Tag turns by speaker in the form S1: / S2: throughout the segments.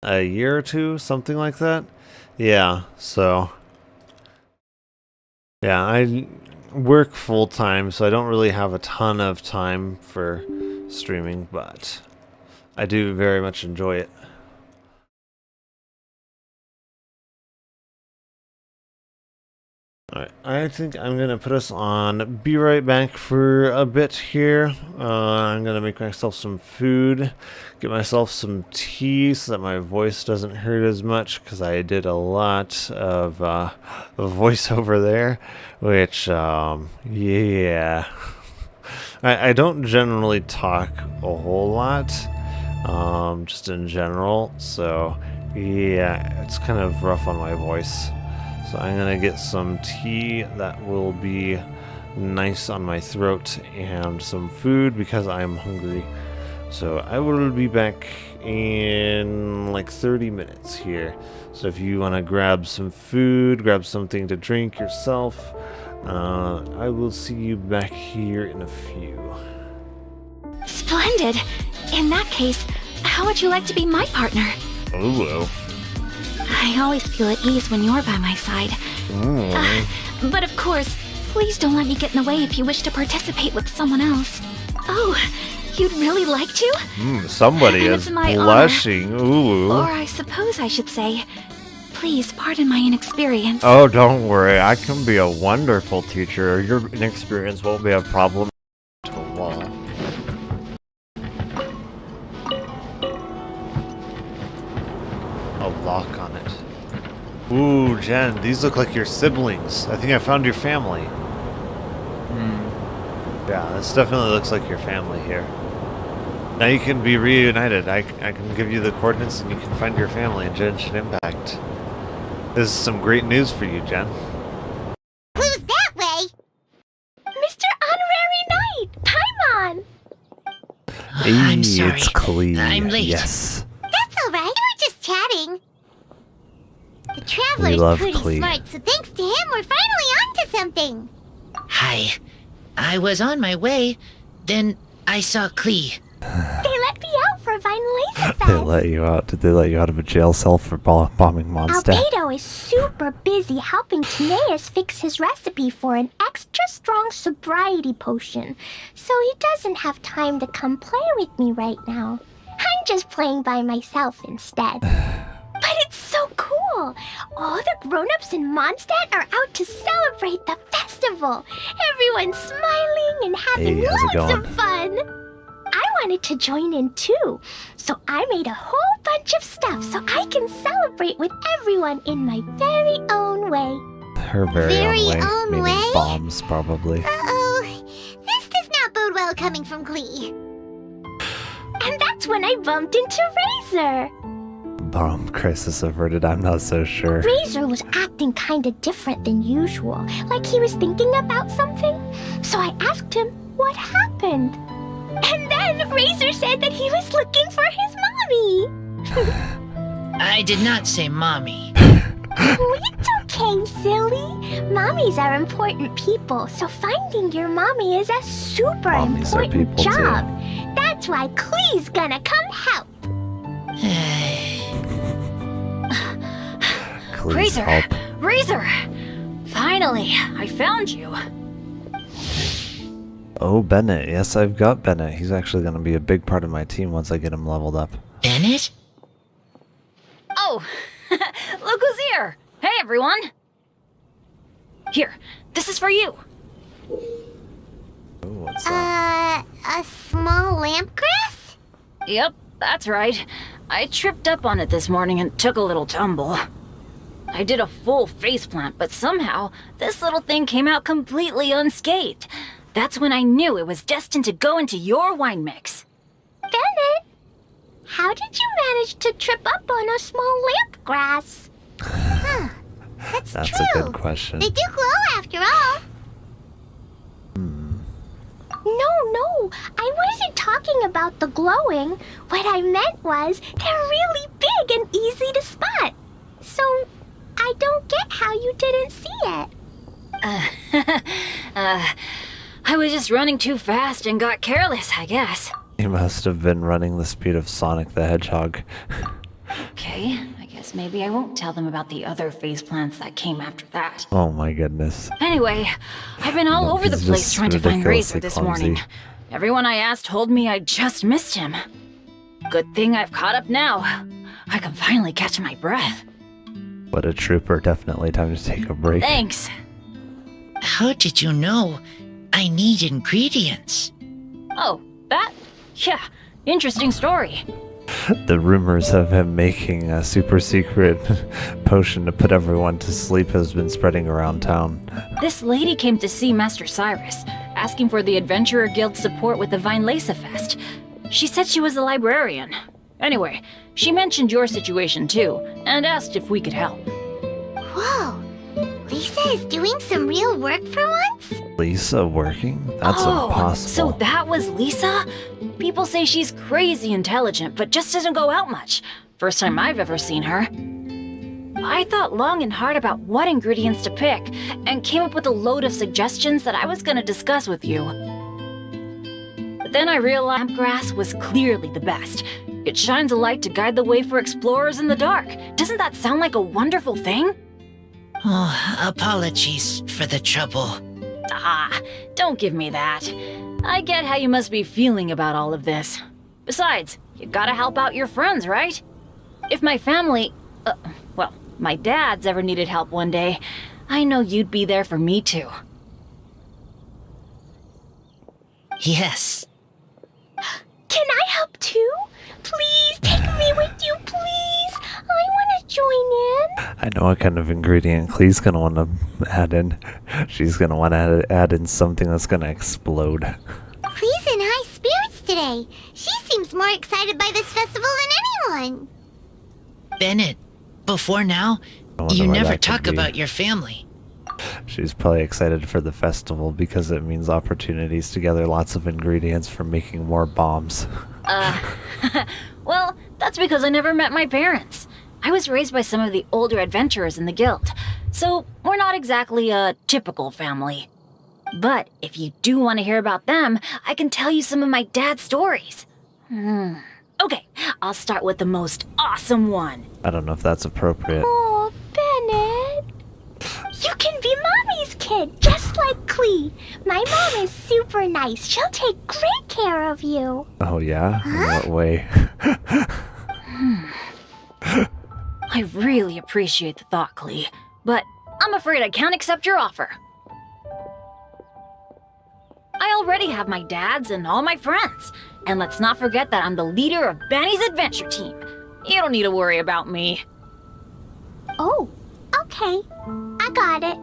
S1: a year or two, something like that. Yeah, so yeah, I work full time, so I don't really have a ton of time for streaming, but I do very much enjoy it. Alright, I think I'm gonna put us on be right back for a bit here. I'm gonna make myself some food, get myself some tea so that my voice doesn't hurt as much, because I did a lot of voiceover there, which, yeah. I don't generally talk a whole lot, just in general, so yeah, it's kind of rough on my voice. So I'm gonna get some tea that will be nice on my throat and some food because I'm hungry. So I will be back in like 30 minutes here. So if you want to grab some food, grab something to drink yourself, I will see you back here in a few.
S2: Splendid! In that case, how would you like to be my partner?
S1: Oh,
S2: I always feel at ease when you're by my side. But of course, please don't let me get in the way if you wish to participate with someone else. Oh, you'd really like to?
S1: Somebody
S2: And
S1: is
S2: it's my
S1: blushing. Ooh.
S2: Or I suppose I should say, please pardon my inexperience.
S1: Oh, don't worry. I can be a wonderful teacher. Your inexperience won't be a problem at all. A lock on it. Ooh, Jen, these look like your siblings. I think I found your family. Yeah, this definitely looks like your family here. Now you can be reunited. I can give you the coordinates and you can find your family in Genshin Impact. This is some great news for you, Jen.
S3: Who's that way?
S2: Mr. Honorary Knight, Paimon!
S4: I'm sorry.
S1: It's Klee.
S4: I'm late.
S1: Yes.
S3: That's alright, we were just chatting. The
S1: We
S3: Traveler's
S1: love
S3: pretty
S1: Klee.
S3: smart, so thanks to him, we're finally onto something.
S4: Hi. I was on my way, then I saw Klee.
S2: They let me out for Vine Laser
S1: They
S2: Fest.
S1: let you out. Did they let you out of a jail cell for bombing Mondstadt?
S2: Albedo is super busy helping Tineas fix his recipe for an extra strong sobriety potion, so he doesn't have time to come play with me right now. I'm just playing by myself instead. But it's so cool! All the grown-ups in Mondstadt are out to celebrate the festival. Everyone's smiling and having
S1: Hey, how's it
S2: loads
S1: going?
S2: of fun. I wanted to join in too, so I made a whole bunch of stuff so I can celebrate with everyone in my very own way.
S1: Her very own way.
S3: own
S1: Meaning
S3: way?
S1: bombs, probably.
S3: Uh-oh. This does not bode well coming from Klee.
S2: And that's when I bumped into Razor.
S1: Bomb crisis averted. I'm not so sure.
S2: Razor was acting kinda different than usual, like he was thinking about something. So I asked him what happened. And then Razor said that he was looking for his mommy.
S4: I did not say mommy.
S2: Oh, it's okay, silly. Mommies are important people, so finding your mommy is a super
S1: Mommies are
S2: important
S1: people, too.
S2: job. That's why Klee's gonna come help.
S1: Please
S5: Razor!
S1: help.
S5: Razor! Finally, I found you.
S1: Oh, Bennett. Yes, I've got Bennett. He's actually going to be a big part of my team once I get him leveled up.
S4: Bennett?
S5: Oh, look who's here! Hey, everyone! Here, this is for you.
S1: Oh, what's that?
S3: A small lampgrass?
S5: Yep, that's right. I tripped up on it this morning and took a little tumble. I did a full faceplant, but somehow this little thing came out completely unscathed. That's when I knew it was destined to go into your wine mix.
S2: Bennett, how did you manage to trip up on a small lamp grass?
S3: Huh. That's
S1: That's
S3: true.
S1: a good question.
S3: They do glow after all.
S2: No, I wasn't talking about the glowing. What I meant was they're really big and easy to spot. So I don't get how you didn't see it.
S5: I was just running too fast and got careless, I guess.
S1: He must have been running the speed of Sonic the Hedgehog.
S5: Okay. Okay, I guess maybe I won't tell them about the other faceplants that came after that.
S1: Oh my goodness.
S5: Anyway, I've been all
S1: No,
S5: over the
S1: he's
S5: place
S1: just
S5: trying to find Razor
S1: ridiculously
S5: this
S1: clumsy.
S5: morning. Everyone I asked told me I just missed him. Good thing I've caught up now. I can finally catch my breath.
S1: What a trooper. Definitely time to take a break.
S5: Thanks.
S4: How did you know I need ingredients?
S5: Oh, that? Yeah, interesting story.
S1: The rumors of him making a super secret potion to put everyone to sleep has been spreading around town.
S5: This lady came to see Master Cyrus, asking for the Adventurer Guild's support with the Vinelesa Fest. She said she was a librarian. Anyway, she mentioned your situation too, and asked if we could help.
S3: Whoa. Lisa is doing some real work for once?
S1: Lisa working? That's impossible.
S5: So that was Lisa? People say she's crazy intelligent, but just doesn't go out much. First time I've ever seen her. I thought long and hard about what ingredients to pick, and came up with a load of suggestions that I was going to discuss with you. But then I realized grass was clearly the best. It shines a light to guide the way for explorers in the dark. Doesn't that sound like a wonderful thing?
S4: Oh, apologies for the trouble.
S5: Ah, don't give me that. I get how you must be feeling about all of this. Besides, you gotta help out your friends, right? If my family, well, my dad's ever needed help one day, I know you'd be there for me too.
S4: Yes.
S2: Can I help too? Please take me with you, please. I want to join in.
S1: I know what kind of ingredient Clee's gonna want to add in. She's gonna want to add in something that's gonna explode.
S3: Clee's in high spirits today. She seems more excited by this festival than anyone.
S4: Bennett, before now,
S1: I wonder
S4: you
S1: why
S4: never
S1: that could
S4: talk
S1: be.
S4: about your family.
S1: She's probably excited for the festival because it means opportunities to gather lots of ingredients for making more bombs.
S5: Well, that's because I never met my parents. I was raised by some of the older adventurers in the guild, so we're not exactly a typical family. But if you do want to hear about them, I can tell you some of my dad's stories. Okay, I'll start with the most awesome one.
S1: I don't know if that's appropriate.
S2: Oh, Bennett. You can be Mommy's kid, just like Clee. My mom is super nice. She'll take great care of you.
S1: Oh yeah? In what way?
S5: I really appreciate the thought, Clee, but I'm afraid I can't accept your offer. I already have my dad's and all my friends. And let's not forget that I'm the leader of Benny's adventure team. You don't need to worry about me.
S2: Oh, okay. I got it.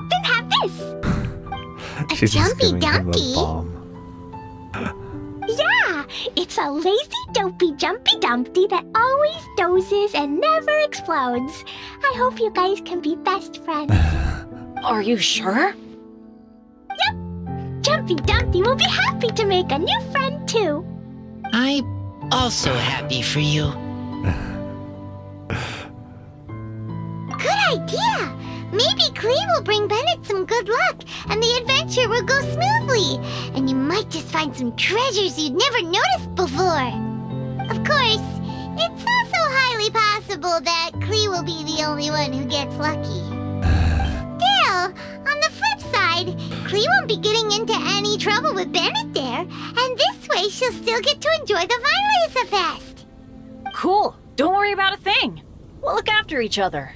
S2: Then have this.
S1: She's just
S3: jumpy
S1: giving him a
S3: dumpy?
S1: bomb.
S2: Yeah, it's a lazy, dopey, jumpy dumpty that always dozes and never explodes. I hope you guys can be best friends.
S5: Are you sure?
S2: Jumpy Dumpty will be happy to make a new friend too.
S4: I'm also happy for you.
S3: Good idea. Maybe Clee will bring Bennett some good luck, and the adventure will go smoothly. And you might just find some treasures you'd never noticed before. Of course, it's also highly possible that Clee will be the only one who gets lucky. Still, on the flip side, Clee won't be getting into any trouble with Bennett there, and this way she'll still get to enjoy the Vinelesa Fest.
S5: Cool. Don't worry about a thing. We'll look after each other.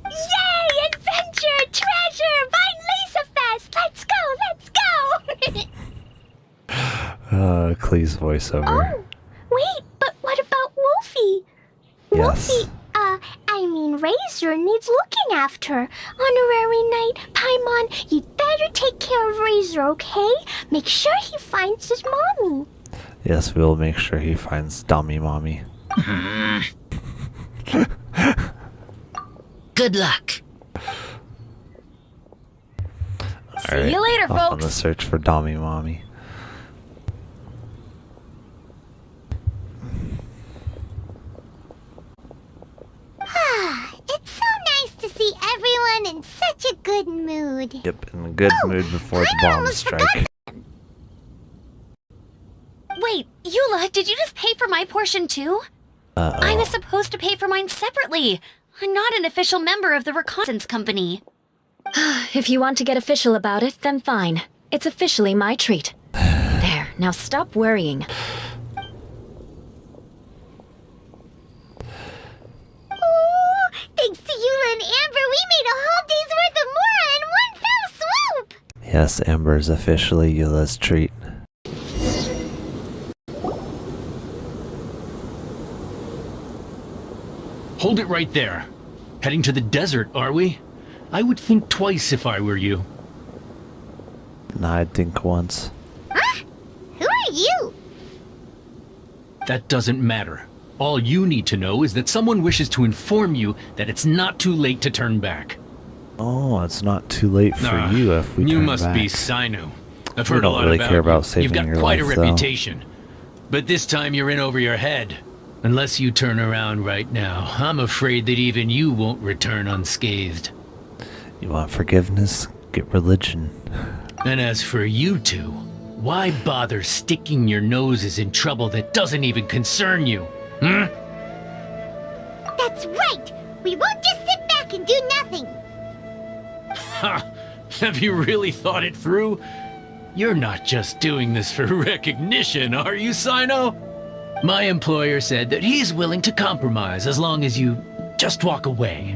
S2: Yay! Adventure! Treasure! Vinelesa Fest! Let's go!
S1: Clee's voiceover.
S2: Oh, wait, but what about Wolfie?
S1: Yes.
S2: Wolfie, Razor needs looking after. Honorary Knight, Paimon, you'd better take care of Razor, okay? Make sure he finds his mommy.
S1: Yes, we'll make sure he finds Dummy Mommy.
S4: Good luck.
S5: See you later,
S1: off on the
S5: folks.
S1: search for Dummy Mommy.
S3: It's so nice to see everyone in such a good mood.
S1: Yep, in a good mood before the bombs
S3: almost
S1: strike.
S6: Wait, Eula, did you just pay for my portion too? I was supposed to pay for mine separately. I'm not an official member of the reconnaissance company.
S5: If you want to get official about it, then fine. It's officially my treat. There, now stop worrying.
S3: Oh, thanks to Eula and Amber, we made a whole day's worth of Mora in one fell swoop!
S1: Yes, Amber's officially Eula's treat.
S7: Hold it right there. Heading to the desert, are we? I would think twice if I were you.
S1: And I'd think once.
S3: Huh? Who are you?
S7: That doesn't matter. All you need to know is that someone wishes to inform you that it's not too late to turn back.
S1: Oh, it's not too late for you if we
S7: You
S1: turn
S7: must
S1: back.
S7: be Sino. I've
S1: We
S7: heard a
S1: don't
S7: lot
S1: really
S7: about
S1: care
S7: you.
S1: about saving
S7: You've got
S1: your
S7: quite
S1: life,
S7: a
S1: though.
S7: reputation. But this time you're in over your head. Unless you turn around right now, I'm afraid that even you won't return unscathed.
S1: You want forgiveness? Get religion.
S7: And as for you two, why bother sticking your noses in trouble that doesn't even concern you? Hmm?
S3: That's right! We won't just sit back and do nothing!
S7: Ha! Have you really thought it through? You're not just doing this for recognition, are you, Sino? My employer said that he's willing to compromise as long as you just walk away.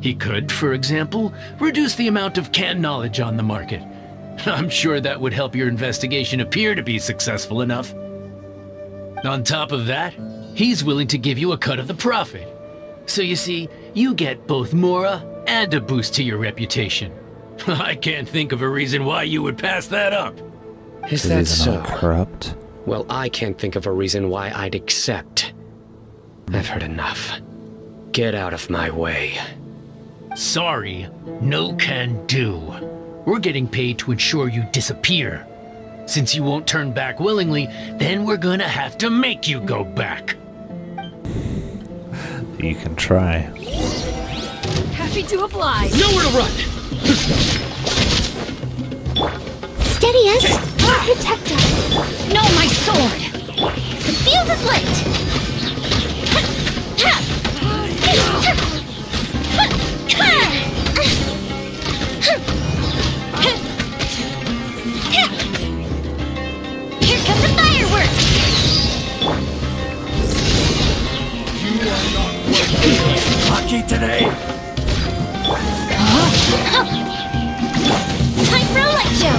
S7: He could, for example, reduce the amount of canned knowledge on the market. I'm sure that would help your investigation appear to be successful enough. On top of that, he's willing to give you a cut of the profit. So you see, you get both Mora and a boost to your reputation. I can't think of a reason why you would pass that up.
S8: Is that
S1: He's
S8: so?
S1: not corrupt.
S8: Well, I can't think of a reason why I'd accept. I've heard enough. Get out of my way.
S7: Sorry, no can do. We're getting paid to ensure you disappear. Since you won't turn back willingly, then we're gonna have to make you go back.
S1: You can try.
S6: Happy to oblige.
S7: Nowhere to run!
S2: Steady us, protect us.
S6: No, my sword!
S3: The fuse is lit! Here come the fireworks!
S7: Lucky today!
S3: Time for a light show!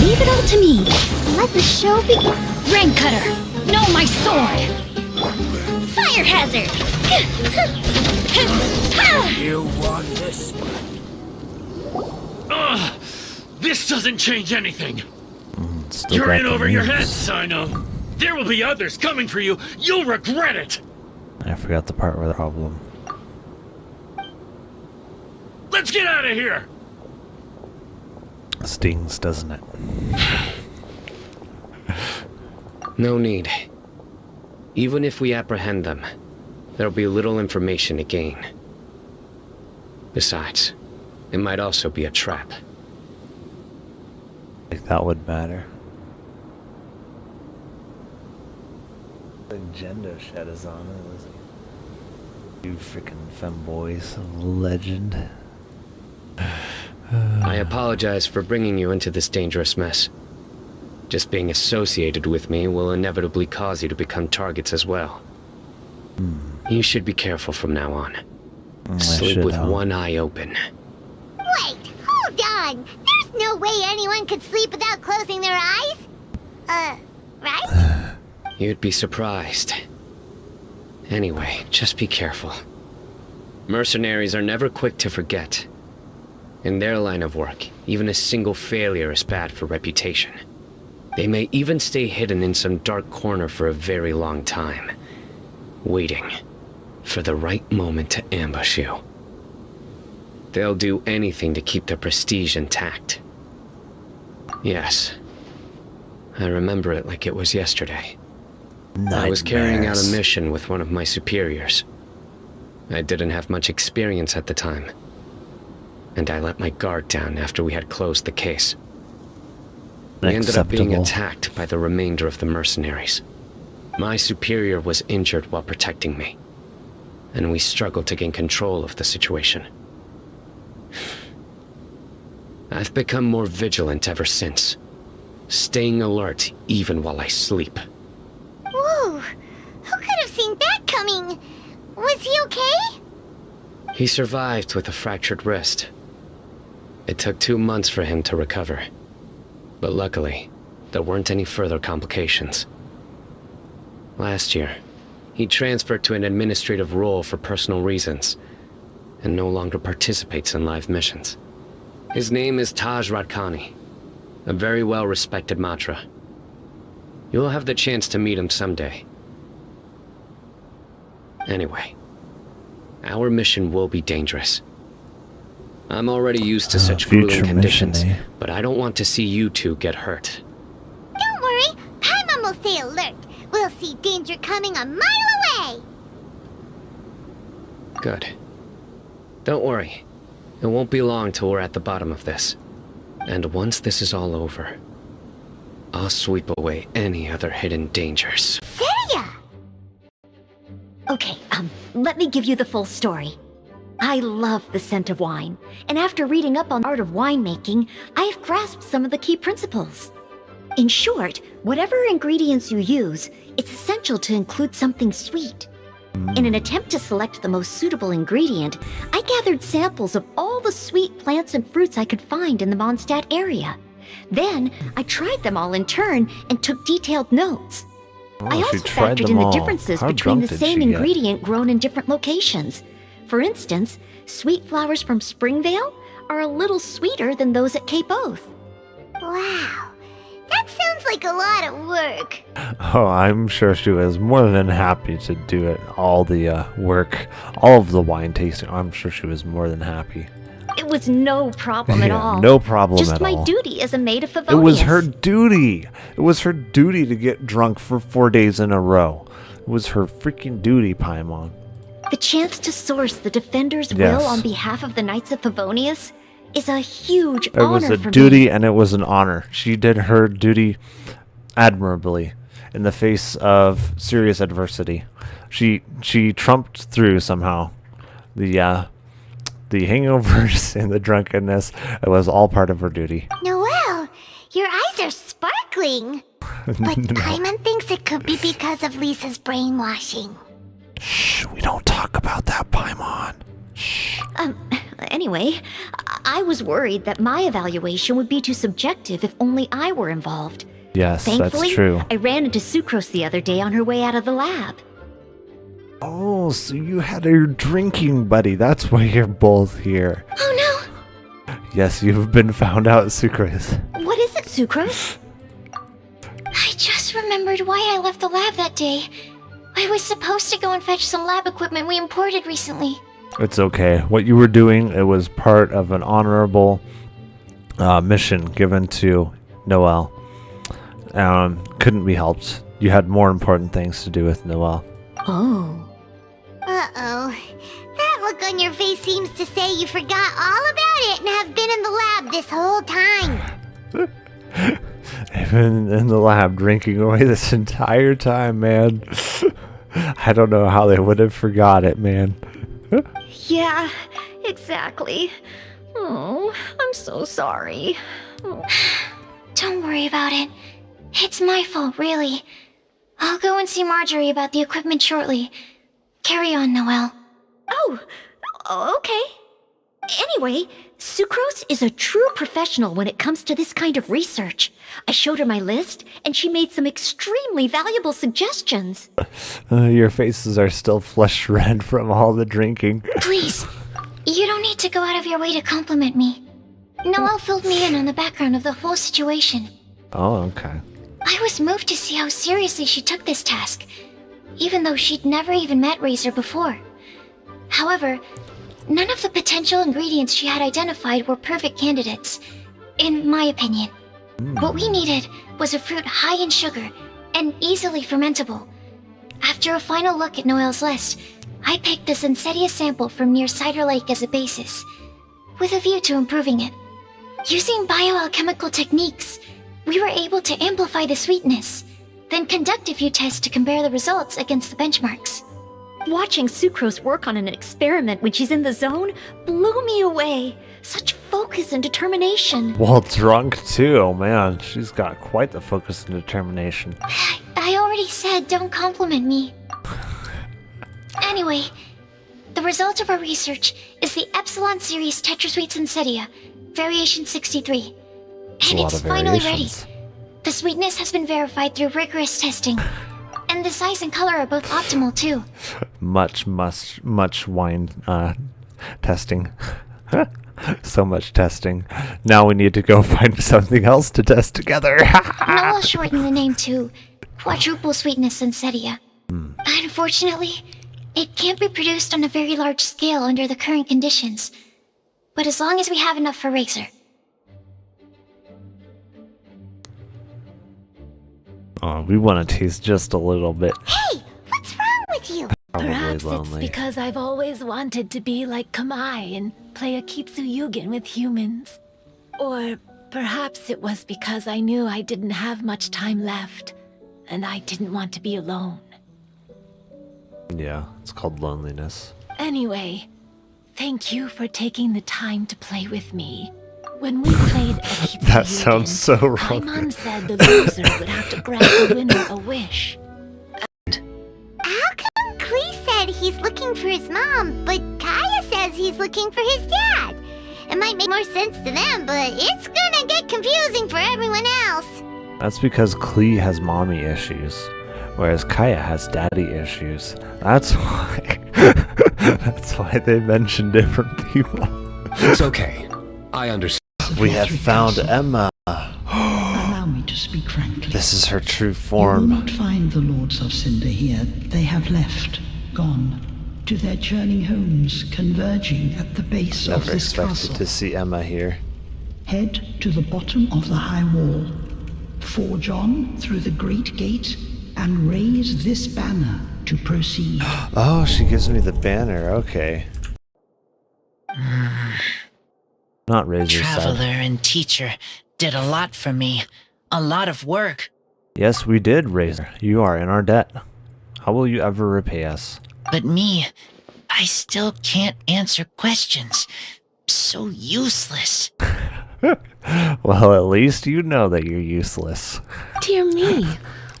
S6: Leave it all to me.
S2: Let the show begin.
S6: Rain cutter. No, my sword.
S3: Fire hazard!
S7: You won this one. This doesn't change anything.
S1: Still
S7: You're
S1: got
S7: in
S1: the
S7: over your head,
S1: moves.
S7: Sino. There will be others coming for you. You'll regret it.
S1: I forgot the part where the problem.
S7: Let's get out of here.
S1: Stings, doesn't it?
S8: No need. Even if we apprehend them, there'll be little information to gain. Besides, it might also be a trap.
S1: Like that would matter. The Gendo shed is on it. You freaking femboys of legend.
S8: I apologize for bringing you into this dangerous mess. Just being associated with me will inevitably cause you to become targets as well. You should be careful from now on. Sleep with one eye open.
S3: Wait, hold on! There's no way anyone could sleep without closing their eyes! Right?
S8: You'd be surprised. Anyway, just be careful. Mercenaries are never quick to forget. In their line of work, even a single failure is bad for reputation. They may even stay hidden in some dark corner for a very long time, waiting for the right moment to ambush you. They'll do anything to keep their prestige intact. Yes, I remember it like it was yesterday. I was carrying out a mission with one of my superiors. I didn't have much experience at the time, and I let my guard down after we had closed the case. We ended up being attacked by the remainder of the mercenaries. My superior was injured while protecting me, and we struggled to gain control of the situation. I've become more vigilant ever since, staying alert even while I sleep.
S3: Whoa! Who could have seen that coming? Was he okay?
S8: He survived with a fractured wrist. It took 2 months for him to recover, but luckily, there weren't any further complications. Last year, he transferred to an administrative role for personal reasons, and no longer participates in live missions. His name is Taj Radkani, a very well-respected Matra. You'll have the chance to meet him someday. Anyway, our mission will be dangerous. I'm already used to such grueling conditions, but I don't want to see you two get hurt.
S3: Don't worry, Paimon will stay alert. We'll see danger coming a mile away.
S8: Good. Don't worry. It won't be long till we're at the bottom of this. And once this is all over, I'll sweep away any other hidden dangers.
S3: Seria!
S6: Okay, let me give you the full story. I love the scent of wine, and after reading up on the art of winemaking, I have grasped some of the key principles. In short, whatever ingredients you use, it's essential to include something sweet. In an attempt to select the most suitable ingredient, I gathered samples of all the sweet plants and fruits I could find in the Mondstadt area. Then, I tried them all in turn and took detailed notes. I also factored in the differences between the same ingredient grown in different locations. For instance, sweet flowers from Springvale are a little sweeter than those at Cape Oath.
S3: Wow, that sounds like a lot of work.
S1: Oh, I'm sure she was more than happy to do it. All the work, all of the wine tasting. I'm sure she was more than happy.
S6: It was no problem at all.
S1: No problem
S6: Just
S1: at all.
S6: Just my duty as a maid of Favonius.
S1: It was her duty. It was her duty to get drunk for 4 days in a row. It was her freaking duty, Paimon.
S6: The chance to source the Defender's will on behalf of the Knights of Favonius is a huge honor for me.
S1: It was a duty and it was an honor. She did her duty admirably in the face of serious adversity. She trumped through somehow. The hangovers and the drunkenness, it was all part of her duty.
S3: Noelle, your eyes are sparkling. But Paimon thinks it could be because of Lisa's brainwashing.
S1: Shh, we don't talk about that, Paimon. Shh.
S6: Anyway, I was worried that my evaluation would be too subjective if only I were involved.
S1: Yes,
S6: Thankfully,
S1: that's true.
S6: I ran into Sucrose the other day on her way out of the lab.
S1: Oh, so you had your drinking buddy. That's why you're both here.
S3: Oh
S1: no! Yes, you've been found out, Sucrose.
S6: What is it, Sucrose?
S2: I just remembered why I left the lab that day. I was supposed to go and fetch some lab equipment we imported recently.
S1: It's okay. What you were doing, it was part of an honorable mission given to Noelle. Couldn't be helped. You had more important things to do with Noelle.
S6: Oh.
S3: Uh-oh. That look on your face seems to say you forgot all about it and have been in the lab this whole time.
S1: I've been in the lab drinking away this entire time, man. I don't know how they would have forgot it, man.
S6: Yeah, exactly. Oh, I'm so sorry. Oh.
S2: Don't worry about it. It's my fault, really. I'll go and see Marjorie about the equipment shortly. Carry on, Noelle.
S6: Oh, okay. Anyway, Sucrose is a true professional when it comes to this kind of research. I showed her my list, and she made some extremely valuable suggestions.
S1: Your faces are still flushed red from all the drinking.
S2: Please, you don't need to go out of your way to compliment me. Noelle filled me in on the background of the whole situation.
S1: Oh, okay.
S2: I was moved to see how seriously she took this task, even though she'd never even met Razor before. However, none of the potential ingredients she had identified were perfect candidates, in my opinion.
S3: What we needed was a fruit high in sugar and easily fermentable. After a final look at Noel's list, I picked the Sensetia sample from near Cider Lake as a basis, with a view to improving it. Using bioalchemical techniques, we were able to amplify the sweetness, then conduct a few tests to compare the results against the benchmarks.
S6: Watching Sucrose work on an experiment when she's in the zone blew me away. Such focus and determination.
S1: Well, drunk too, man. She's got quite the focus and determination.
S3: I already said don't compliment me. Anyway, the result of our research is the Epsilon Series Tetrasweet Sensetia, Variation 63.
S1: That's a
S3: And
S1: lot
S3: it's
S1: of
S3: finally ready.
S1: variations.
S3: The sweetness has been verified through rigorous testing. And the size and color are both optimal too.
S1: Much wine testing. So much testing. Now we need to go find something else to test together.
S3: Noel shortened the name to Quadruple Sweetness Sensetia. Unfortunately, it can't be produced on a very large scale under the current conditions. But as long as we have enough for Razor.
S1: Oh, we want to taste just a little bit.
S3: Hey, what's wrong with you?
S1: Probably
S9: Perhaps
S1: lonely.
S9: it's because I've always wanted to be like Kamai and play a Kitsuyugen with humans. Or perhaps it was because I knew I didn't have much time left, and I didn't want to be alone.
S1: Yeah, it's called loneliness.
S9: Anyway, thank you for taking the time to play with me. When we played a Kitsuyugen,
S1: That sounds so wrong.
S9: Paimon said the loser would have to grant the winner a wish.
S3: How come Klee said he's looking for his mom, but Kaya says he's looking for his dad? It might make more sense to them, but it's gonna get confusing for everyone else.
S1: That's because Klee has mommy issues, whereas Kaya has daddy issues. That's why. That's why they mention different people.
S10: It's okay. I understand.
S1: We have found Emma.
S11: Allow me to speak frankly.
S1: This is her true
S11: You will
S1: form.
S11: not find the Lords of Cinder here. They have left, gone, to their churning homes, converging at the base of
S1: Never
S11: this
S1: expected
S11: castle.
S1: to see Emma here.
S11: Head to the bottom of the high wall, forge on through the great gate, and raise this banner to proceed.
S1: Oh, she gives me the banner. Okay. Not Razor's
S4: Traveler
S1: side.
S4: and teacher did a lot for me. A lot of work.
S1: Yes, we did, Razor. You are in our debt. How will you ever repay us?
S4: But me, I still can't answer questions. So useless.
S1: Well, at least you know that you're useless.
S12: Dear me,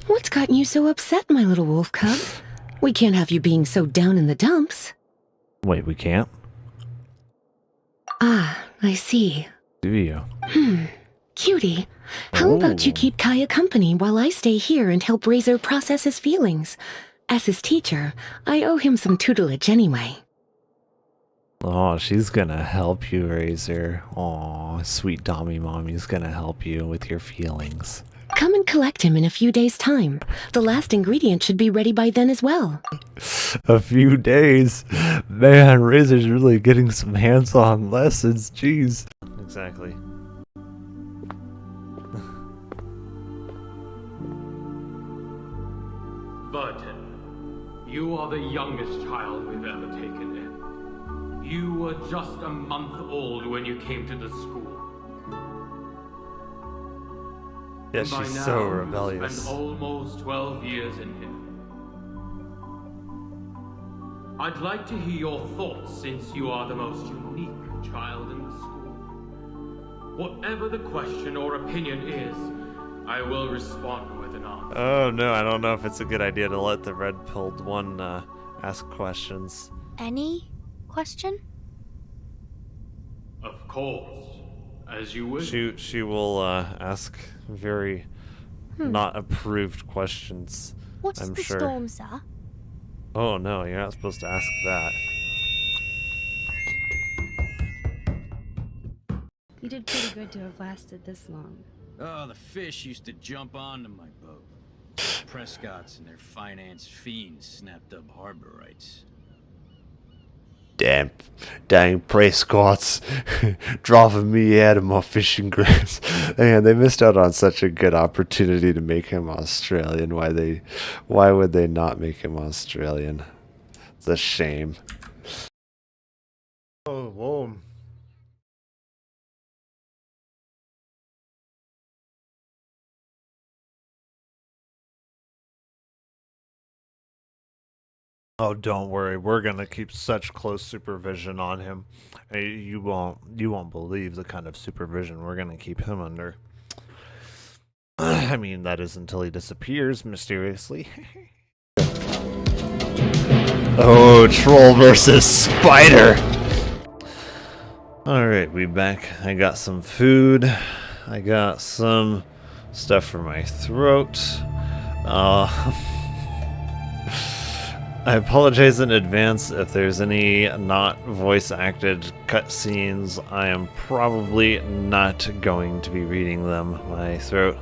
S12: what's gotten you so upset, my little wolf cub? We can't have you being so down in the dumps.
S1: Wait, we can't?
S12: Ah, I see.
S1: Do you?
S12: Cutie, how about you
S1: Ooh.
S12: keep Kaya company while I stay here and help Razor process his feelings? As his teacher, I owe him some tutelage anyway.
S1: Oh, she's gonna help you, Razor. Aw, sweet Dommy Mommy's gonna help you with your feelings.
S12: Come and collect him in a few days' time. The last ingredient should be ready by then as well.
S1: A few days? Man, Razor's really getting some hands-on lessons, jeez. Exactly.
S13: Burton, you are the youngest child we've ever taken in. You were just a month old when you came to the school.
S1: Yeah,
S13: By
S1: she's
S13: now,
S1: so
S13: you've
S1: rebellious.
S13: spent almost 12 years in here. I'd like to hear your thoughts since you are the most unique child in the school. Whatever the question or opinion is, I will respond with an answer.
S1: Oh no, I don't know if it's a good idea to let the red-pilled one ask questions.
S3: Any question?
S13: Of course, as you wish.
S1: She will ask very not approved questions.
S3: What's
S1: I'm
S3: the
S1: sure.
S3: storm, sir?
S1: Oh no, you're not supposed to ask that.
S14: You did pretty good to have lasted this long.
S7: Oh, the fish used to jump onto my boat. Prescott's and their finance fiends snapped up harbor rights.
S1: Dang Prescott's driving me out of my fishing grounds. And they missed out on such a good opportunity to make him Australian. Why would they not make him Australian? It's a shame. Oh, whoa. Oh, don't worry. We're gonna keep such close supervision on him. You won't believe the kind of supervision we're gonna keep him under. I mean, that is until he disappears mysteriously. Oh, troll versus spider. All right, we back. I got some food. I got some stuff for my throat. I apologize in advance if there's any not voice-acted cutscenes. I am probably not going to be reading them. My throat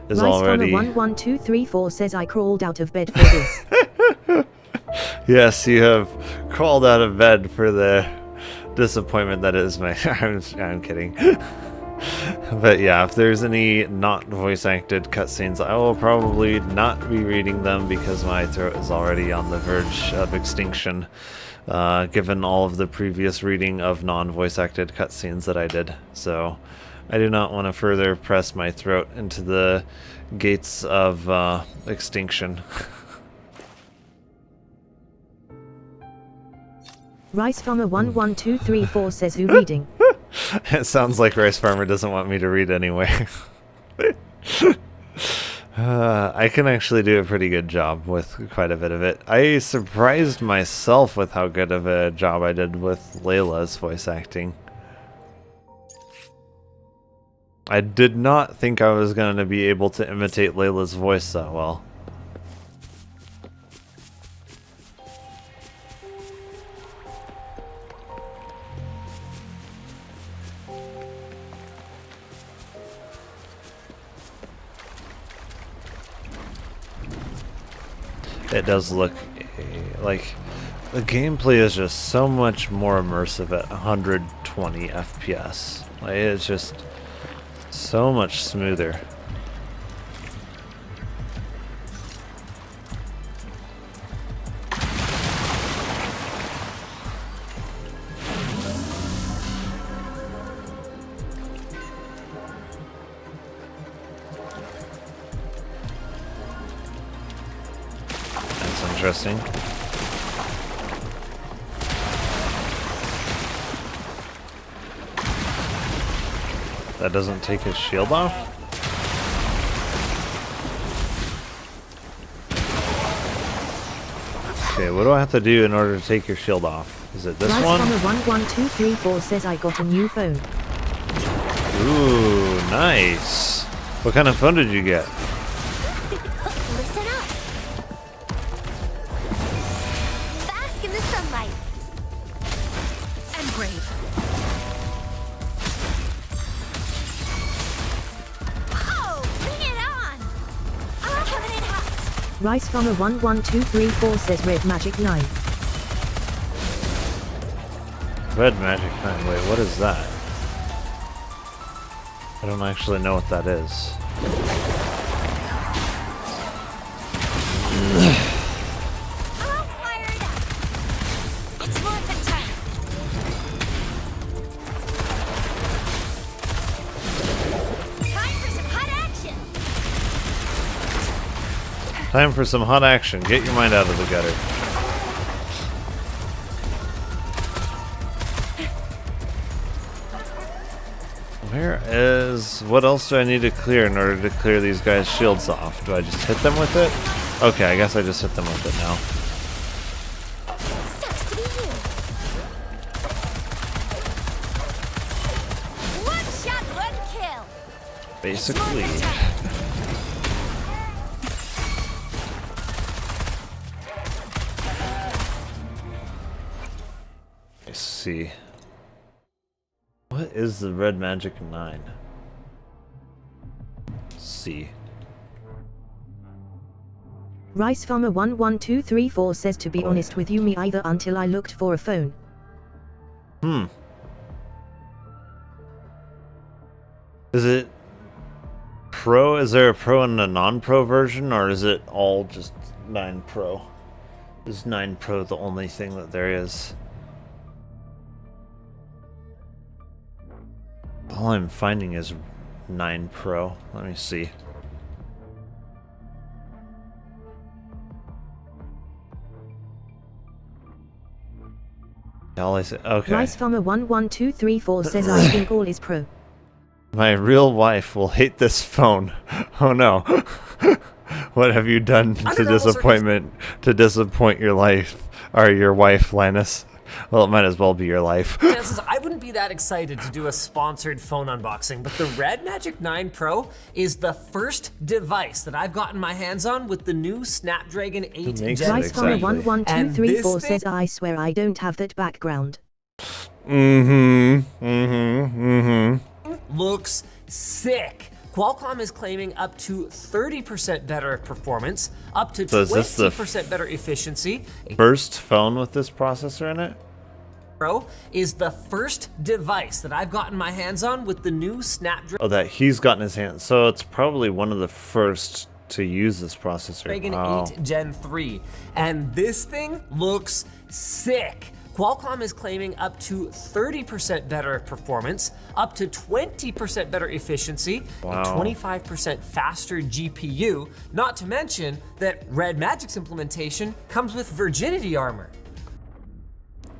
S1: is already...
S15: 11234 says I crawled out of bed for this.
S1: Yes, you have crawled out of bed for the disappointment that is my... I'm kidding. But yeah, if there's any not voice-acted cutscenes, I will probably not be reading them because my throat is already on the verge of extinction, given all of the previous reading of non-voice-acted cutscenes that I did. So I do not want to further press my throat into the gates of extinction.
S15: Rice Farmer 11234 says who reading?
S1: It sounds like Rice Farmer doesn't want me to read anyway. I can actually do a pretty good job with quite a bit of it. I surprised myself with how good of a job I did with Layla's voice acting. I did not think I was going to be able to imitate Layla's voice that well. It does look like the gameplay is just so much more immersive at 120 FPS. Like, it's just so much smoother. Interesting. That doesn't take his shield off? Okay, what do I have to do in order to take your shield off? Is it this one?
S15: 11234 says I got a new phone.
S1: Ooh, nice. What kind of phone did you get?
S15: Rice Farmer 11234 says Red Magic 9.
S1: Red Magic 9. Wait, what is that? I don't actually know what that is. Time for some hot action. Get your mind out of the gutter. Where is... What else do I need to clear in order to clear these guys' shields off? Do I just hit them with it? Okay, I guess I just hit them with it now.
S3: Sucks to be you. One shot, one kill.
S1: Basically. Let's see. What is the Red Magic 9? C.
S15: Rice Farmer 11234 says to be honest with you me either until I looked for a phone.
S1: Is it Pro? Is there a Pro and a non-Pro version, or is it all just 9 Pro? Is 9 Pro the only thing that there is? All I'm finding is 9 Pro. Let me see. All I say, okay.
S15: Rice Farmer 11234 says I think all is pro.
S1: My real wife will hate this phone. Oh no. What have you done to disappoint your life or your wife, Linus? Well, it might as well be your life.
S16: Chances, I wouldn't be that excited to do a sponsored phone unboxing, but the Red Magic 9 Pro is the first device that I've gotten my hands on with the new Snapdragon 8 Gen 3.
S15: Rice Farmer 11234 says I swear I don't have that background.
S16: Looks sick. Qualcomm is claiming up to 30% better performance, up to 20% better efficiency.
S1: First phone with this processor in it?
S16: Pro is the first device that I've gotten my hands on with the new Snapdragon.
S1: Oh, that he's gotten his hands. So it's probably one of the first to use this processor.
S16: Snapdragon
S1: Wow.
S16: 8 Gen 3. And this thing looks sick. Qualcomm is claiming up to 30% better performance, up to 20% better efficiency,
S1: Wow.
S16: a 25% faster GPU, not to mention that Red Magic's implementation comes with virginity armor.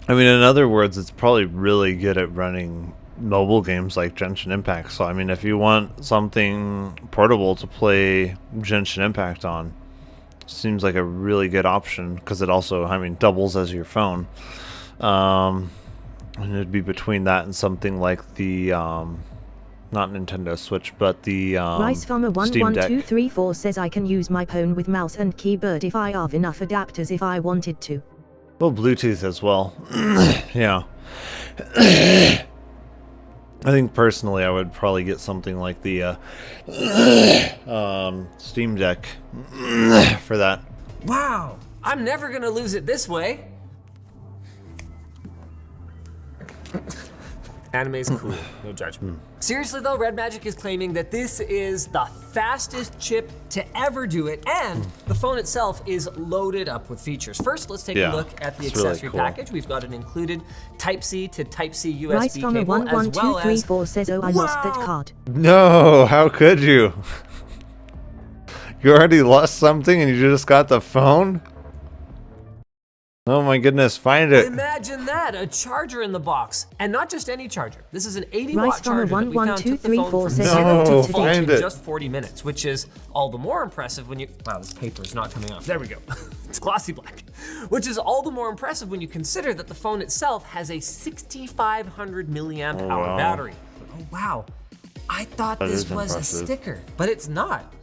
S1: I mean, in other words, it's probably really good at running mobile games like Genshin Impact. So, I mean, if you want something portable to play Genshin Impact on, seems like a really good option because it also, I mean, doubles as your phone. And it'd be between that and something like the, not Nintendo Switch, but the
S15: Rice Farmer
S1: Steam Deck.
S15: 11234 says I can use my phone with mouse and keyboard if I have enough adapters if I wanted to.
S1: Well, Bluetooth as well. Yeah. I think personally I would probably get something like the Steam Deck for that.
S16: Wow, I'm never gonna lose it this way. Anime's cool, no judgment. Seriously though, Red Magic is claiming that this is the fastest chip to ever do it, and the phone itself is loaded up with features. First, let's take a look at the accessory package. We've got an included Type-C to Type-C USB
S15: Rice Farmer
S16: cable, as well as...
S15: 11234 says oh I lost that card.
S1: No, how could you? You already lost something and you just got the phone? Oh my goodness, find it.
S16: Imagine that, a charger in the box. And not just any charger. This is an 80-watt
S15: Rice
S16: charger
S15: Farmer
S16: that we found took the phone
S15: 11234
S16: from
S15: says
S16: 0 to full
S1: find
S16: in
S1: it.
S16: just 40 minutes, which is all the more impressive when you... Wow, this paper is not coming off. There we go. It's glossy black. Which is all the more impressive when you consider that the phone itself has a 6,500 milliamp hour battery. Oh, wow. I thought
S1: That
S16: this
S1: is
S16: was
S1: impressive.
S16: a sticker, but it's not.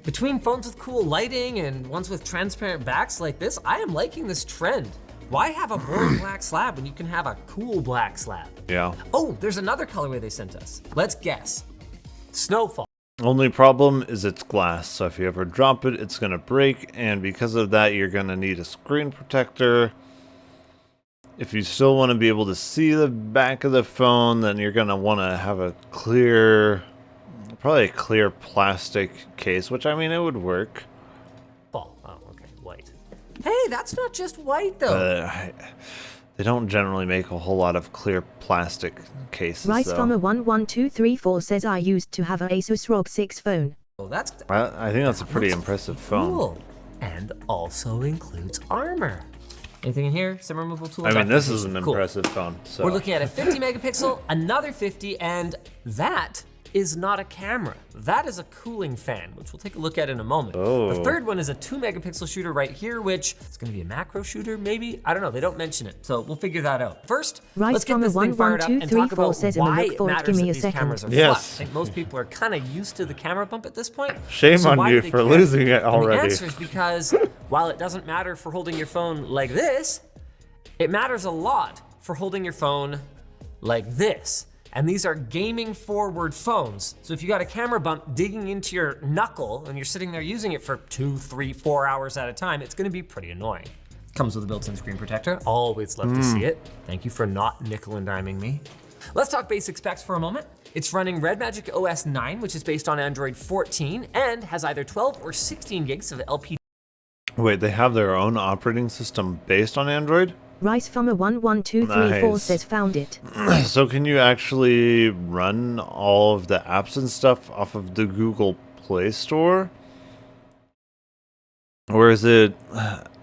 S16: Between phones with cool lighting and ones with transparent backs like this, I am liking this trend. Why have a boring black slab when you can have a cool black slab?
S1: Yeah.
S16: Oh, there's another colorway they sent us. Let's guess. Snowfall.
S1: Only problem is it's glass, so if you ever drop it, it's gonna break, and because of that, you're gonna need a screen protector. If you still want to be able to see the back of the phone, then you're gonna want to have a clear, probably a clear plastic case, which I mean, it would work.
S16: Oh, okay, white. Hey, that's not just white though.
S1: They don't generally make a whole lot of clear plastic cases,
S15: Rice
S1: though.
S15: Farmer 11234 says I used to have a Asus ROG 6 phone.
S16: Oh, that's...
S1: I think that's a pretty impressive phone.
S16: Cool. And also includes armor. Anything in here? Some removable tools?
S1: I mean, this is an
S16: Cool.
S1: impressive phone. So.
S16: We're looking at a 50 megapixel, another 50, and that is not a camera. That is a cooling fan, which we'll take a look at in a moment.
S1: Oh.
S16: The third one is a 2 megapixel shooter right here, which is gonna be a macro shooter, maybe? I don't know, they don't mention it, so we'll figure that out. First,
S15: Rice
S16: let's get
S15: Farmer
S16: this thing fired up and talk
S15: 11234
S16: about
S15: says in the
S16: why
S15: look
S16: it
S15: for it,
S16: matters
S15: give me
S16: that
S15: a
S16: these
S15: second.
S16: cameras are
S1: Yes.
S16: flush. I think most people are kind of used to the camera bump at this point.
S1: Shame
S16: So
S1: on
S16: why
S1: you
S16: do they
S1: for
S16: care?
S1: losing it
S16: And
S1: already.
S16: the answer is because while it doesn't matter for holding your phone like this, it matters a lot for holding your phone like this. And these are gaming forward phones. So if you got a camera bump digging into your knuckle and you're sitting there using it for 2, 3, 4 hours at a time, it's gonna be pretty annoying. Comes with a built-in screen protector. Always love to see it. Thank you for not nickel and diming me. Let's talk basic specs for a moment. It's running Red Magic OS 9, which is based on Android 14, and has either 12 or 16 gigs of LP.
S1: Wait, they have their own operating system based on Android?
S15: RiceFarmer11234
S1: Nice.
S15: says found it.
S1: So can you actually run all of the apps and stuff off of the Google Play Store? Or is it,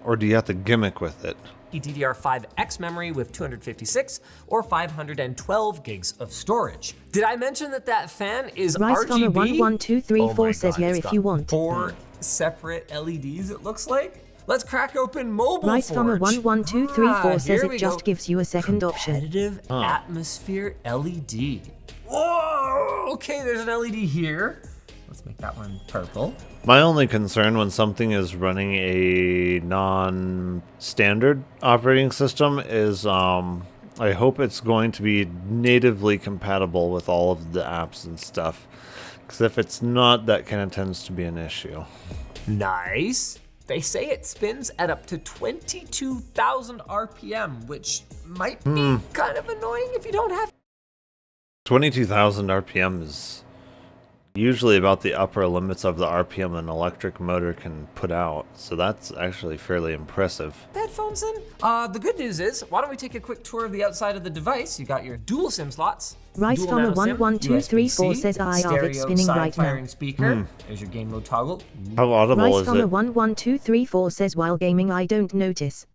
S1: or do you have to gimmick with it?
S16: DDR5X memory with 256 or 512 gigs of storage. Did I mention that that fan is RGB?
S15: RiceFarmer11234 says yeah
S16: it's
S15: if
S16: got
S15: you want.
S16: 4 separate LEDs it looks like. Let's crack open Mobile Forge.
S15: RiceFarmer11234 says
S16: here
S15: it
S16: we
S15: just
S16: go.
S15: gives you a second option.
S16: Competitive atmosphere LED. Whoa! Okay, there's an LED here. Let's make that one purple.
S1: My only concern when something is running a non-standard operating system is I hope it's going to be natively compatible with all of the apps and stuff. Because if it's not, that kind of tends to be an issue.
S16: Nice. They say it spins at up to 22,000 RPM, which might be kind of annoying if you don't have
S1: 22,000 RPM is usually about the upper limits of the RPM an electric motor can put out. So that's actually fairly impressive.
S16: headphones in. The good news is, why don't we take a quick tour of the outside of the device? You got your dual SIM slots.
S15: RiceFarmer11234 says I have it spinning right now.
S16: Firing speaker. There's your game mode toggle.
S1: How audible is it?
S15: RiceFarmer11234 says while gaming I don't notice.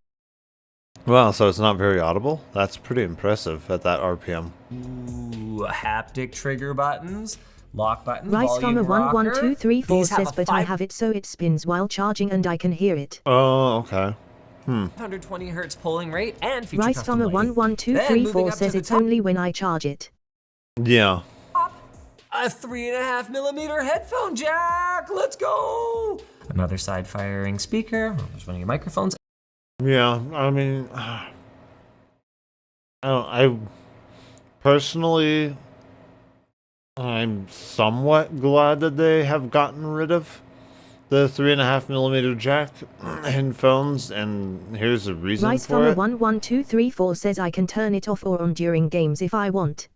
S1: Wow, so it's not very audible? That's pretty impressive at that RPM.
S16: Ooh, haptic trigger buttons. Lock button, volume rocker.
S15: RiceFarmer11234 says but I have it so it spins while charging and I can hear it.
S1: Oh, okay.
S16: 120 hertz polling rate and feature custom lighting.
S15: RiceFarmer11234 says it's only when I charge it.
S1: Yeah.
S16: A 3.5mm headphone jack. Let's go. Another side firing speaker. There's one of your microphones.
S1: Yeah, I mean, I personally, I'm somewhat glad that they have gotten rid of the 3.5mm jack in phones, and here's the reason for it.
S15: RiceFarmer11234 says I can turn it off or on during games if I want.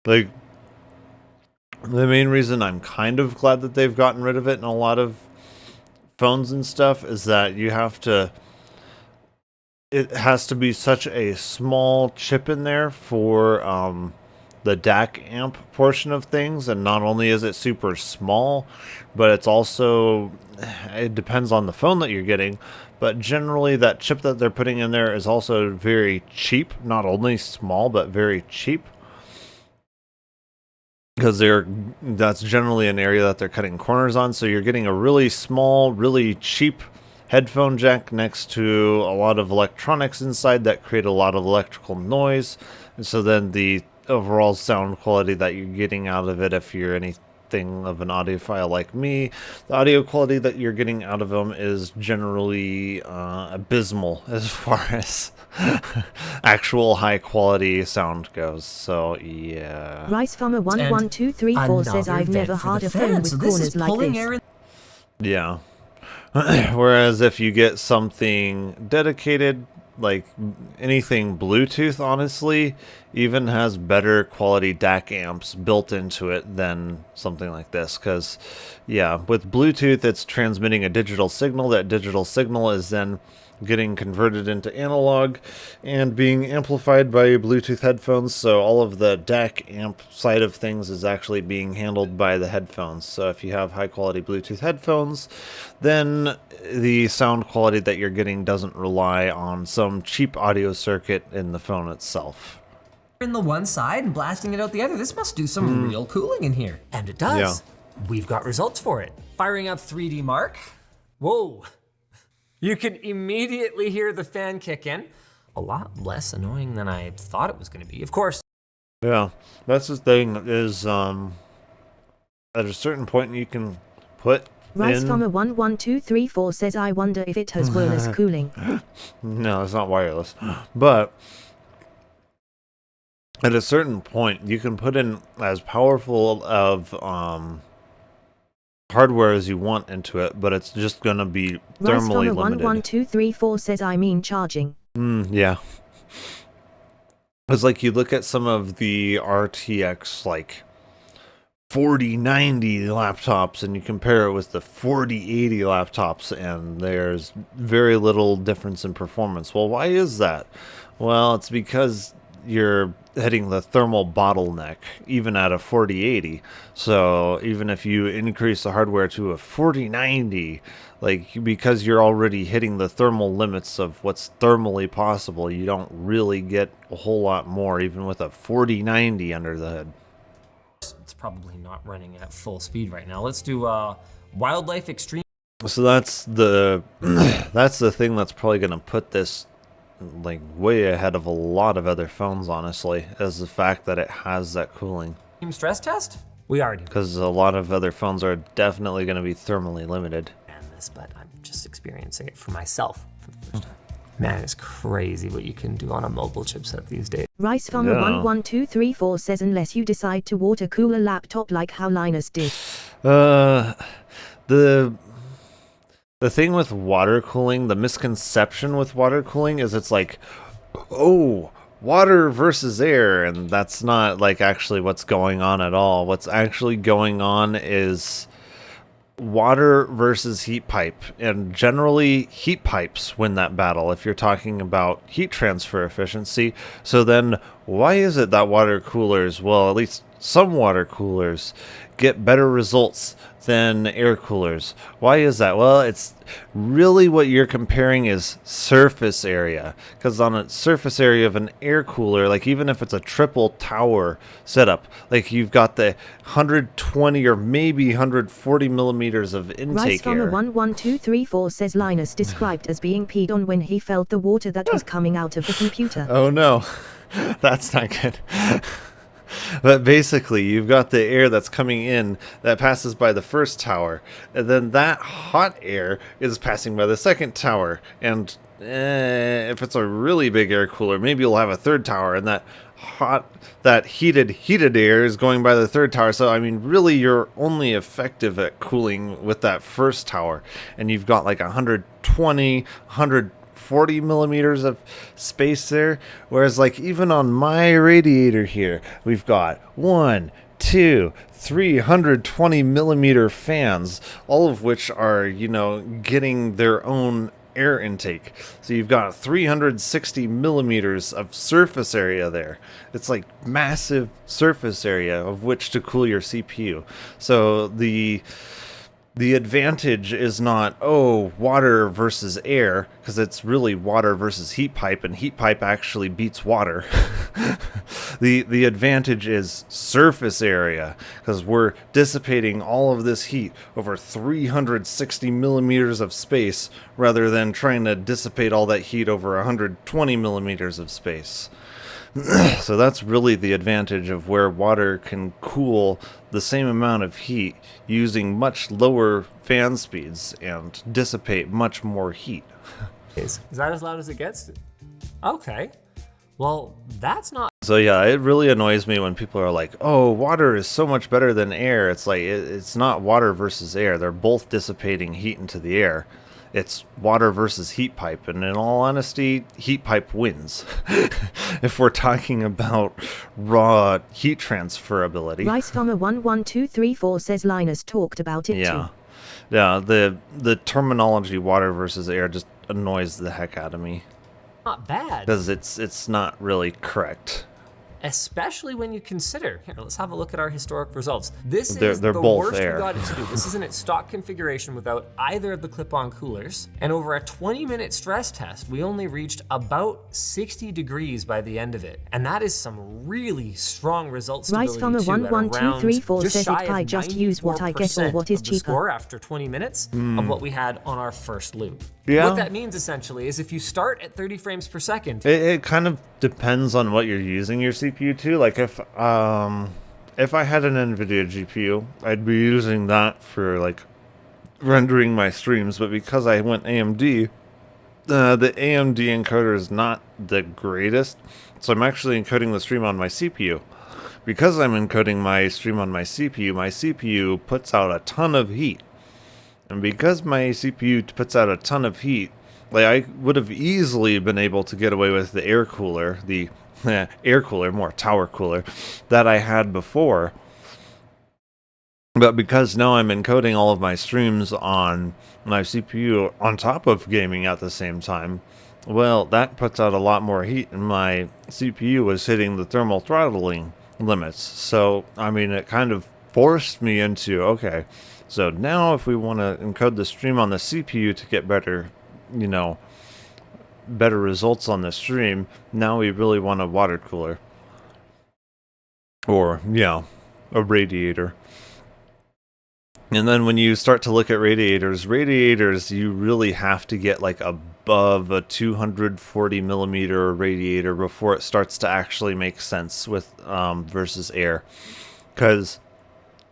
S1: Like, the main reason I'm kind of glad that they've gotten rid of it in a lot of phones and stuff is that you have to, it has to be such a small chip in there for the DAC amp portion of things, and not only is it super small, but it's also, it depends on the phone that you're getting, but generally that chip that they're putting in there is also very cheap, not only small, but very cheap. Because that's generally an area that they're cutting corners on, so you're getting a really small, really cheap headphone jack next to a lot of electronics inside that create a lot of electrical noise, and so then the overall sound quality that you're getting out of it, if you're anything of an audiophile like me, the audio quality that you're getting out of them is generally abysmal as far as actual high quality sound goes. So yeah.
S15: RiceFarmer11234 says I've never had a phone with corners like this.
S1: Yeah. Whereas if you get something dedicated, like anything Bluetooth, honestly, even has better quality DAC amps built into it than something like this. Because, yeah, with Bluetooth, it's transmitting a digital signal. That digital signal is then getting converted into analog and being amplified by Bluetooth headphones, so all of the DAC amp side of things is actually being handled by the headphones. So if you have high quality Bluetooth headphones, then the sound quality that you're getting doesn't rely on some cheap audio circuit in the phone itself.
S16: In the one side and blasting it out the other. This must do some real cooling in here. And it does. Yeah. We've got results for it. Firing up 3D Mark. Whoa. You can immediately hear the fan kick in. A lot less annoying than I thought it was going to be, of course.
S1: Yeah, that's the thing is, at a certain point you can put
S15: RiceFarmer11234 says I wonder if it has wireless cooling.
S1: No, it's not wireless. But at a certain point you can put in as powerful of hardware as you want into it, but it's just going to be thermally limited.
S15: 11234 says I mean charging.
S1: Yeah. It's like you look at some of the RTX like 4090 laptops and you compare it with the 4080 laptops, and there's very little difference in performance. Well, why is that? Well, it's because you're hitting the thermal bottleneck even at a 4080. So even if you increase the hardware to a 4090, like, because you're already hitting the thermal limits of what's thermally possible, you don't really get a whole lot more even with a 4090 under the hood.
S16: It's probably not running at full speed right now. Let's do Wildlife Extreme.
S1: So that's the that's the thing that's probably going to put this like way ahead of a lot of other phones, honestly, is the fact that it has that cooling.
S16: Stress test? We already
S1: Because a lot of other phones are definitely going to be thermally limited.
S16: but I'm just experiencing it for myself for the first time. Man, it's crazy what you can do on a mobile chipset these days.
S15: Rice Farmer 11234 says unless you decide to water cool a laptop like how Linus did.
S1: The thing with water cooling, the misconception with water cooling is it's like, oh, water versus air, and that's not like actually what's going on at all. What's actually going on is water versus heat pipe, and generally heat pipes win that battle if you're talking about heat transfer efficiency. So then why is it that water coolers, well, at least some water coolers, get better results than air coolers? Why is that? Well, it's really what you're comparing is surface area, because on a surface area of an air cooler, like even if it's a triple tower setup, like you've got the 120 or maybe 140 millimeters of intake
S15: Rice Farmer
S1: air.
S15: 11234 says Linus described as being peed on when he felt the water that was coming out of the computer.
S1: Oh no, that's not good. But basically, you've got the air that's coming in that passes by the first tower, and then that hot air is passing by the second tower. And if it's a really big air cooler, maybe you'll have a third tower, and that heated air is going by the third tower. So I mean, really, you're only effective at cooling with that first tower, and you've got like 120, 140 millimeters of space there, whereas like even on my radiator here, we've got 1, 2, 320 millimeter fans, all of which are, you know, getting their own air intake. So you've got 360 millimeters of surface area there. It's like massive surface area of which to cool your CPU. So the advantage is not, oh, water versus air, because it's really water versus heat pipe, and heat pipe actually beats water. The advantage is surface area, because we're dissipating all of this heat over 360 millimeters of space, rather than trying to dissipate all that heat over 120 millimeters of space. So that's really the advantage of where water can cool the same amount of heat using much lower fan speeds and dissipate much more heat.
S16: Is that as loud as it gets? Okay. Well, that's not...
S1: So yeah, it really annoys me when people are like, oh, water is so much better than air. It's like, it's not water versus air. They're both dissipating heat into the air. It's water versus heat pipe, and in all honesty, heat pipe wins. If we're talking about raw heat transferability.
S15: Rice Farmer 11234 says Linus talked about it too.
S1: Yeah, the terminology water versus air just annoys the heck out of me.
S16: Not bad.
S1: Because it's not really correct.
S16: Especially when you consider, here, let's have a look at our historic results. This
S1: They're
S16: is the
S1: both
S16: worst
S1: air.
S16: we got it to do. This is in its stock configuration without either of the clip-on coolers. And over a 20-minute stress test, we only reached about 60 degrees by the end of it. And that is some really strong result stability.
S15: Rice Farmer
S16: too, at
S15: 11234
S16: just
S15: says
S16: shy
S15: if I
S16: of
S15: just use what I get or what is
S16: of the
S15: cheaper.
S16: score after 20 minutes of what we had on our first loop.
S1: Yeah.
S16: What that means essentially is if you start at 30 frames per second,
S1: It kind of depends on what you're using your CPU to. Like if I had an NVIDIA GPU, I'd be using that for like rendering my streams. But because I went AMD, the AMD encoder is not the greatest. So I'm actually encoding the stream on my CPU because I'm encoding my stream on my CPU puts out a ton of heat. And because my CPU puts out a ton of heat, like I would have easily been able to get away with the air cooler, more tower cooler, that I had before. But because now I'm encoding all of my streams on my CPU on top of gaming at the same time, well, that puts out a lot more heat, and my CPU was hitting the thermal throttling limits. So, I mean, it kind of forced me into, okay, so now if we want to encode the stream on the CPU to get better, better results on the stream, now we really want a water cooler. Or, a radiator. And then when you start to look at radiators, you really have to get like above a 240 millimeter radiator before it starts to actually make sense with versus air. Because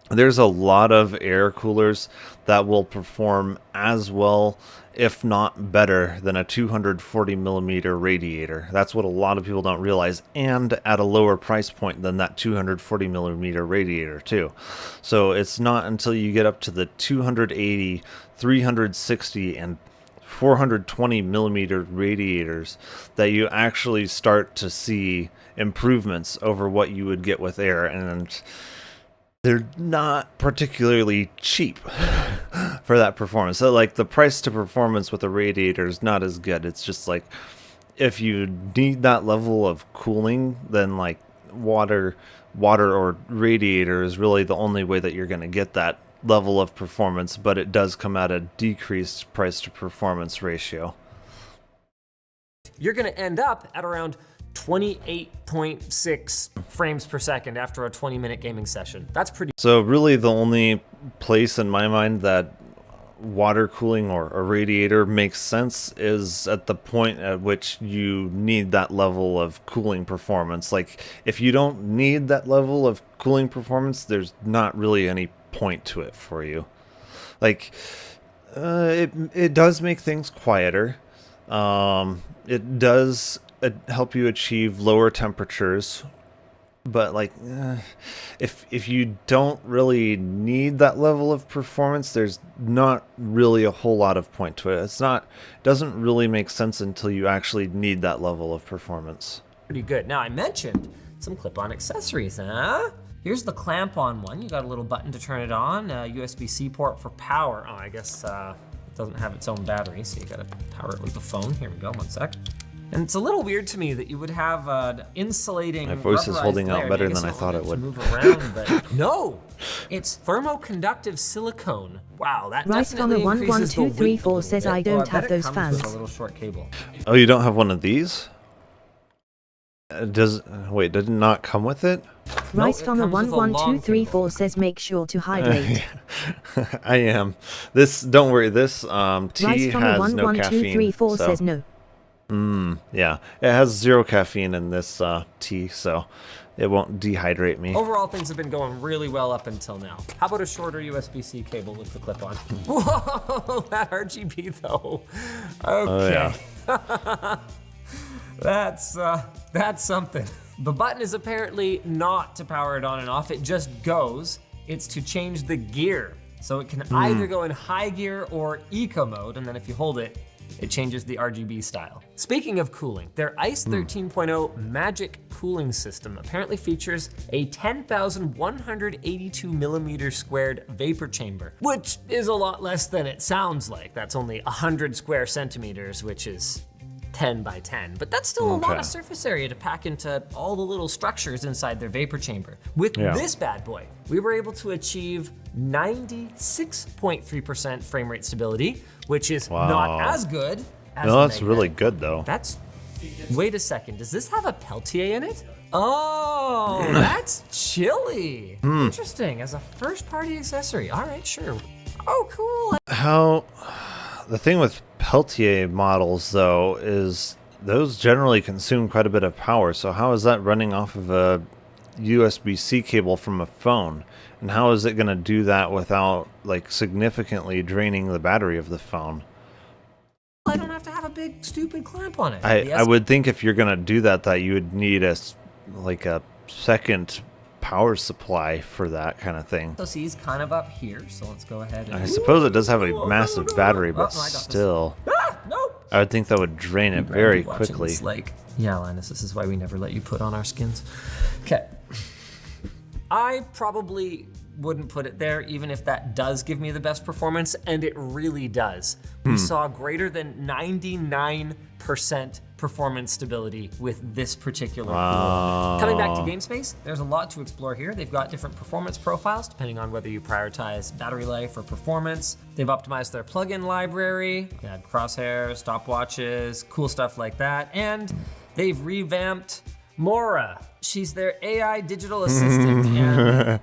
S1: there's a lot of air coolers that will perform as well, if not better, than a 240 millimeter radiator. That's what a lot of people don't realize, and at a lower price point than that 240 millimeter radiator too. So it's not until you get up to the 280, 360, and 420 millimeter radiators that you actually start to see improvements over what you would get with air, and they're not particularly cheap for that performance. So like the price to performance with a radiator is not as good. It's just like if you need that level of cooling, then like water or radiator is really the only way that you're going to get that level of performance, but it does come at a decreased price to performance ratio.
S16: You're going to end up at around 28.6 frames per second after a 20-minute gaming session. That's pretty.
S1: So really the only place in my mind that water cooling or a radiator makes sense is at the point at which you need that level of cooling performance. Like if you don't need that level of cooling performance, there's not really any point to it for you. Like it does make things quieter. It does help you achieve lower temperatures, but like if you don't really need that level of performance, there's not really a whole lot of point to it. Doesn't really make sense until you actually need that level of performance.
S16: Pretty good. Now I mentioned some clip-on accessories, huh? Here's the clamp-on one. You got a little button to turn it on, a USB-C port for power. Oh, I guess it doesn't have its own battery, so you gotta power it with the phone. Here we go, one sec. And it's a little weird to me that you would have an insulating.
S1: My voice is holding out better than I thought it would.
S16: Move around, but no, it's thermoconductive silicone. Wow, that definitely increases the weight.
S15: Rice11234 says I don't have those fans.
S16: With a little short cable.
S1: Oh, you don't have one of these? Does it not come with it?
S15: Rice11234 says make sure to hydrate.
S1: I am. Don't worry. This tea has no caffeine.
S15: Rice11234 says no.
S1: Yeah, it has 0 caffeine in this tea, so it won't dehydrate me.
S16: Overall, things have been going really well up until now. How about a shorter USB-C cable with the clip-on? Whoa, that RGB though. Okay. Oh, yeah. That's something. The button is apparently not to power it on and off. It just goes. It's to change the gear. So it can either go in high gear or eco mode, and then if you hold it, it changes the RGB style. Speaking of cooling, their ICE 13.0 Magic cooling system apparently features a 10,182 millimeter squared vapor chamber, which is a lot less than it sounds like. That's only 100 square centimeters, which is 10 by 10, but that's still a lot of surface area to pack into all the little structures inside their vapor chamber. With this bad boy, we were able to achieve 96.3% frame rate stability, which is not as good as
S1: No, that's really good though.
S16: Wait a second, does this have a Peltier in it? Oh, that's chilly. Interesting, as a first party accessory. All right, sure. Oh, cool.
S1: The thing with Peltier models, though, is those generally consume quite a bit of power. So how is that running off of a USB-C cable from a phone? And how is it going to do that without, like, significantly draining the battery of the phone?
S16: I don't have to have a big, stupid clamp on it.
S1: I would think if you're going to do that, that you would need a second power supply for that kind of thing.
S16: So see, he's kind of up here, so let's go ahead and...
S1: I suppose it does have a massive battery, but still. I would think that would drain it very quickly.
S16: Yeah, Linus, this is why we never let you put on our skins. Okay. I probably wouldn't put it there, even if that does give me the best performance, and it really does. We saw greater than 99% performance stability with this particular cooler. Coming back to GameSpace, there's a lot to explore here. They've got different performance profiles depending on whether you prioritize battery life or performance. They've optimized their plugin library. They had crosshairs, stopwatches, cool stuff like that. And they've revamped Mora. She's their AI digital assistant. And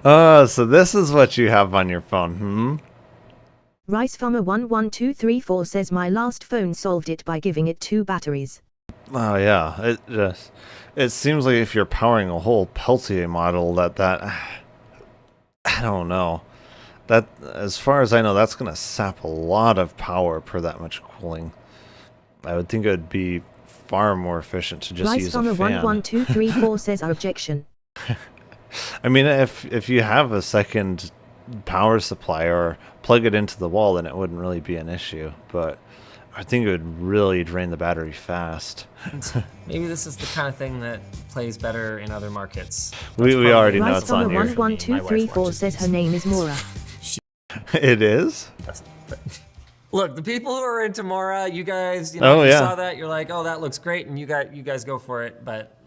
S1: oh, so this is what you have on your phone,
S15: Rice Farmer 11234 says my last phone solved it by giving it 2 batteries.
S1: Oh yeah, it seems like if you're powering a whole Peltier model, that I don't know. That, as far as I know, that's gonna sap a lot of power per that much cooling. I would think it would be far more efficient to just use a fan.
S15: Rice Farmer 11234 says objection.
S1: I mean, if you have a second power supply or plug it into the wall, then it wouldn't really be an issue. But I think it would really drain the battery fast.
S16: Maybe this is the kind of thing that plays better in other markets.
S1: We already know it's on here.
S15: 11234 says her name is Mora.
S1: It is?
S16: Look, the people who are into Mora, you guys, you saw that, you're like, oh, that looks great, and you guys go for it. But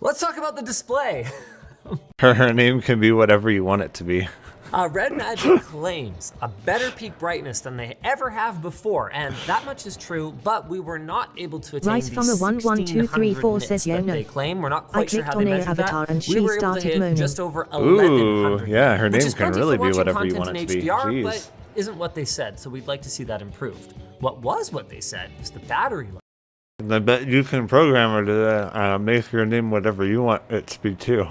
S16: let's talk about the display.
S1: Her name can be whatever you want it to be.
S16: Red Magic claims a better peak brightness than they ever have before, and that much is true, but we were not able to attain
S15: Rice
S16: the
S15: Farmer 11234
S16: nits
S15: says, yeah,
S16: that
S15: no.
S16: they claim. We're not quite sure how
S15: I
S16: they
S15: clicked on
S16: measured
S15: Avatar
S16: that.
S15: and
S16: We
S15: she
S16: were able to
S15: started
S16: hit
S15: moaning.
S16: just over
S1: Ooh,
S16: 1100.
S1: yeah, her
S16: which
S1: name
S16: is
S1: can
S16: plenty
S1: really
S16: for
S1: be
S16: watching
S1: whatever you
S16: content
S1: want it to
S16: in
S1: be.
S16: HDR,
S1: Jeez.
S16: but isn't what they said, so we'd like to see that improved. What they said is the battery life.
S1: I bet you can program her to make your name whatever you want it to be too.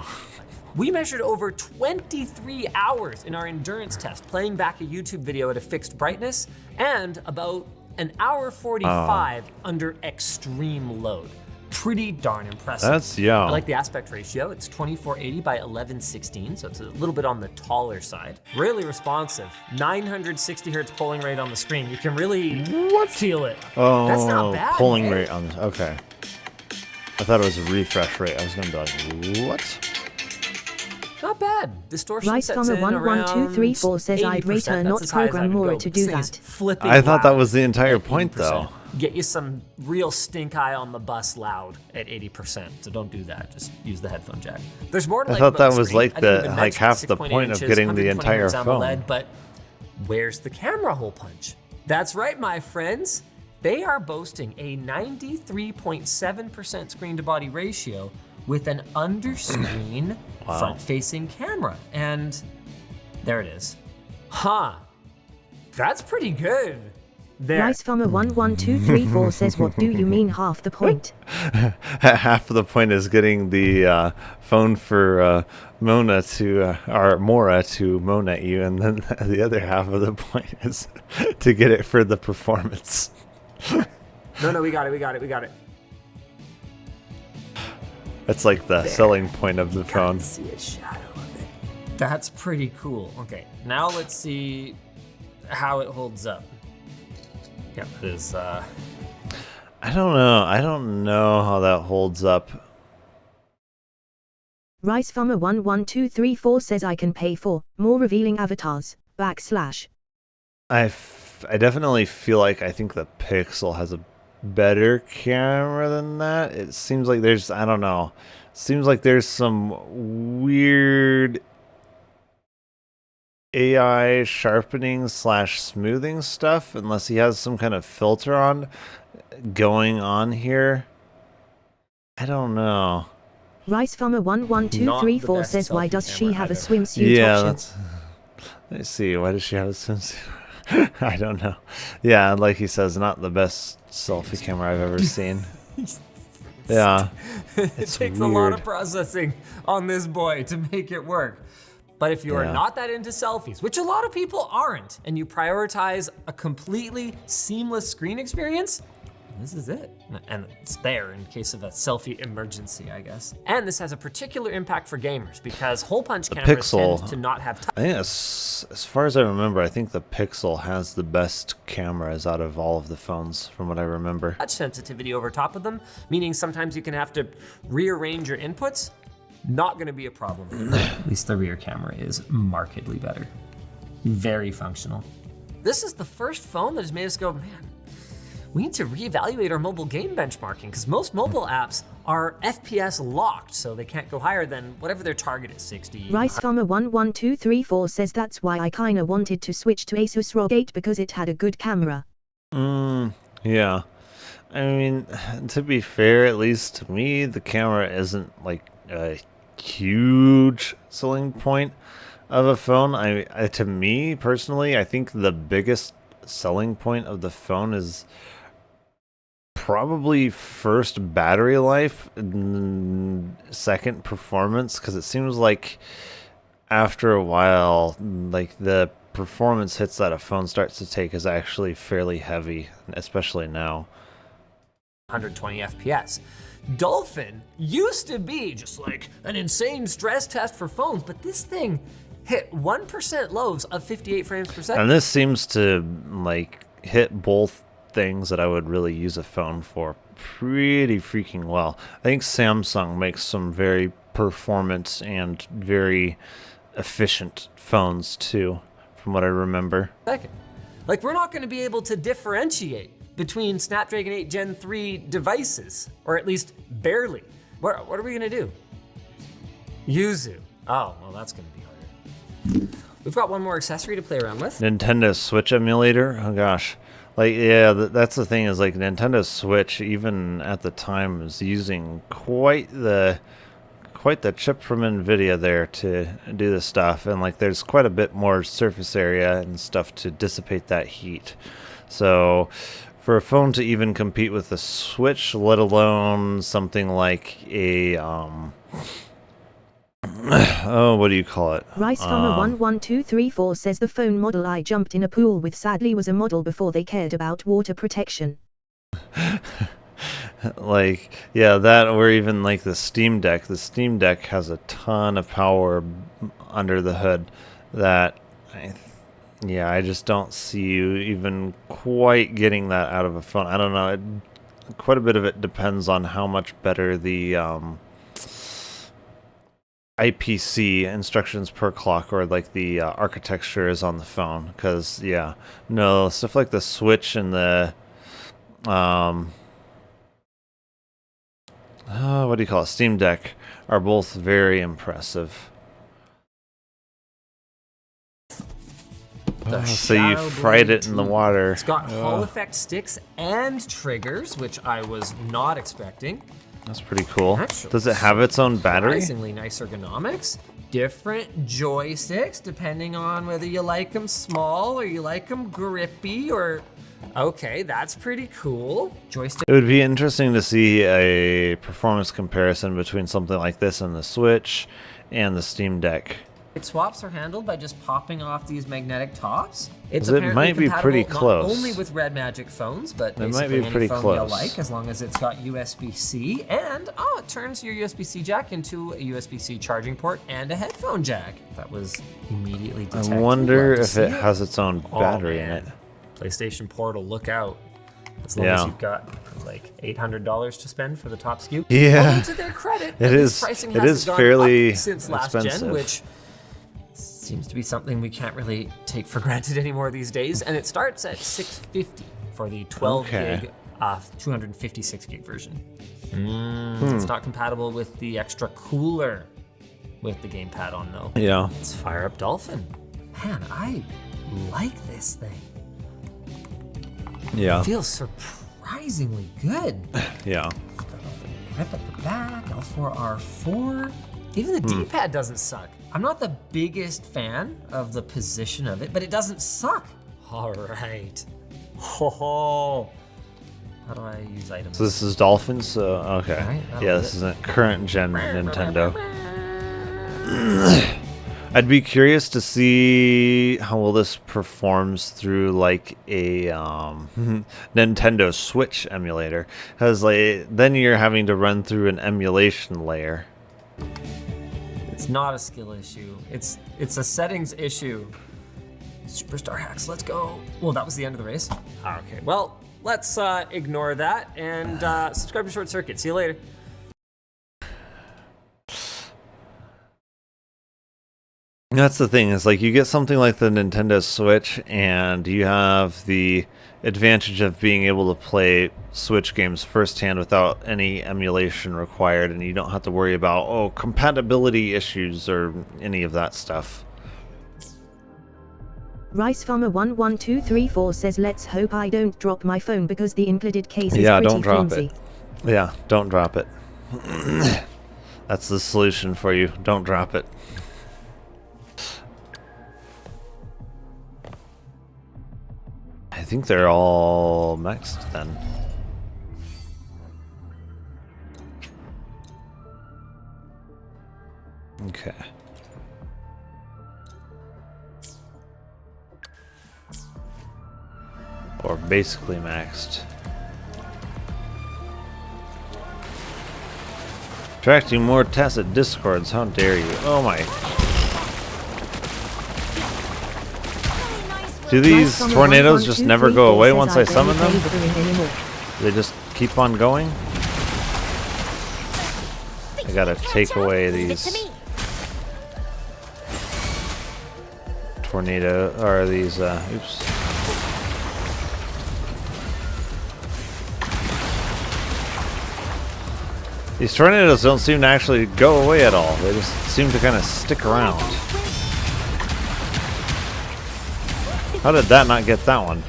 S16: We measured over 23 hours in our endurance test, playing back a YouTube video at a fixed brightness, and about an hour 45 under extreme load. Pretty darn impressive.
S1: That's young.
S16: I like the aspect ratio. It's 2480 by 1116, so it's a little bit on the taller side. Really responsive. 960 hertz polling rate on the screen. You can really feel it.
S1: Oh,
S16: that's not bad.
S1: polling rate on this. Okay. I thought it was a refresh rate. I was going to be like, what?
S16: Not bad. Distortion
S15: Rice
S16: sets
S15: Farmer
S16: in around
S15: 11234 says I'd rate her
S16: 80%.
S15: not
S16: That's as high as I
S15: program
S16: would
S15: Mora
S16: go.
S15: to
S16: This
S15: do
S16: thing is
S15: that.
S16: flipping
S1: I thought that
S16: loud
S1: was the entire
S16: at
S1: point,
S16: 80%.
S1: though.
S16: Get you some real stink eye on the bus loud at 80%. So don't do that. Just use the headphone jack. There's more to
S1: I
S16: like
S1: thought
S16: about
S1: that
S16: the
S1: was
S16: screen.
S1: like
S16: I didn't even
S1: like
S16: mention
S1: half the
S16: 6.8
S1: point of
S16: inches,
S1: getting the
S16: 120
S1: entire
S16: hertz
S1: phone.
S16: AMOLED, but where's the camera hole punch? That's right, my friends. They are boasting a 93.7% screen to body ratio with an under-screen front-facing camera. And there it is. Huh. That's pretty good. There.
S15: Rice Farmer 11234 says, what do you mean half the point?
S1: Half of the point is getting the phone for Mora to moan at you, and then the other half of the point is to get it for the performance.
S16: No, we got it.
S1: That's like the selling point of the phone.
S16: See a shadow of it. That's pretty cool. Okay, now let's see how it holds up. Yeah, this.
S1: I don't know. I don't know how that holds up.
S15: Rice Farmer 11234 says I can pay for more revealing avatars. /
S1: I definitely feel like I think the Pixel has a better camera than that. It seems like there's, I don't know. Seems like there's some weird AI sharpening / smoothing stuff, unless he has some kind of filter on going on here. I don't know.
S15: Rice Farmer 11234 says, why does she have a swimsuit option?
S1: That's, let's see, why does she have a swimsuit? I don't know. Yeah, like he says, not the best selfie camera I've ever seen. Yeah.
S16: It takes a lot of processing on this boy to make it work. But if you are not that into selfies, which a lot of people aren't, and you prioritize a completely seamless screen experience, This is it. And it's there in case of a selfie emergency, I guess. And this has a particular impact for gamers because hole punch cameras tend to not have touch.
S1: I think as far as I remember, I think the Pixel has the best cameras out of all of the phones, from what I remember.
S16: Touch sensitivity over top of them, meaning sometimes you can have to rearrange your inputs. Not gonna be a problem. At least the rear camera is markedly better. Very functional. This is the first phone that has made us go, man, we need to reevaluate our mobile game benchmarking because most mobile apps are FPS locked, so they can't go higher than whatever their target is, 60.
S15: Rice11234 says that's why I kinda wanted to switch to Asus ROG 8 because it had a good camera.
S1: Yeah. I mean, to be fair, at least to me, the camera isn't like a huge selling point of a phone. To me personally, I think the biggest selling point of the phone is probably first battery life, second performance, because it seems like after a while, like the performance hits that a phone starts to take is actually fairly heavy, especially now.
S16: 120 FPS. Dolphin used to be just like an insane stress test for phones, but this thing hit 1% lows of 58 frames per second.
S1: And this seems to like hit both things that I would really use a phone for pretty freaking well. I think Samsung makes some very performant and very efficient phones too, from what I remember.
S16: Like, we're not going to be able to differentiate between Snapdragon 8 Gen 3 devices, or at least barely. What are we going to do? Yuzu. Oh, well, that's going to be harder. We've got one more accessory to play around with.
S1: Nintendo Switch emulator. Oh gosh. Like, yeah, that's the thing is like Nintendo Switch, even at the time, was using quite the chip from NVIDIA there to do this stuff, and like there's quite a bit more surface area and stuff to dissipate that heat. So for a phone to even compete with the Switch, let alone something like a oh, what do you call it?
S15: Rice11234 says the phone model I jumped in a pool with sadly was a model before they cared about water protection.
S1: Like, yeah, that, or even like the Steam Deck. The Steam Deck has a ton of power under the hood that I just don't see you even quite getting that out of a phone. I don't know. Quite a bit of it depends on how much better the IPC, instructions per clock, or like the architecture is on the phone. Because no, stuff like the Switch and the what do you call it, Steam Deck, are both very impressive. So you fried it in the water.
S16: It's got Hall effect sticks and triggers, which I was not expecting.
S1: That's pretty cool.
S16: Actually,
S1: does it have its own battery?
S16: Surprisingly nice ergonomics. Different joysticks, depending on whether you like them small or you like them grippy, or... Okay, that's pretty cool. Joystick.
S1: It would be interesting to see a performance comparison between something like this and the Switch and the Steam Deck.
S16: Swaps are handled by just popping off these magnetic tops.
S1: It might be pretty close.
S16: Not only with Red Magic phones, but
S1: it might be
S16: basically
S1: pretty
S16: any phone
S1: close.
S16: you like, as long as it's got USB-C, and it turns your USB-C jack into a USB-C charging port and a headphone jack. That was immediately detected.
S1: I wonder if it has its own battery in it.
S16: PlayStation Portal, look out. As long as you've got like $800 to spend for the top SKU.
S1: Yeah.
S16: Although to their credit,
S1: it is fairly
S16: since last
S1: expensive.
S16: gen, which seems to be something we can't really take for granted anymore these days. And it starts at $650 for the 12 gig 256 gig version. It's not compatible with the extra cooler with the gamepad on though.
S1: Yeah.
S16: Let's fire up Dolphin. Man, I like this thing.
S1: Yeah.
S16: It feels surprisingly good.
S1: Yeah.
S16: Got all the grip at the back, L4R4. Even the D-pad doesn't suck. I'm not the biggest fan of the position of it, but it doesn't suck. All right. Ho. How do I use items?
S1: So this is Dolphins? Okay.
S16: Right,
S1: yeah, this isn't current gen Nintendo. I'd be curious to see how well this performs through like a Nintendo Switch emulator, because like then you're having to run through an emulation layer.
S16: It's not a skill issue. It's a settings issue. Superstar hacks, let's go. Well, that was the end of the race. Okay, well, let's ignore that and subscribe to Short Circuit. See you later.
S1: That's the thing, is like you get something like the Nintendo Switch and you have the advantage of being able to play Switch games firsthand without any emulation required, and you don't have to worry about compatibility issues or any of that stuff.
S15: Rice Farmer 11234 says, let's hope I don't drop my phone because the included case is
S1: Yeah,
S15: pretty
S1: don't drop
S15: flimsy.
S1: it. Yeah, don't drop it. That's the solution for you. Don't drop it. I think they're all maxed then. Okay. Or basically maxed. Attracting more tacit discords, how dare you? Oh my. Do these tornadoes just never go away once I summon them? They just keep on going? I gotta take away these tornado, or these, oops. These tornadoes don't seem to actually go away at all. They just seem to kind of stick around. How did that not get that one?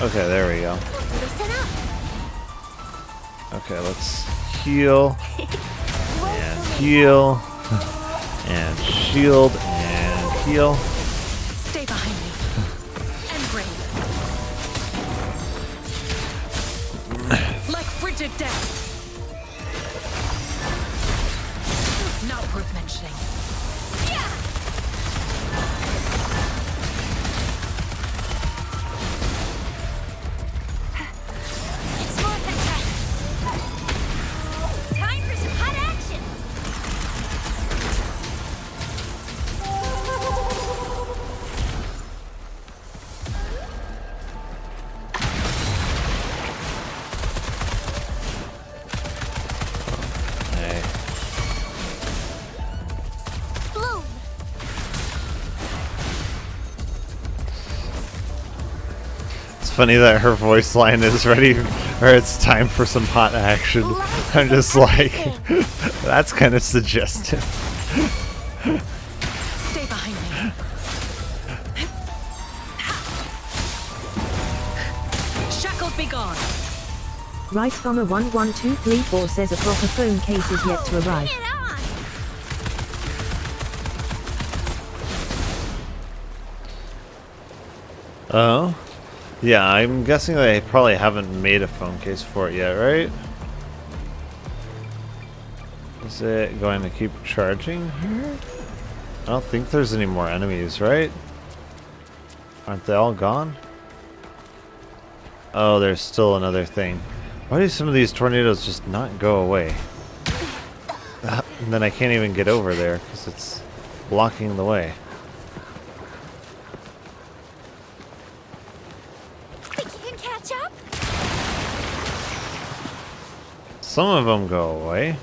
S1: Okay, there we go. Okay, let's heal. And heal. And shield. And heal.
S9: Stay behind me. And brave. Like frigid death. Not worth mentioning.
S1: Funny that her voice line is ready, or it's time for some hot action. I'm just like, that's kind of suggestive.
S9: Stay behind me. Shackles be gone.
S15: Rice Farmer 11234 says a proper phone case is yet to arrive.
S1: Oh? Yeah, I'm guessing they probably haven't made a phone case for it yet, right? Is it going to keep charging here? I don't think there's any more enemies, right? Aren't they all gone? Oh, there's still another thing. Why do some of these tornadoes just not go away? And then I can't even get over there because it's blocking the way. Some of them go away.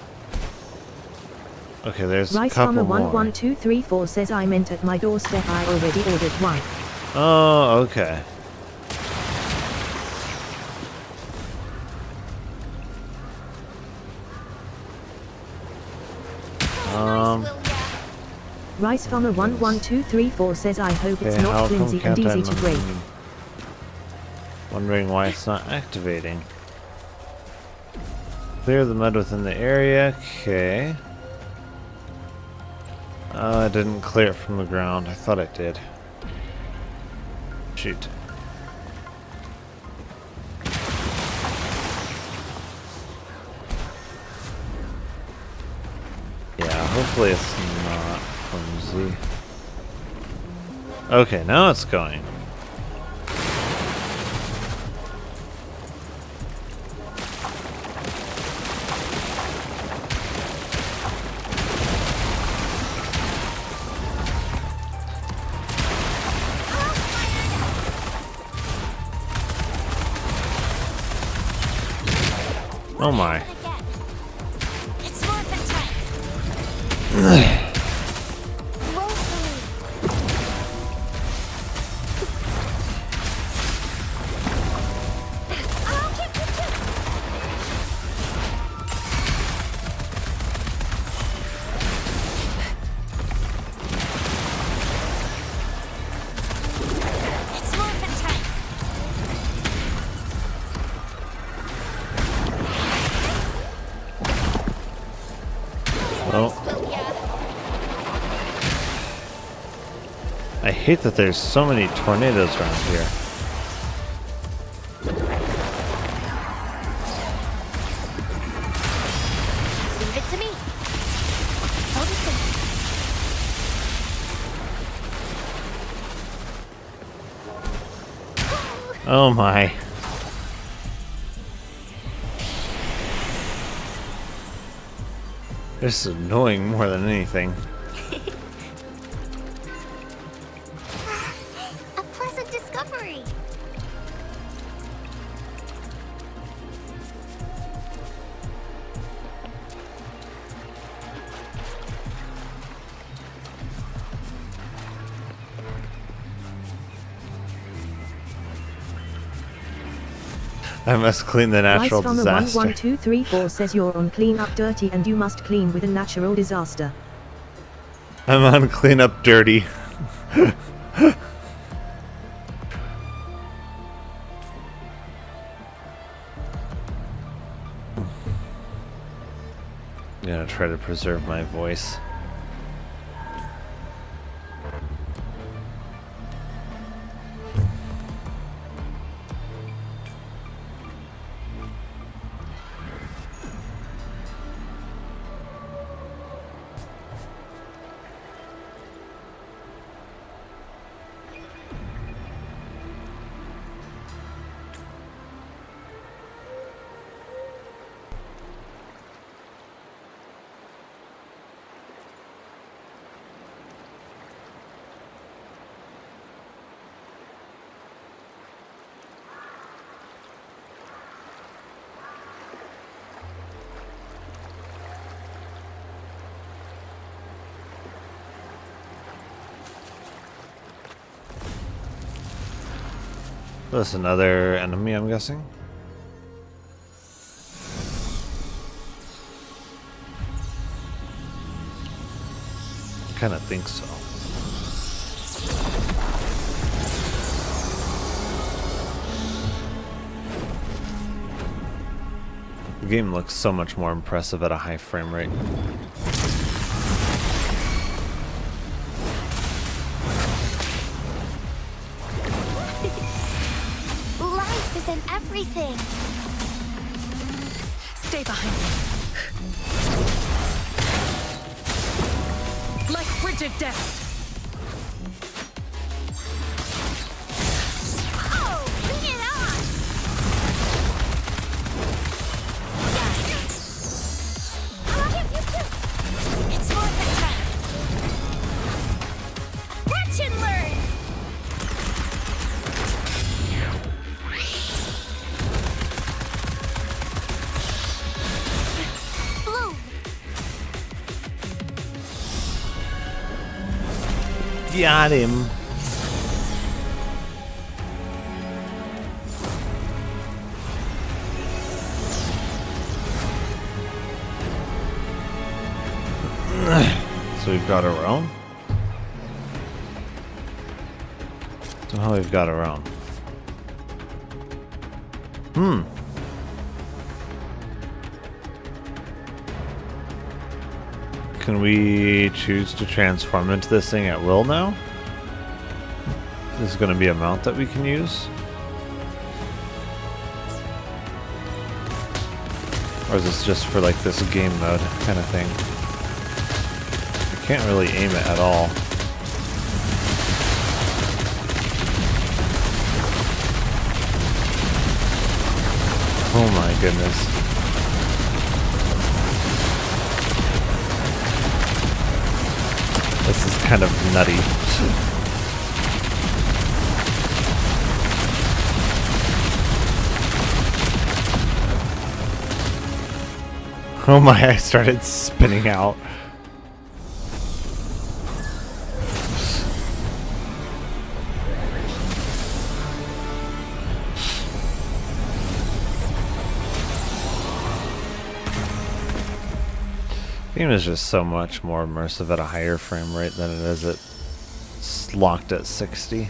S1: Okay, there's
S15: Rice
S1: a couple
S15: Farmer
S1: more.
S15: 11234 says I meant at my doorstep. I already ordered one.
S1: Oh, okay.
S15: Rice Farmer 11234 says I hope it's
S1: Okay, how
S15: not
S1: come
S15: flimsy and
S1: can't I
S15: easy to break.
S1: Wondering why it's not activating. Clear the mud within the area. Okay. I didn't clear it from the ground. I thought it did. Shoot. Yeah, hopefully it's not. clumsy. Okay, now it's going. Oh my.
S3: It's morphin' time. It's morphin' time.
S1: Well, I hate that there's so many tornadoes around here.
S3: Leave it to me. I'll just
S1: Oh my. This is annoying more than anything.
S3: A pleasant discovery.
S1: I must clean the natural
S15: Rice from
S1: disaster.
S15: 11234 says you're on clean up dirty and you must clean with a natural disaster.
S1: I'm on clean up dirty. I'm gonna try to preserve my voice. That's another enemy, I'm guessing. I kind of think so. The game looks so much more impressive at a high frame rate.
S3: Life is in everything.
S9: Stay behind me. Like frigid death.
S3: Oh, bring it on! I'll hit you too. It's more than time. Watch and learn. Bloom.
S1: Got him. So we've got our own. Somehow we've got our own. Can we choose to transform into this thing at will now? This is going to be a mount that we can use? Or is this just for like this game mode kind of thing? can't really aim it at all. Oh my goodness. This is kind of nutty. Oh my, I started spinning out. The game is just so much more immersive at a higher frame rate than it is at locked at 60.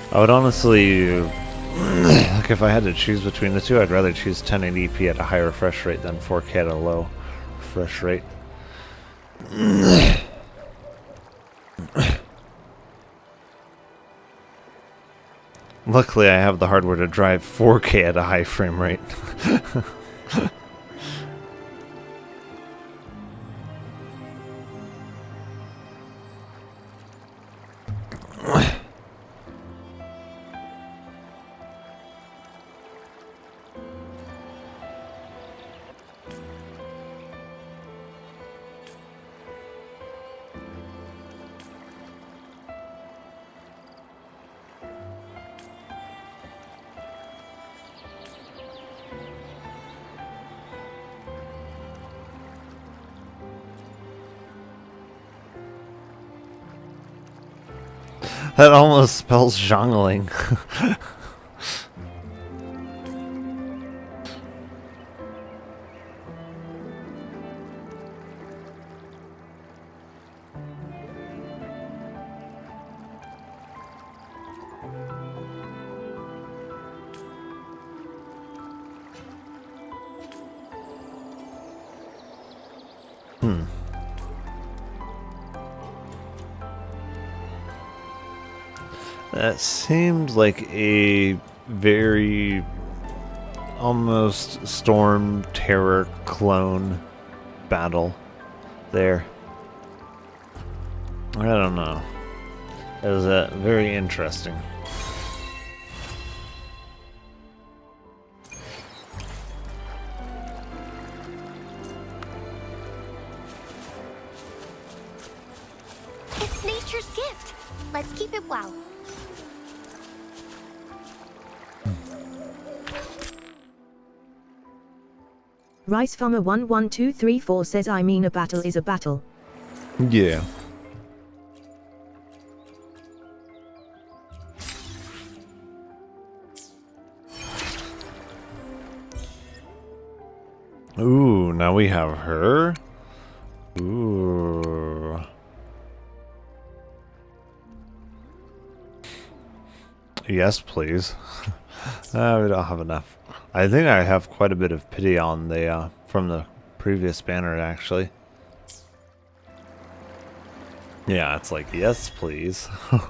S1: I would honestly, like if I had to choose between the two, I'd rather choose 1080p at a high refresh rate than 4K at a low refresh rate. Luckily, I have the hardware to drive 4K at a high frame rate. That almost spells jongling. That seemed like a very almost Storm Terror clone battle there. I don't know. It was very interesting.
S3: It's nature's gift. Let's keep it well.
S15: Rice Farmer 11234 says I mean a battle is a battle.
S1: Yeah. Ooh, now we have her. Ooh. Yes, please. We don't have enough. I think I have quite a bit of pity on the from the previous banner, actually. Yeah, it's like, yes, please.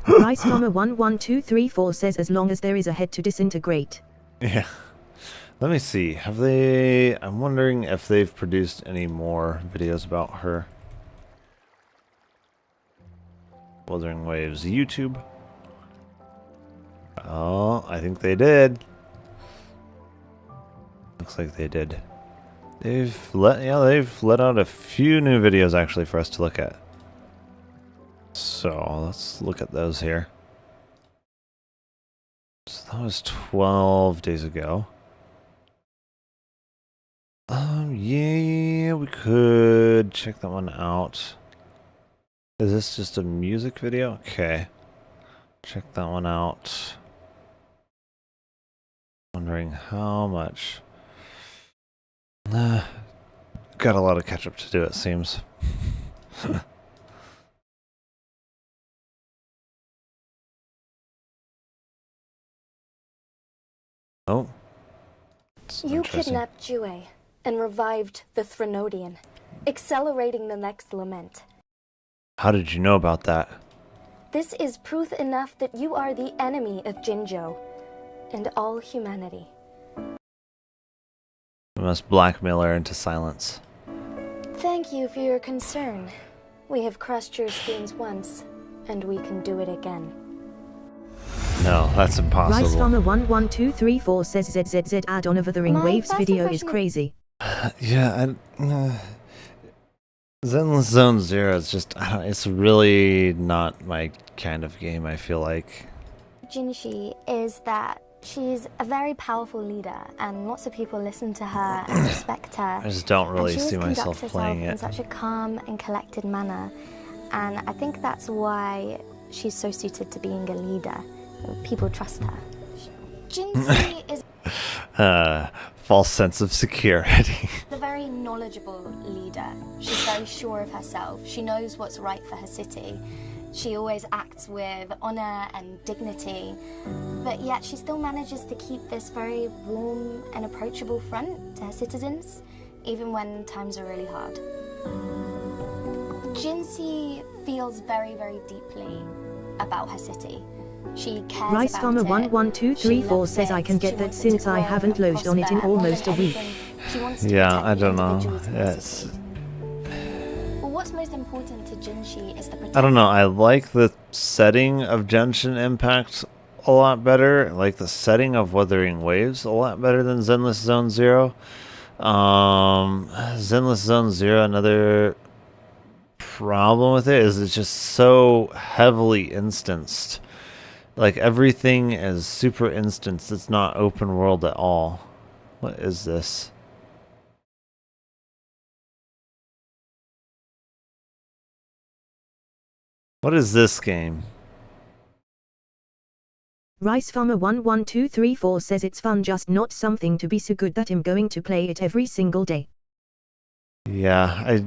S15: Rice Farmer 11234 says as long as there is a head to disintegrate.
S1: Yeah. Let me see. Have they... I'm wondering if they've produced any more videos about her. Wuthering Waves YouTube. Oh, I think they did. Looks like they did. They've let out a few new videos actually for us to look at. So let's look at those here. So that was 12 days ago. Yeah, we could check that one out. Is this just a music video? Okay. Check that one out. Wondering how much. Got a lot of catch up to do, it seems. Oh.
S17: You kidnapped Jue and revived the Threnodian, accelerating the next lament.
S1: How did you know about that?
S17: This is proof enough that you are the enemy of Jinzhou and all humanity.
S1: We must blackmail her into silence.
S17: Thank you for your concern. We have crushed your schemes once, and we can do it again.
S1: No, that's impossible.
S15: Rice Farmer 11234 says ZZZ add-on of Wuthering Waves video is crazy.
S1: Yeah, Zenless Zone Zero is just, it's really not my kind of game, I feel like.
S2: Jinshi is that she's a very powerful leader, and lots of people listen to her and respect her.
S1: I just don't really
S2: and she
S1: see
S2: always
S1: myself
S2: conducts
S1: playing
S2: herself
S1: it.
S2: in such a calm and collected manner, and I think that's why she's so suited to being a leader. People trust her. Jinshi is
S1: False sense of security.
S2: a very knowledgeable leader. She's very sure of herself. She knows what's right for her city. She always acts with honor and dignity, but yet she still manages to keep this very warm and approachable front to her citizens, even when times are really hard. Jinsi feels very, very deeply about her city. She cares
S15: Rice
S2: about
S15: Farmer
S2: it.
S15: 11234 says I can get that since I haven't loaded on it in almost a week.
S1: Yeah, I don't know. Yes.
S2: Well, what's most important to Jinshi is the protection.
S1: I don't know. I like the setting of Genshin Impact a lot better. I like the setting of Wuthering Waves a lot better than Zenless Zone Zero. Zenless Zone Zero, another problem with it is it's just so heavily instanced. Like, everything is super instanced. It's not open world at all. What is this? What is this game?
S15: Rice Farmer 11234 says it's fun, just not something to be so good that I'm going to play it every single day.
S1: Yeah,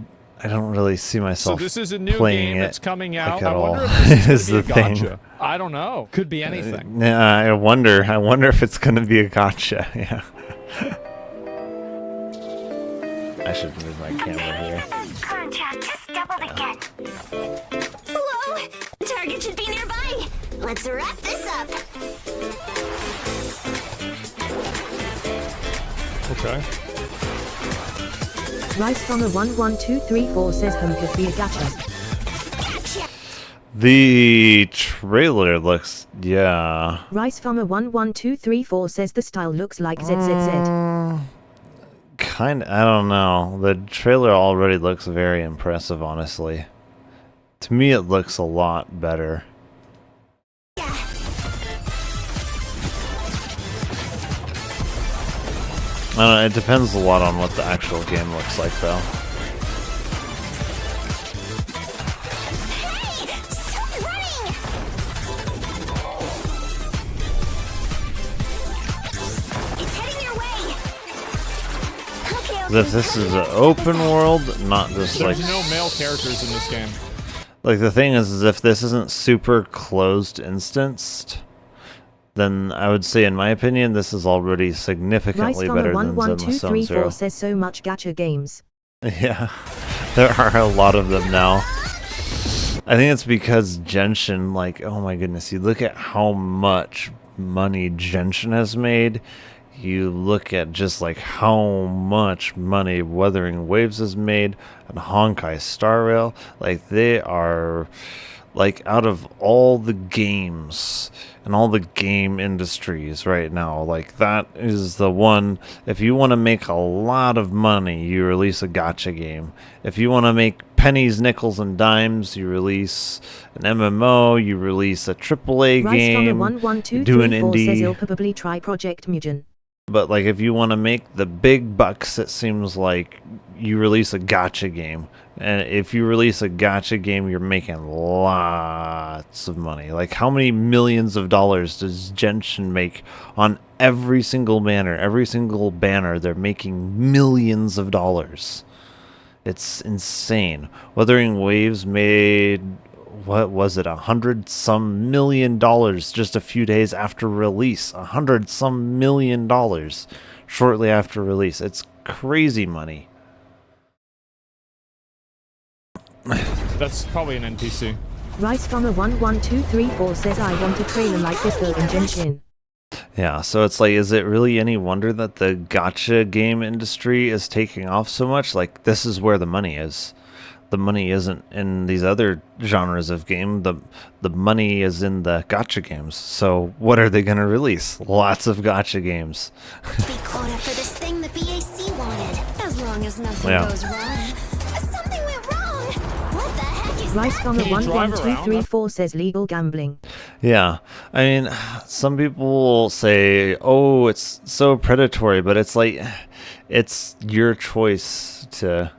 S1: I don't really see myself
S18: So this is a new
S1: playing
S18: game
S1: it
S18: that's coming
S1: like
S18: out.
S1: at
S18: I
S1: all.
S18: wonder if this
S1: is
S18: is
S1: the
S18: going to be a
S1: thing.
S18: gotcha. I don't know. Could be anything.
S1: Yeah, I wonder if it's gonna be a gotcha. Yeah. I should move my camera here.
S3: Contract just doubled again. Whoa! Target should be nearby. Let's wrap this up.
S18: Okay.
S15: Rice Farmer 11234 says home could be a gacha.
S1: The trailer looks, yeah.
S15: Rice Farmer 11234 says the style looks like ZZZ.
S1: Kind of, I don't know. The trailer already looks very impressive, honestly. To me, it looks a lot better. I don't know, it depends a lot on what the actual game looks like, though. If this is an open world, not just like...
S18: There's no male characters in this game.
S1: Like, the thing is if this isn't super closed instanced, then I would say, in my opinion, this is already significantly
S15: Rice
S1: better
S15: Farmer
S1: than Zenless Zone
S15: 11234
S1: Zero.
S15: says so much gacha games.
S1: Yeah, there are a lot of them now. I think it's because Genshin, like, oh my goodness, you look at how much money Genshin has made. You look at just like how much money Wuthering Waves has made and Honkai Star Rail. Like, they are, like, out of all the games and all the game industries right now, like, that is the one. If you want to make a lot of money, you release a gacha game. If you want to make pennies, nickels, and dimes, you release an MMO, you release a AAA
S15: Rice
S1: game,
S15: Farmer
S1: you do an
S15: 11234 says he'll
S1: indie.
S15: probably try Project Mugen.
S1: But, like, if you want to make the big bucks, it seems like you release a gacha game. And if you release a gacha game, you're making lots of money. Like, how many millions of dollars does Genshin make on every single banner? Every single banner, they're making millions of dollars. It's insane. Wuthering Waves made, what was it, $100-some million just a few days after release. $100-some million shortly after release. It's crazy money.
S18: That's probably an NPC.
S15: Rice Farmer 11234 says I want a trailer like this girl in Genshin.
S1: Yeah, so it's like, is it really any wonder that the gacha game industry is taking off so much? Like, this is where the money is. The money isn't in these other genres of game. The money is in the gacha games. So what are they going to release? Lots of gacha games.
S3: Be quota for this thing the BAC wanted. As long as nothing
S1: Yeah.
S3: goes wrong. Something went wrong. What the heck is
S15: Rice
S3: that?
S15: Farmer 11234 says legal gambling.
S1: Yeah, I mean, some people will say, oh, it's so predatory, but it's like, it's your choice to,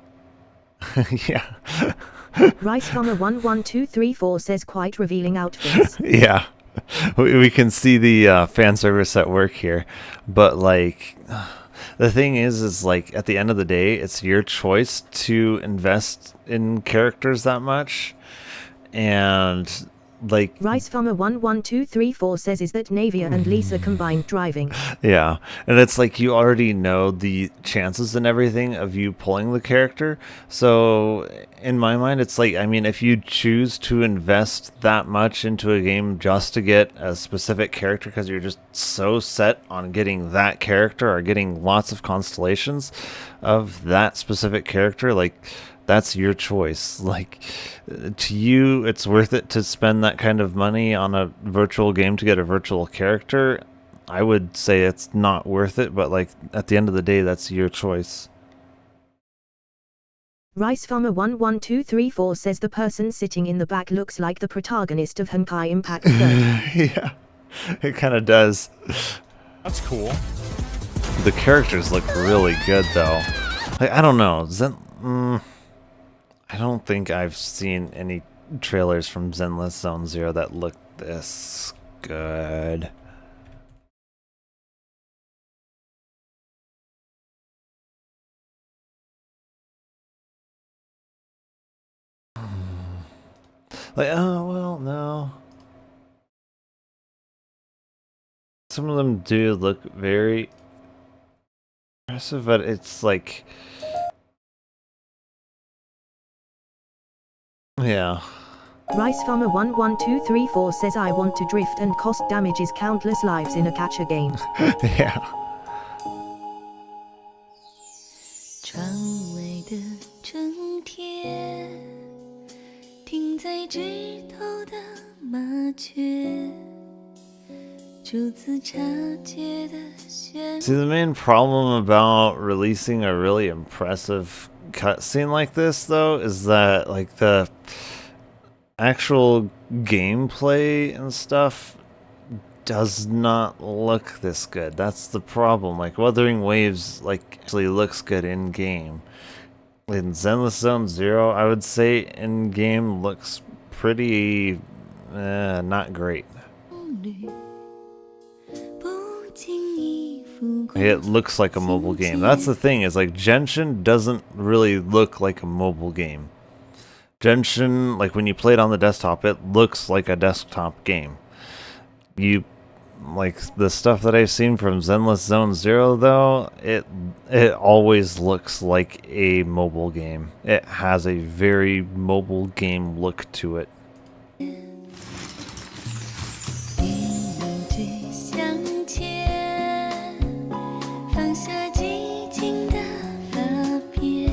S1: yeah.
S15: Rice Farmer 11234 says quite revealing outfits.
S1: Yeah, we can see the fan service at work here, but like, the thing is like, at the end of the day, it's your choice to invest in characters that much, and like,
S15: Rice Farmer 11234 says is that Navia and Lisa combined driving.
S1: yeah, and it's like you already know the chances and everything of you pulling the character. So in my mind, it's like, I mean, if you choose to invest that much into a game just to get a specific character because you're just so set on getting that character or getting lots of constellations of that specific character, like, that's your choice. Like, to you, it's worth it to spend that kind of money on a virtual game to get a virtual character. I would say it's not worth it, but like, at the end of the day, that's your choice.
S15: Rice Farmer 11234 says the person sitting in the back looks like the protagonist of Honkai Impact 30.
S1: Yeah, it kind of does.
S18: That's cool.
S1: The characters look really good, though. Like, I don't know. I don't think I've seen any trailers from Zenless Zone Zero that look this good. Like, oh, well, no. Some of them do look very impressive, but it's like, yeah.
S15: Rice Farmer 11234 says I want to drift and cost damages countless lives in a gacha game.
S1: Yeah.
S19: 窗外的春天，停在枝头的麻雀，初次察觉的旋
S1: See, the main problem about releasing a really impressive cutscene like this, though, is that, like, the actual gameplay and stuff does not look this good. That's the problem. Like, Wuthering Waves, like, actually looks good in game. In Zenless Zone Zero, I would say in game looks pretty not great. It looks like a mobile game. That's the thing, is like, Genshin doesn't really look like a mobile game. Genshin, like, when you play it on the desktop, it looks like a desktop game. You, like, the stuff that I've seen from Zenless Zone Zero, though, it always looks like a mobile game. It has a very mobile game look to it.
S19: 向前，放下激情的发片，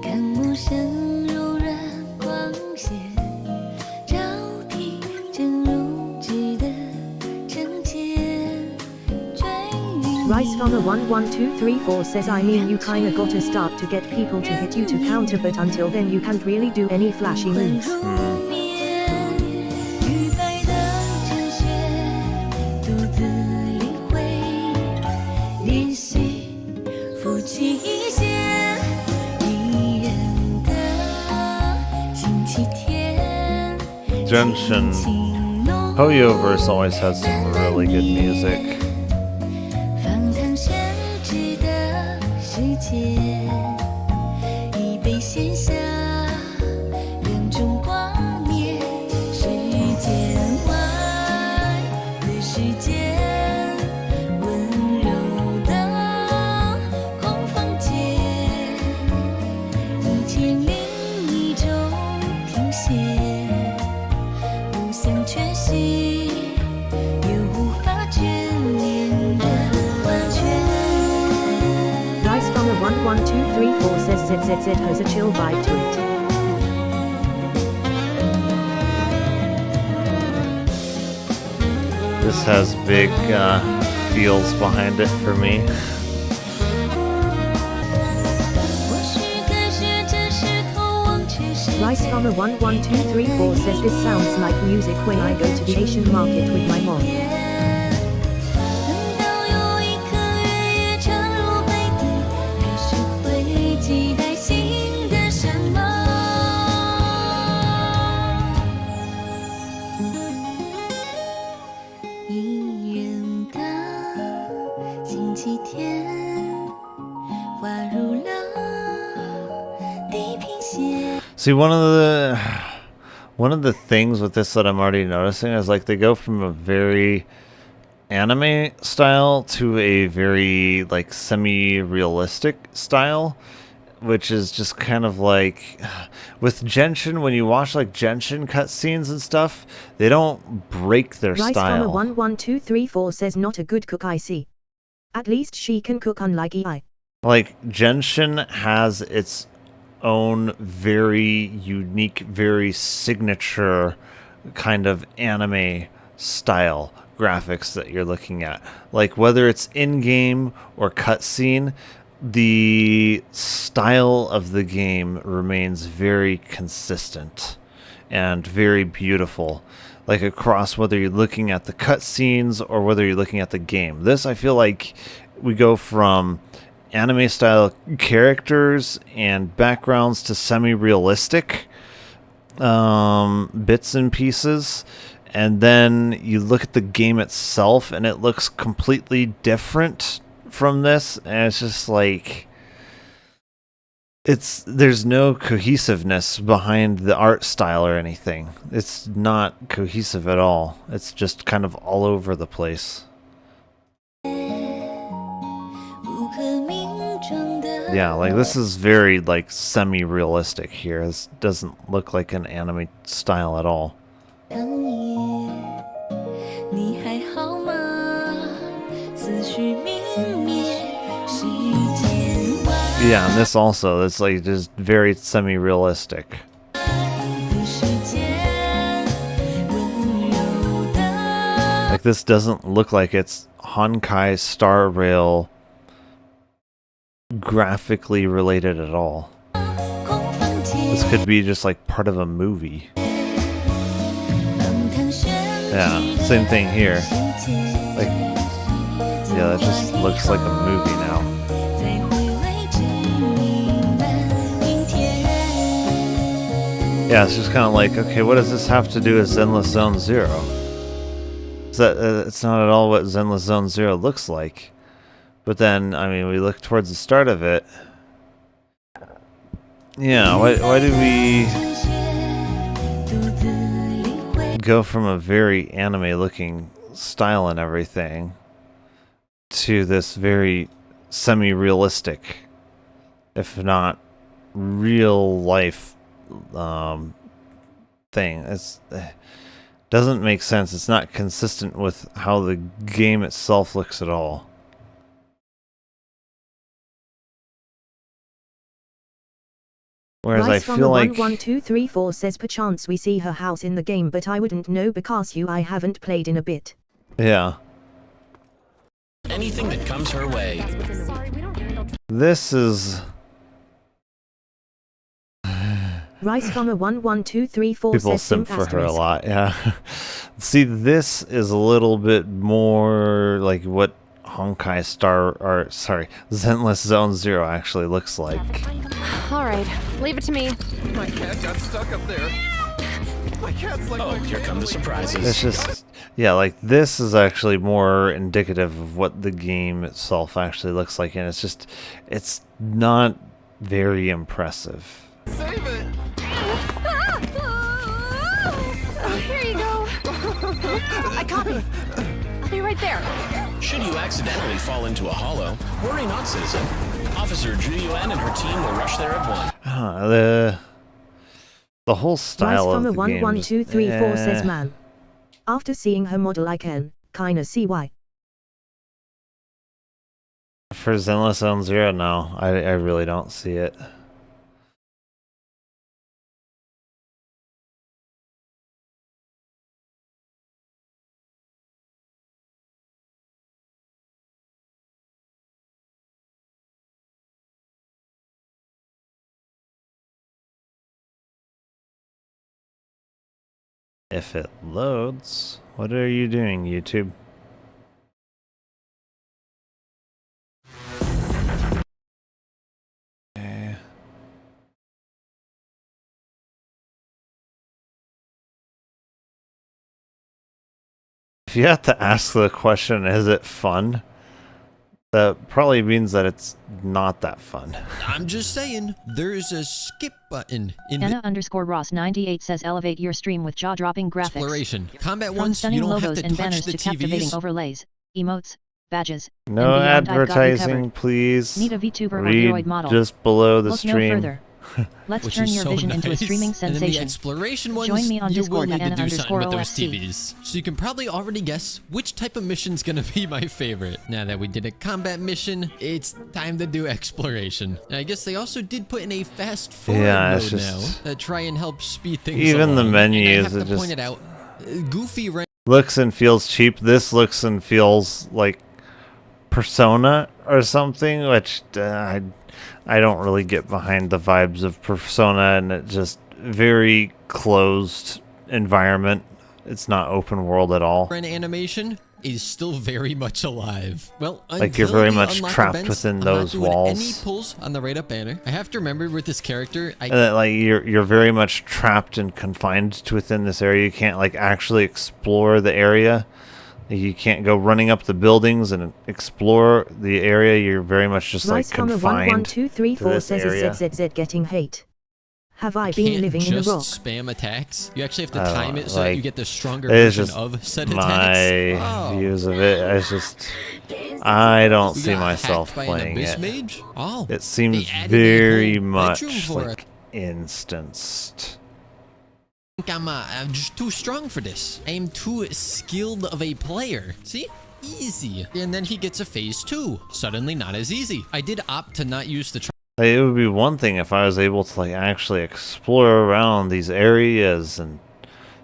S19: 看陌生柔软光线，招聘正入职的证件，追云。
S15: Rice Farmer 11234 says I mean you kinda gotta start to get people to hit you to counter, but until then you can't really do any flashy moves.
S19: 愉快的晨雪，独自领会，练习夫妻线，一人的星期天。
S1: Genshin Hoyoverse always has some really good music.
S19: 放糖宣纸的世界，一杯闲暇，两种挂念，世间外的世界，温柔的
S15: ZZZ has a chill vibe to it.
S1: This has big feels behind it for me.
S15: Rice Farmer 11234 says this sounds like music when I go to the Asian market with my mom.
S1: See, one of the things with this that I'm already noticing is like they go from a very anime style to a very like semi-realistic style, which is just kind of like with Genshin, when you watch like Genshin cutscenes and stuff, they don't break their
S15: Rice
S1: style.
S15: Farmer 11234 says not a good cook I see. At least she can cook unlike EI.
S1: Like Genshin has its own very unique, very signature kind of anime style graphics that you're looking at. Like whether it's in-game or cutscene, the style of the game remains very consistent and very beautiful. Like across whether you're looking at the cutscenes or whether you're looking at the game. This, I feel like we go from anime style characters and backgrounds to semi-realistic bits and pieces, and then you look at the game itself and it looks completely different from this, and it's just like there's no cohesiveness behind the art style or anything. It's not cohesive at all. It's just kind of all over the place. Yeah, like this is very like semi-realistic here. This doesn't look like an anime style at all. Yeah, and this also, it's like just very semi-realistic. Like this doesn't look like it's Honkai Star Rail graphically related at all. This could be just like part of a movie. Yeah, same thing here. Like, yeah, that just looks like a movie now. Yeah, it's just kind of like, okay, what does this have to do with Zenless Zone Zero? It's not at all what Zenless Zone Zero looks like. But then, I mean, we look towards the start of it. Yeah, why do we go from a very anime-looking style and everything to this very semi-realistic, if not real-life thing? It doesn't make sense. It's not consistent with how the game itself looks at all. Whereas
S15: Rice
S1: I feel like
S15: 11234 says perchance we see her house in the game, but I wouldn't know because I haven't played in a bit.
S1: Yeah.
S20: Anything that comes her way.
S1: This is
S15: Rice Farmer 11234
S1: people
S15: says
S1: simp for her a
S15: asterisk.
S1: lot, yeah. See, this is a little bit more like what Honkai Zenless Zone Zero actually looks like.
S21: All right, leave it to me.
S20: My cat got stuck up there. My cat's like, oh, here come the surprises.
S1: It's just, yeah, like this is actually more indicative of what the game itself actually looks like, and it's just, it's not very impressive.
S20: Save it!
S21: Here you go. I copy. I'll be right there.
S20: Should you accidentally fall into a hollow, worry not, citizen. Officer Zhu Yuan and her team will rush there at once.
S1: The whole style
S15: Rice
S1: of the
S15: Farmer
S1: game
S15: 11234 says man. After seeing her model I can kinda see why.
S1: For Zenless Zone Zero, no, I really don't see it. If it loads, what are you doing, YouTube? Okay. If you have to ask the question, is it fun? That probably means that it's not that fun.
S5: I'm just saying, there's a skip button in
S22: Anna_Ross98 says elevate your stream with jaw-dropping graphics.
S5: exploration. Combat
S22: From
S5: once,
S22: stunning
S5: you don't have
S22: logos
S5: to
S22: and
S5: touch
S22: banners
S5: the
S22: to captivating
S5: TVs.
S22: overlays, emotes, badges.
S1: No
S22: and beyond, I've got you
S1: advertising,
S22: covered.
S1: please.
S22: Need a VTuber or
S1: Read
S22: droid model.
S1: just below the
S22: Look
S1: stream.
S22: no further. Let's
S5: Which
S22: turn
S5: is
S22: your
S5: so
S22: vision into a
S5: nice.
S22: streaming
S5: And then the
S22: sensation.
S5: exploration ones,
S22: Join me on
S5: you will
S22: Discord
S5: need
S22: at
S5: to do something with those
S22: Anna_OSC.
S5: TVs. So you can probably already guess which type of mission's gonna be my favorite. Now that we did a combat mission, it's time to do exploration. And I guess they also did put in a fast forward
S1: it's
S5: mode
S1: just-
S5: now to try and help speed things
S1: Even the
S5: along.
S1: menus,
S5: and I have
S1: it
S5: to
S1: just
S5: point it out. Goofy ran
S1: looks and feels cheap. This looks and feels like Persona or something, which I don't really get behind the vibes of Persona, and it just very closed environment. It's not open world at all.
S5: animation is still very much alive. Well,
S1: Like you're
S5: until
S1: very
S5: we
S1: much
S5: unlock
S1: trapped
S5: events,
S1: within
S5: I'm
S1: those
S5: not doing
S1: walls.
S5: Any pulls on the right up banner. I have to remember with this character,
S1: And that, like you're very much trapped and confined to within this area. You can't like actually explore the area. You can't go running up the buildings and explore the area. You're very much just like confined to this
S15: says
S1: area.
S15: ZZZ getting hate. Have I been
S5: can't
S15: living in a
S5: just
S15: rock?
S5: spam attacks. You actually have to time it so that
S1: like,
S5: you get the stronger
S1: it is
S5: version
S1: just
S5: of said
S1: my
S5: attacks.
S1: views of it. It's just I don't
S5: We
S1: see
S5: got
S1: myself
S5: hacked by an
S1: playing
S5: abyss
S1: it.
S5: mage? Oh,
S1: It seems
S5: added a
S1: very
S5: whole
S1: much
S5: bedroom for
S1: like instanced.
S5: I think I'm just too strong for this. I am too skilled of a player. See? Easy. And then he gets a phase 2. Suddenly not as easy. I did opt to not use the
S1: Like, it would be one thing if I was able to like actually explore around these areas and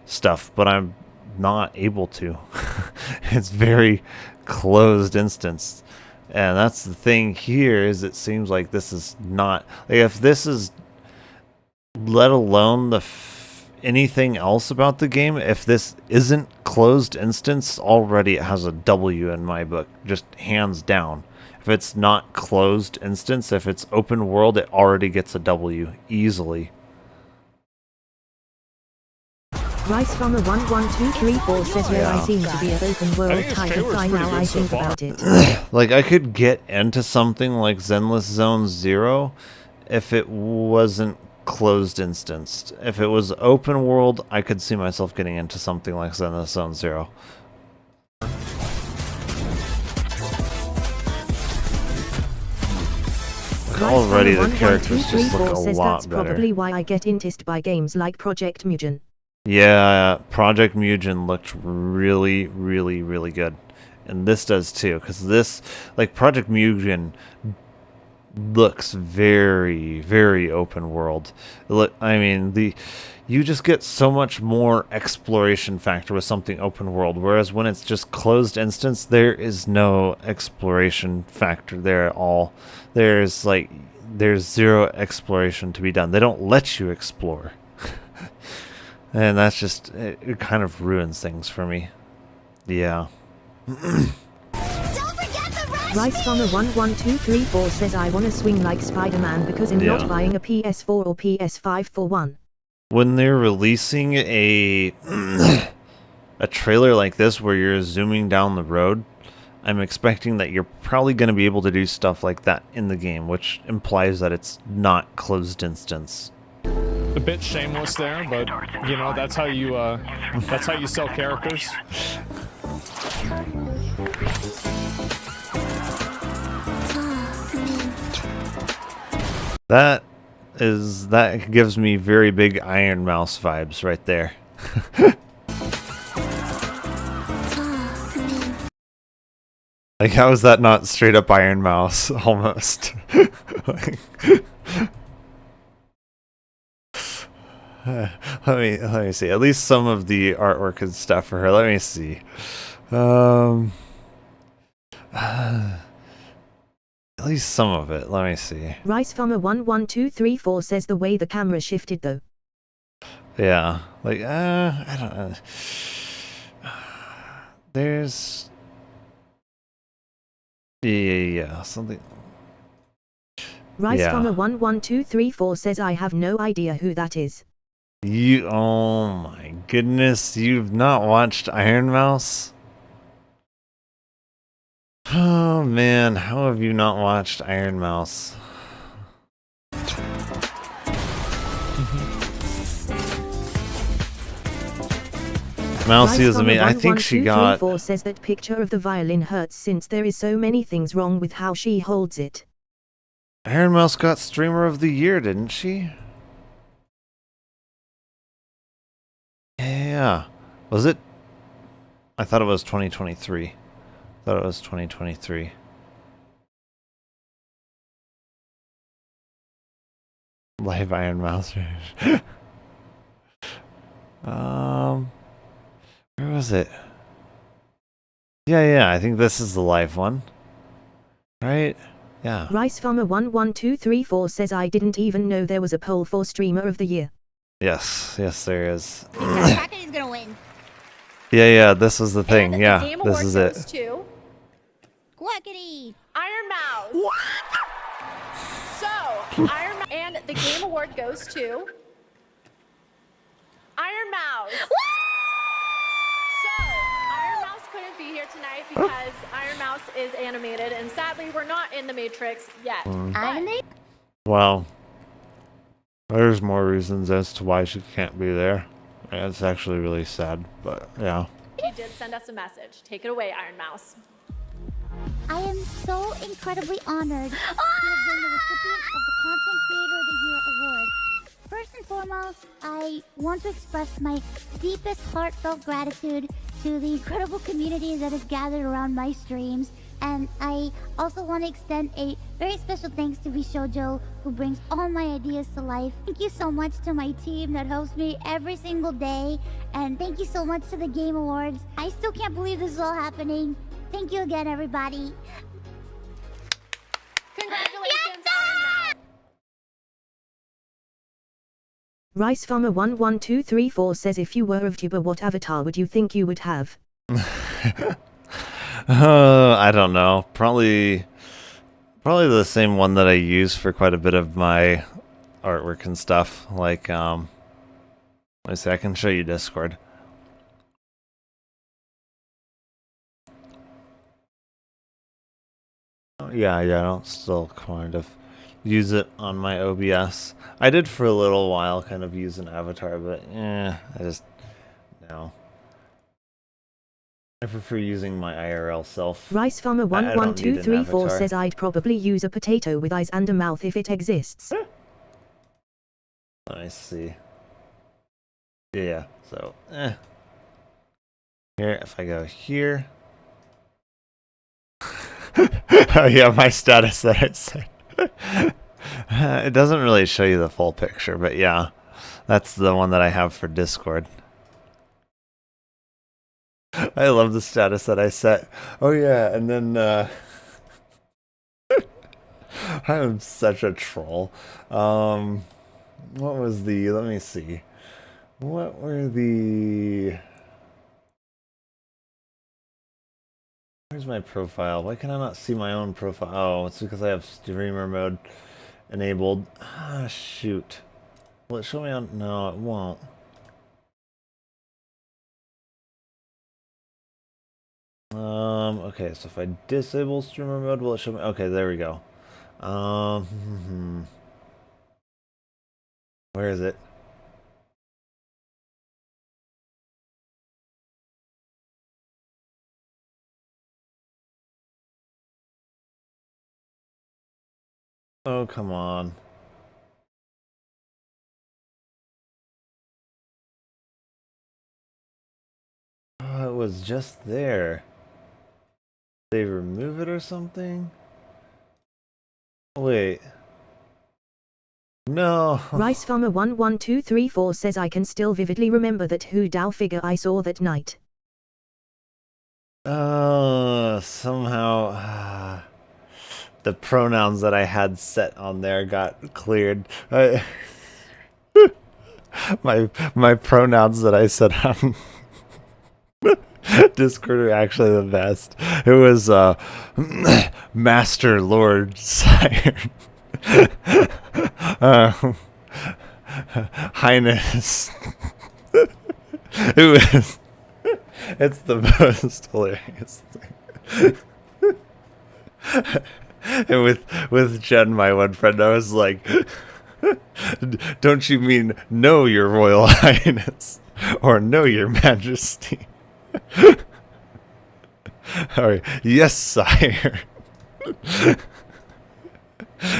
S1: stuff, but I'm not able to. It's very closed instance. And that's the thing here is it seems like this is not like if this is let alone the anything else about the game, if this isn't closed instance, already it has a W in my book, just hands down. If it's not closed instance, if it's open world, it already gets a W easily.
S15: Rice Farmer 11234 says I seem to be an open world type of guy now I think about it.
S1: Like I could get into something like Zenless Zone Zero if it wasn't closed instanced. If it was open world, I could see myself getting into something like Zenless Zone Zero. Already the characters just look a
S15: says
S1: lot
S15: that's
S1: better.
S15: probably why I get intisted by games like Project Mugen.
S1: Yeah, Project Mugen looked really, really, really good. And this does too, because this, like Project Mugen looks very, very open world. I mean, you just get so much more exploration factor with something open world, whereas when it's just closed instance, there is no exploration factor there at all. There's zero exploration to be done. They don't let you explore. And that's just, it kind of ruins things for me. Yeah.
S15: Rice Farmer 11234 says I wanna swing like Spider-Man because I'm
S1: Yeah.
S15: not buying a PS4 or PS5 for one.
S1: When they're releasing a trailer like this where you're zooming down the road, I'm expecting that you're probably going to be able to do stuff like that in the game, which implies that it's not closed instance.
S18: A bit shameless there, but you know that's how you sell characters.
S1: That gives me very big Iron Mouse vibes right there. Like, how is that not straight up Iron Mouse almost? Let me see. At least some of the artwork and stuff for her. Let me see. At least some of it. Let me see.
S15: Rice Farmer 11234 says the way the camera shifted though.
S1: Yeah, like I don't know. There's yeah, something.
S15: Rice
S1: Yeah.
S15: Farmer 11234 says I have no idea who that is.
S1: You, oh my goodness, you've not watched Iron Mouse? Oh man, how have you not watched Iron Mouse? Mousy is amazing. I think she got.
S15: 11234 says that picture of the violin hurts since there is so many things wrong with how she holds it.
S1: Iron Mouse got Streamer of the Year, didn't she? Yeah. Was it? I thought it was 2023. Thought it was 2023. Live Iron Mouse. Where was it? Yeah, I think this is the live one. Right? Yeah.
S15: Rice Farmer 11234 says I didn't even know there was a poll for Streamer of the Year.
S1: Yes, there is.
S3: Crockety's gonna win.
S1: Yeah, this was the thing.
S6: And
S1: yeah,
S6: the Game
S1: this
S6: Award
S1: is
S6: goes
S1: it.
S6: to
S3: Quackity.
S6: Iron Mouse. So, Iron Mouse and the Game Award goes to Iron Mouse. So, Iron Mouse couldn't be here tonight because Iron Mouse is animated, and sadly, we're not in the Matrix yet.
S3: Animated?
S1: Well, there's more reasons as to why she can't be there. Yeah, it's actually really sad, but yeah.
S6: She did send us a message. Take it away, Iron Mouse.
S3: I am so incredibly honored to have been the recipient of the Content Creator of the Year award. First and foremost, I want to express my deepest heartfelt gratitude to the incredible community that has gathered around my streams. And I also want to extend a very special thanks to Bishojo, who brings all my ideas to life. Thank you so much to my team that helps me every single day. And thank you so much to the Game Awards. I still can't believe this is all happening. Thank you again, everybody.
S6: Congratulations, Iron Mouse.
S15: Rice Farmer 11234 says if you were a VTuber, what avatar would you think you would have?
S1: I don't know. Probably the same one that I use for quite a bit of my artwork and stuff. Like, let me see, I can show you Discord. Yeah, I don't still kind of use it on my OBS. I did for a little while kind of use an avatar, but I just, no. I prefer using my IRL self.
S15: Rice Farmer
S1: I don't need an
S15: 11234
S1: avatar.
S15: says I'd probably use a potato with eyes and a mouth if it exists.
S1: I see. Yeah, so, Here, if I go here. Oh yeah, my status that I said. It doesn't really show you the full picture, but yeah. That's the one that I have for Discord. I love the status that I set. Oh yeah, and then I am such a troll. What was the, let me see. What were the, where's my profile? Why can I not see my own profile? Oh, it's because I have streamer mode enabled. Ah, shoot. Will it show me on, no, it won't. Okay, so if I disable streamer mode, will it show me? Okay, there we go. Where is it? Oh, come on. Oh, it was just there. They remove it or something? Wait. No.
S15: Rice Farmer 11234 says I can still vividly remember that Hu Dao figure I saw that night.
S1: Somehow the pronouns that I had set on there got cleared. my pronouns that I said on Discord are actually the best. It was Master Lord Sire. Highness. It was, it's the most hilarious thing. And with Jen, my one friend, I was like, don't you mean no, your royal highness, or no, your majesty? Or yes, sire.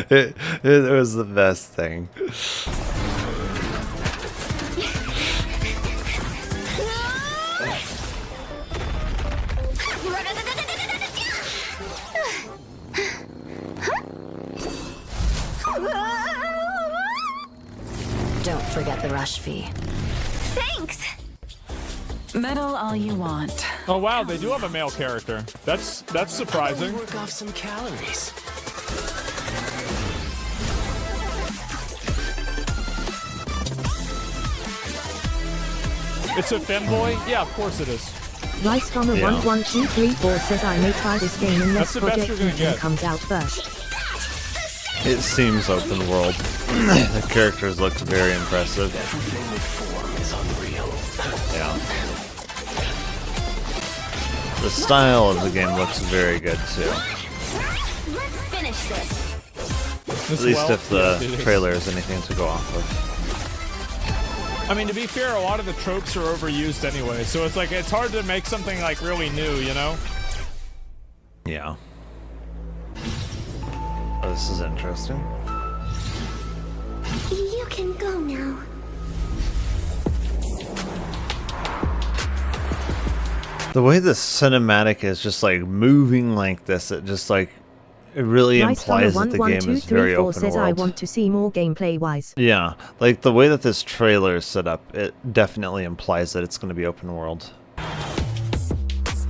S1: It was the best thing.
S8: Don't forget the rush fee.
S21: Thanks!
S8: Meddle all you want.
S18: Oh wow, they do have a male character. That's surprising.
S20: Work off some calories.
S18: It's a femboy? Yeah, of course it is.
S15: Rice from a 11234 says I may try this game unless
S18: That's the best
S15: Project
S18: you're gonna
S15: Genshin
S18: get.
S15: comes out first.
S1: It seems open world. The characters looked very impressive.
S20: Everything with form is unreal.
S1: Yeah. The style of the game looks very good too.
S21: Let's finish this.
S1: At least if the trailer is anything to go off of.
S18: I mean, to be fair, a lot of the tropes are overused anyway, so it's like it's hard to make something like really new, you know?
S1: Yeah. Oh, this is interesting.
S3: You can go now.
S1: The way the cinematic is just like moving like this, it just like it really
S15: Rice from a
S1: implies that the game is very
S15: 11234
S1: open
S15: says I
S1: world.
S15: want to see more gameplay wise.
S1: Yeah, like the way that this trailer is set up, it definitely implies that it's going to be open world.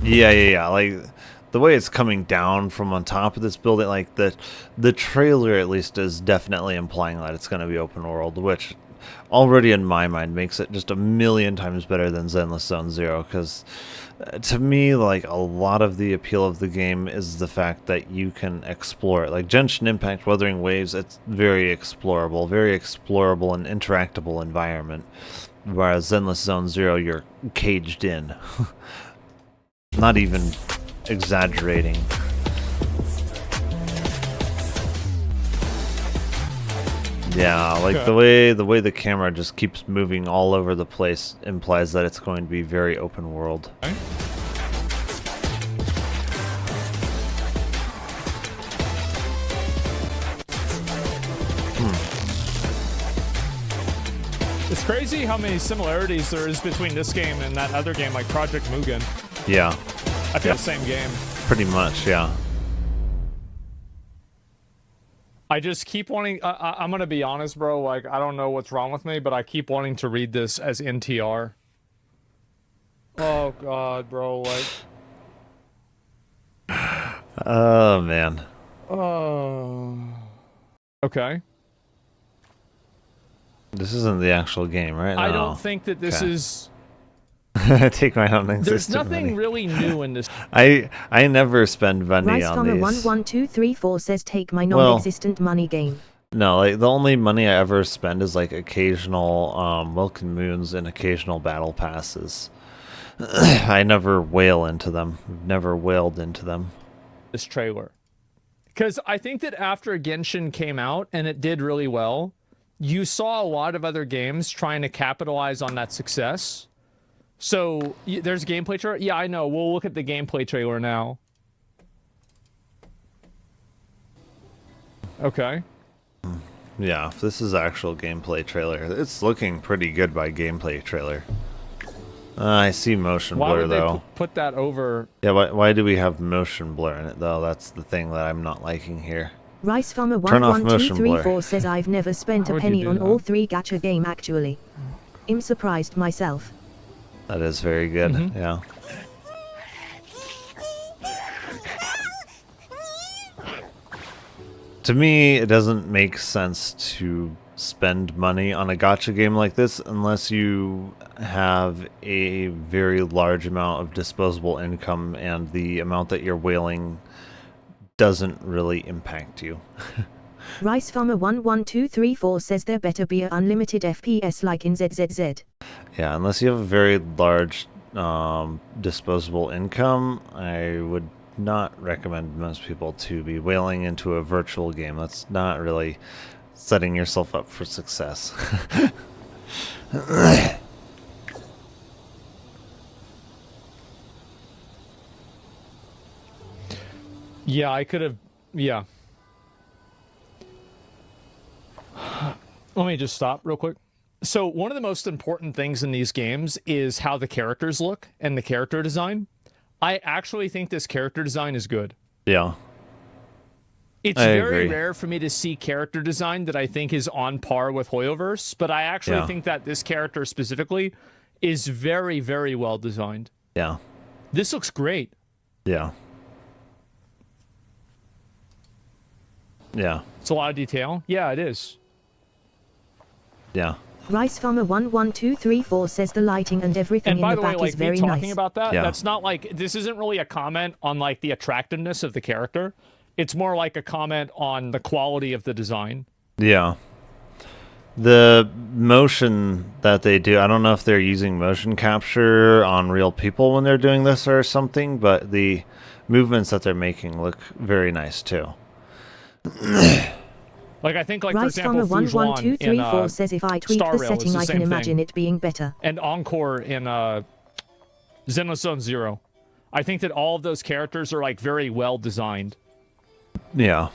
S1: Yeah. Like the way it's coming down from on top of this building, like the trailer at least is definitely implying that it's going to be open world, which already in my mind makes it just a million times better than Zenless Zone Zero, because to me, like, a lot of the appeal of the game is the fact that you can explore it. Like Genshin Impact, Wuthering Waves, it's very explorable and interactable environment, whereas Zenless Zone Zero, you're caged in. Not even exaggerating. Yeah, like the way the camera just keeps moving all over the place implies that it's going to be very open world.
S18: Okay. It's crazy how many similarities there is between this game and that other game, like Project Mugen.
S1: Yeah.
S18: I feel the same game.
S1: Pretty much, yeah.
S18: I just keep wanting. I'm gonna be honest, bro. Like, I don't know what's wrong with me, but I keep wanting to read this as NTR. Oh God, bro. Like.
S1: Oh man.
S18: Oh. Okay.
S1: This isn't the actual game, right?
S18: I
S1: No.
S18: don't think that this
S1: Okay.
S18: is.
S1: Take my own
S18: There's
S1: existing
S18: nothing
S1: money.
S18: really new in this.
S1: I never spend money
S15: Rice
S1: on
S15: from a
S1: these.
S15: 11234 says take my
S1: Well-
S15: non-existent money game.
S1: No, like the only money I ever spend is like occasional Welcome Moons and occasional battle passes. I never whale into them. Never whaled into them.
S18: This trailer, because I think that after Genshin came out and it did really well, you saw a lot of other games trying to capitalize on that success. So there's a gameplay trailer. Yeah, I know. We'll look at the gameplay trailer now. Okay.
S1: Yeah, if this is actual gameplay trailer, it's looking pretty good by gameplay trailer. I see motion
S18: Why
S1: blur
S18: would they
S1: though.
S18: put that over?
S1: Yeah, why do we have motion blur in it though? That's the thing that I'm not liking here.
S15: Rice from a
S1: Turn off motion blur.
S15: 11234 says I've never spent
S1: How
S15: a
S1: would you
S15: penny
S1: do
S15: on
S1: that?
S15: all three gacha game actually. I'm surprised myself.
S1: That is very good.
S18: Mm-hmm.
S1: Yeah. To me, it doesn't make sense to spend money on a gacha game like this unless you have a very large amount of disposable income and the amount that you're whaling doesn't really impact you.
S15: Rice Farmer 11234 says there better be a unlimited FPS like in ZZZ.
S1: Yeah, unless you have a very large disposable income, I would not recommend most people to be whaling into a virtual game. That's not really setting yourself up for success.
S18: Yeah, I could have... Yeah. Let me just stop real quick. So one of the most important things in these games is how the characters look and the character design. I actually think this character design is good.
S1: Yeah.
S18: It's very rare for me to see character design that I think is on par with Hoyoverse, but I actually think that this character specifically is very, very well designed.
S1: Yeah.
S18: This looks great.
S1: Yeah. Yeah.
S18: It's a lot of detail. Yeah, it is.
S1: Yeah.
S15: Rice Farmer 11234 says the lighting and everything
S18: And by
S15: in
S18: the
S15: the
S18: way,
S15: back
S18: like
S15: is very
S18: me talking
S15: nice.
S18: about that,
S1: Yeah.
S18: that's not like, this isn't really a comment on like the attractiveness of the character. It's more like a comment on the quality of the design.
S1: Yeah. The motion that they do, I don't know if they're using motion capture on real people when they're doing this or something, but the movements that they're making look very nice too.
S18: Like I think, like for
S15: Rice
S18: example,
S15: Farmer
S18: Fujuan in
S15: 11234 says if I tweak
S18: Star
S15: the
S18: Rail is
S15: setting
S18: the
S15: I
S18: same
S15: can imagine
S18: thing.
S15: it being better.
S18: And Encore in Xenosaga Zero. I think that all of those characters are like very well designed.
S1: Yeah.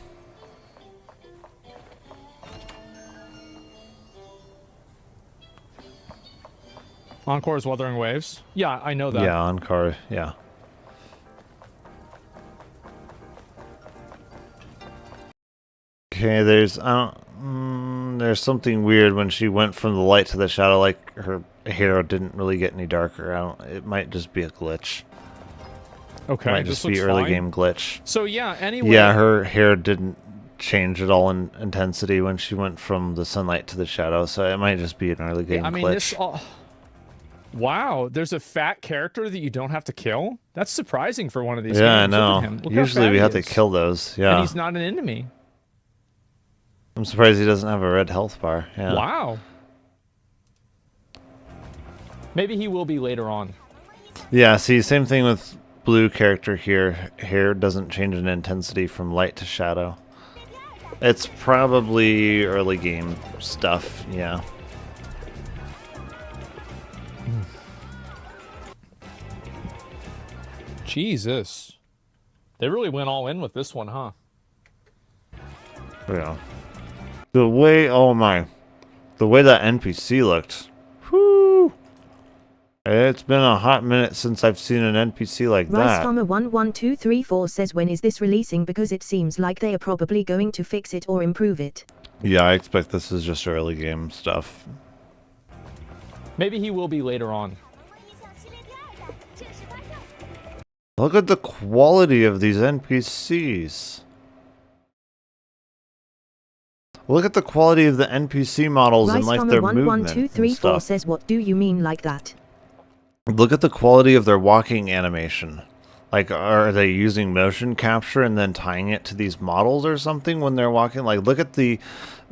S18: Encore is Wuthering Waves. Yeah, I know that.
S1: Yeah, Encore, yeah. Okay, there's there's something weird when she went from the light to the shadow, like her hero didn't really get any darker. It might just be a glitch.
S18: Okay,
S1: Might
S18: this
S1: just be
S18: looks
S1: early
S18: fine.
S1: game glitch.
S18: So yeah, anyway.
S1: Yeah, her hair didn't change at all in intensity when she went from the sunlight to the shadow, so it might just be an early game
S18: I mean,
S1: glitch.
S18: this. Wow, there's a fat character that you don't have to kill. That's surprising for one of these
S1: Yeah, I
S18: games. Look at
S1: know.
S18: him. Look how
S1: Usually
S18: fat
S1: we
S18: he
S1: have to
S18: is.
S1: kill those. Yeah.
S18: And he's not an enemy.
S1: I'm surprised he doesn't have a red health bar. Yeah.
S18: Wow. Maybe he will be later on.
S1: Yeah, see, same thing with blue character here. Hair doesn't change in intensity from light to shadow. It's probably early game stuff, yeah.
S18: Jesus. They really went all in with this one, huh?
S1: Yeah. The way, oh my, the way that NPC looked. Whoo! It's been a hot minute since I've seen an NPC like
S15: Rice
S1: that.
S15: Farmer 11234 says when is this releasing because it seems like they are probably going to fix it or improve it.
S1: Yeah, I expect this is just early game stuff.
S18: Maybe he will be later on.
S1: Look at the quality of these NPCs. Look at the quality of the NPC models and
S15: Rice
S1: like
S15: Farmer
S1: their movement and
S15: 11234
S1: stuff.
S15: says what do you mean like that?
S1: Look at the quality of their walking animation. Like, are they using motion capture and then tying it to these models or something when they're walking? Like, look at the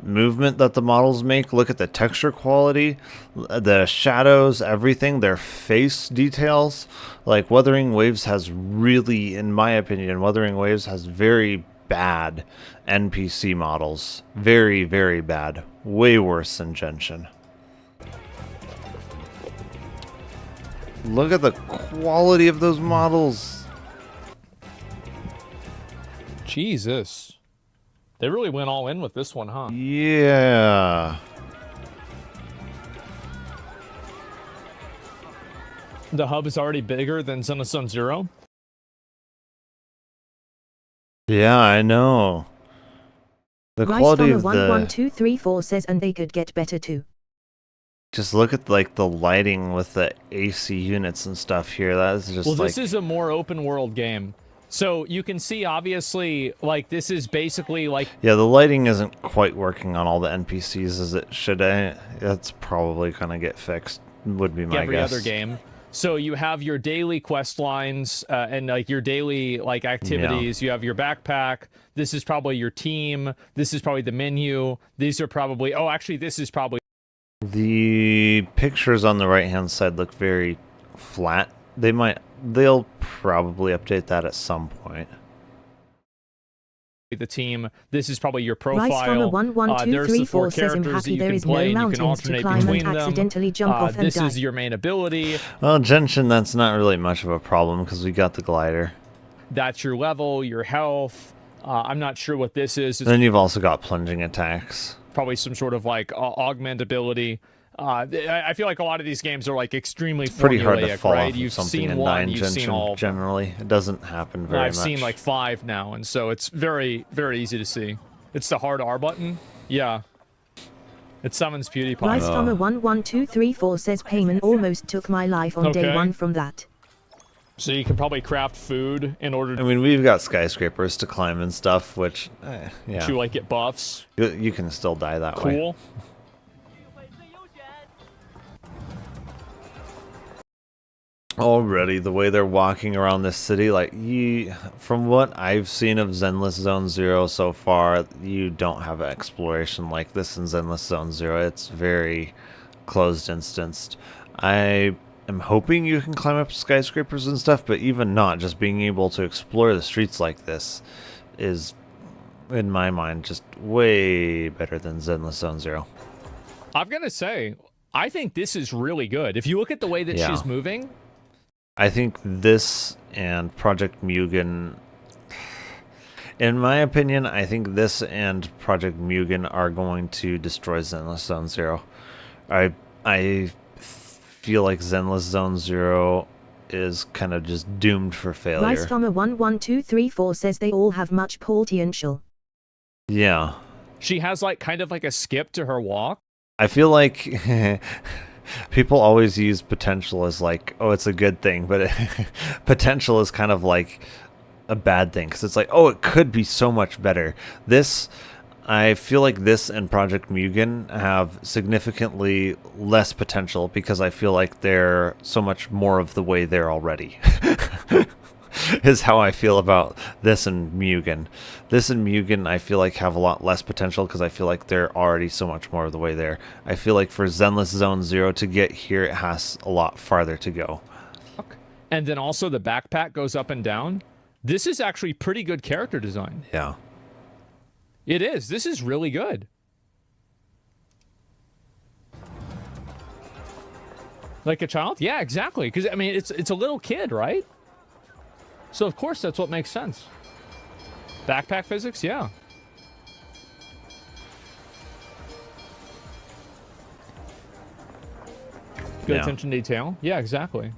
S1: movement that the models make. Look at the texture quality, the shadows, everything, their face details. Like, Wuthering Waves has really, in my opinion, Wuthering Waves has very bad NPC models. Very, very bad. Way worse than Genshin. Look at the quality of those models.
S18: Jesus. They really went all in with this one, huh?
S1: Yeah.
S18: The hub is already bigger than Xenosaga Zero.
S1: Yeah, I know. The
S15: Rice
S1: quality
S15: Farmer
S1: of the...
S15: 11234 says and they could get better too.
S1: Just look at like the lighting with the AC units and stuff here. That is just
S18: Well,
S1: like...
S18: this is a more open world game. So you can see, obviously, like, this is basically like...
S1: Yeah, the lighting isn't quite working on all the NPCs as it should. That's probably going to get fixed, would be my
S18: every
S1: guess.
S18: other game. So you have your daily quest lines and like your daily like activities. You have your backpack. This is probably your team. This is probably the menu. These are probably... Oh, actually, this is probably...
S1: The pictures on the right-hand side look very flat. They'll probably update that at some point.
S18: The team. This is probably your
S15: Rice
S18: profile.
S15: Farmer 11234 says I'm happy there is no mountains to climb and accidentally jump off and
S18: This
S15: die.
S18: is your main ability.
S1: Well, Genshin, that's not really much of a problem because we got the glider.
S18: That's your level, your health. I'm not sure what this is.
S1: And then you've also got plunging attacks.
S18: Probably some sort of like augment ability. I feel like a lot of these games are like extremely formulaic,
S1: Pretty hard to fall
S18: right?
S1: off
S18: You've
S1: something
S18: seen
S1: in
S18: one,
S1: 9
S18: you've seen
S1: Genshin
S18: all.
S1: generally. It doesn't happen very much.
S18: I've seen like 5 now, and so it's very, very easy to see. It's the hard R button. Yeah. It summons PewDiePie.
S15: Rice Farmer 11234 says Payman almost took my life on day 1 from that.
S18: So you can probably craft food in order
S1: I mean, we've got skyscrapers to climb and stuff, which, yeah.
S18: to like get buffs.
S1: You can still die that way.
S18: Cool.
S1: Already, the way they're walking around this city, like, from what I've seen of Zenless Zone Zero so far, you don't have exploration like this in Zenless Zone Zero. It's very closed instanced. I am hoping you can climb up skyscrapers and stuff, but even not, just being able to explore the streets like this is, in my mind, just way better than Zenless Zone Zero.
S18: I'm gonna say, I think this is really good. If you look at the way that she's moving,
S1: I think this and Project Mugen, in my opinion, I think this and Project Mugen are going to destroy Zenless Zone Zero. I feel like Zenless Zone Zero is kind of just doomed for failure.
S15: Rice Farmer 11234 says they all have much potential.
S1: Yeah.
S18: she has like kind of like a skip to her walk.
S1: I feel like people always use potential as like, oh, it's a good thing, but potential is kind of like a bad thing because it's like, oh, it could be so much better. I feel like this and Project Mugen have significantly less potential because I feel like they're so much more of the way they're already. Is how I feel about this and Mugen. This and Mugen I feel like have a lot less potential because I feel like they're already so much more of the way there. I feel like for Zenless Zone Zero to get here, it has a lot farther to go.
S18: And then also the backpack goes up and down. This is actually pretty good character design.
S1: Yeah.
S18: It is. This is really good. Like a child? Yeah, exactly. Because, I mean, it's a little kid, right? So, of course, that's what makes sense. Backpack physics? Yeah. Good attention to detail? Yeah, exactly.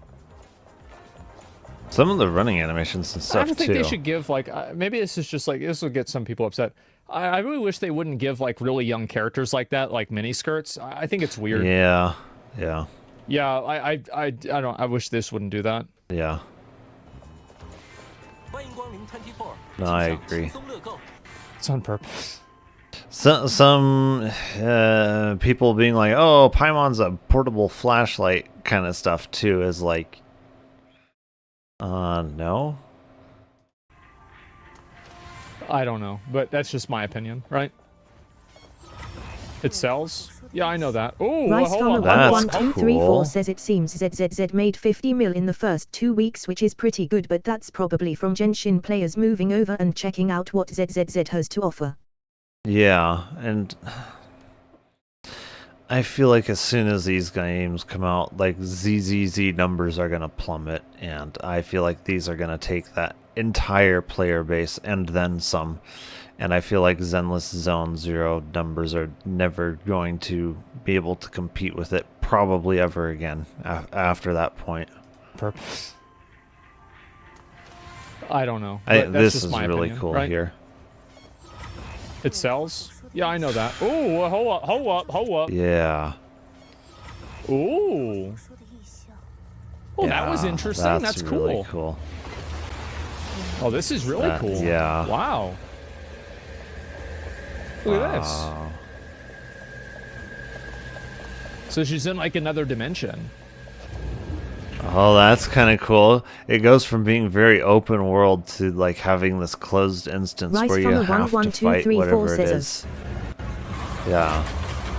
S1: Some of the running animations and stuff,
S18: I don't think
S1: too.
S18: they should give, like, maybe this is just, like, this will get some people upset. I really wish they wouldn't give, like, really young characters like that, like, miniskirts. I think it's weird.
S1: Yeah, yeah.
S18: Yeah, I wish this wouldn't do that.
S1: Yeah. No, I agree.
S18: It's on purpose.
S1: Some people being like, oh, Paimon's a portable flashlight kind of stuff, too, is like, no?
S18: I don't know, but that's just my opinion, right? It sells? Yeah, I know that. Oh, hold on.
S15: 11234 says it seems ZZZ made 50 mil in the first 2 weeks, which is pretty good, but that's probably from Genshin players moving over and checking out what ZZZ has to offer.
S1: Yeah, and I feel like as soon as these games come out, like ZZZ numbers are going to plummet, and I feel like these are going to take that entire player base and then some. And I feel like Zenless Zone Zero numbers are never going to be able to compete with it, probably ever again after that point.
S18: Purpose. I don't know.
S1: This is really cool
S18: right?
S1: here.
S18: It sells? Yeah, I know that. Oh, hold up.
S1: Yeah.
S18: Ooh. Oh, that was interesting. That's cool.
S1: Really cool.
S18: Oh, this is really cool.
S1: Yeah.
S18: Wow. Look at this. So she's in like another dimension.
S1: Oh, that's kind of cool. It goes from being very open world to like having this closed instance
S15: Rice
S1: where you
S15: from the
S1: have
S15: 1,
S1: to
S15: 1, 2,
S1: fight
S15: 3, 4
S1: whatever it
S15: says.
S1: is. Yeah.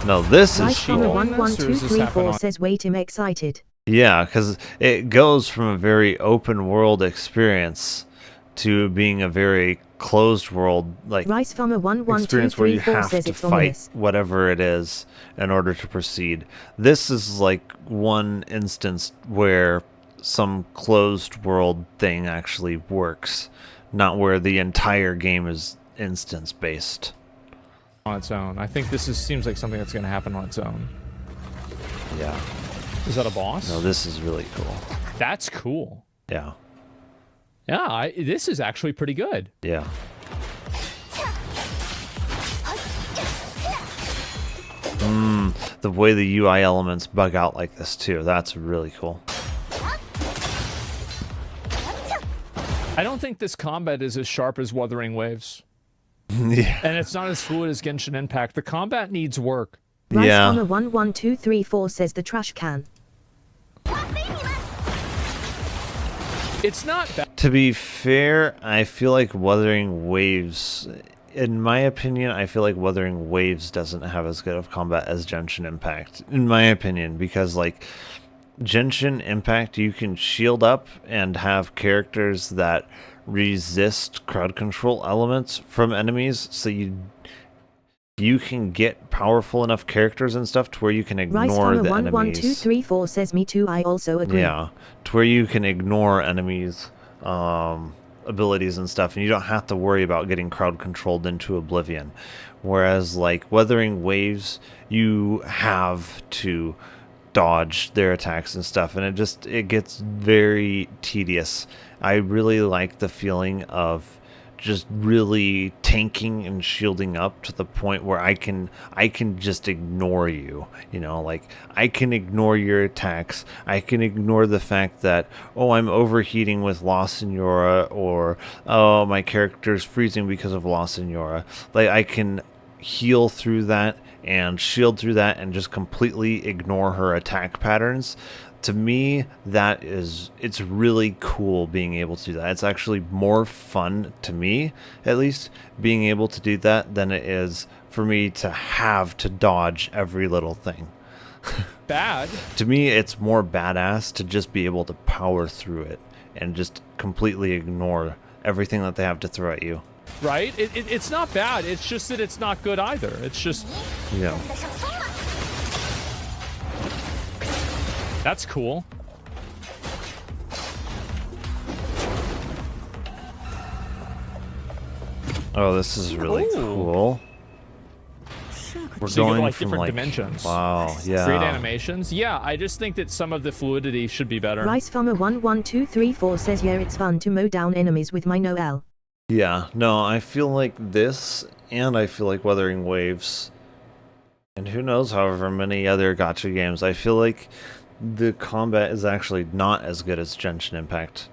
S1: No, this
S15: Rice
S1: is
S15: from the
S1: cool.
S15: 1, 1, 2, 3, 4 says, wait, I'm excited.
S1: Yeah, because it goes from a very open world experience to being a very closed world like
S15: Rice from a 1, 1, 2,
S1: experience where
S15: 3,
S1: you
S15: 4
S1: have
S15: says
S1: to
S15: it's
S1: fight
S15: ominous.
S1: whatever it is in order to proceed. This is like one instance where some closed world thing actually works, not where the entire game is instance based.
S18: On its own. I think this seems like something that's going to happen on its own.
S1: Yeah.
S18: Is that a boss?
S1: No, this is really cool.
S18: That's cool.
S1: Yeah.
S18: Yeah, this is actually pretty good.
S1: Yeah. The way the UI elements bug out like this too, that's really cool.
S18: I don't think this combat is as sharp as Wuthering Waves.
S1: Yeah.
S18: And it's not as fluid as Genshin Impact. The combat needs work.
S15: Rice from a 1, 1, 2, 3, 4 says the trash can.
S18: It's not bad.
S1: To be fair, I feel like Wuthering Waves, in my opinion, I feel like Wuthering Waves doesn't have as good of combat as Genshin Impact, in my opinion, because like Genshin Impact, you can shield up and have characters that resist crowd control elements from enemies, so you can get powerful enough characters and stuff to where you can
S15: Rice
S1: ignore
S15: from a
S1: the
S15: 1,
S1: enemies.
S15: 1, 2, 3, 4 says me too, I also agree.
S1: Yeah, to where you can ignore enemies' abilities and stuff, and you don't have to worry about getting crowd controlled into oblivion. Whereas like Wuthering Waves, you have to dodge their attacks and stuff, and it gets very tedious. I really like the feeling of just really tanking and shielding up to the point where I can just ignore you, you know, like I can ignore your attacks. I can ignore the fact that, oh, I'm overheating with La Senora, or oh, my character's freezing because of La Senora. Like I can heal through that and shield through that and just completely ignore her attack patterns. To me, it's really cool being able to do that. It's actually more fun, to me at least, being able to do that than it is for me to have to dodge every little thing.
S18: Bad.
S1: To me, it's more badass to just be able to power through it and just completely ignore everything that they have to throw at you.
S18: Right? It's not bad. It's just that it's not good either. It's just...
S1: Yeah.
S18: That's cool.
S1: Oh, this is really cool. We're
S18: So you
S1: going
S18: go like
S1: from
S18: different
S1: like
S18: dimensions.
S1: Wow, yeah.
S18: Create animations. Yeah, I just think that some of the fluidity should be better.
S15: Rice from a 1, 1, 2, 3, 4 says yeah, it's fun to mow down enemies with my Noel.
S1: Yeah, no, I feel like this, and I feel like Wuthering Waves, and who knows, however many other gacha games, I feel like the combat is actually not as good as Genshin Impact.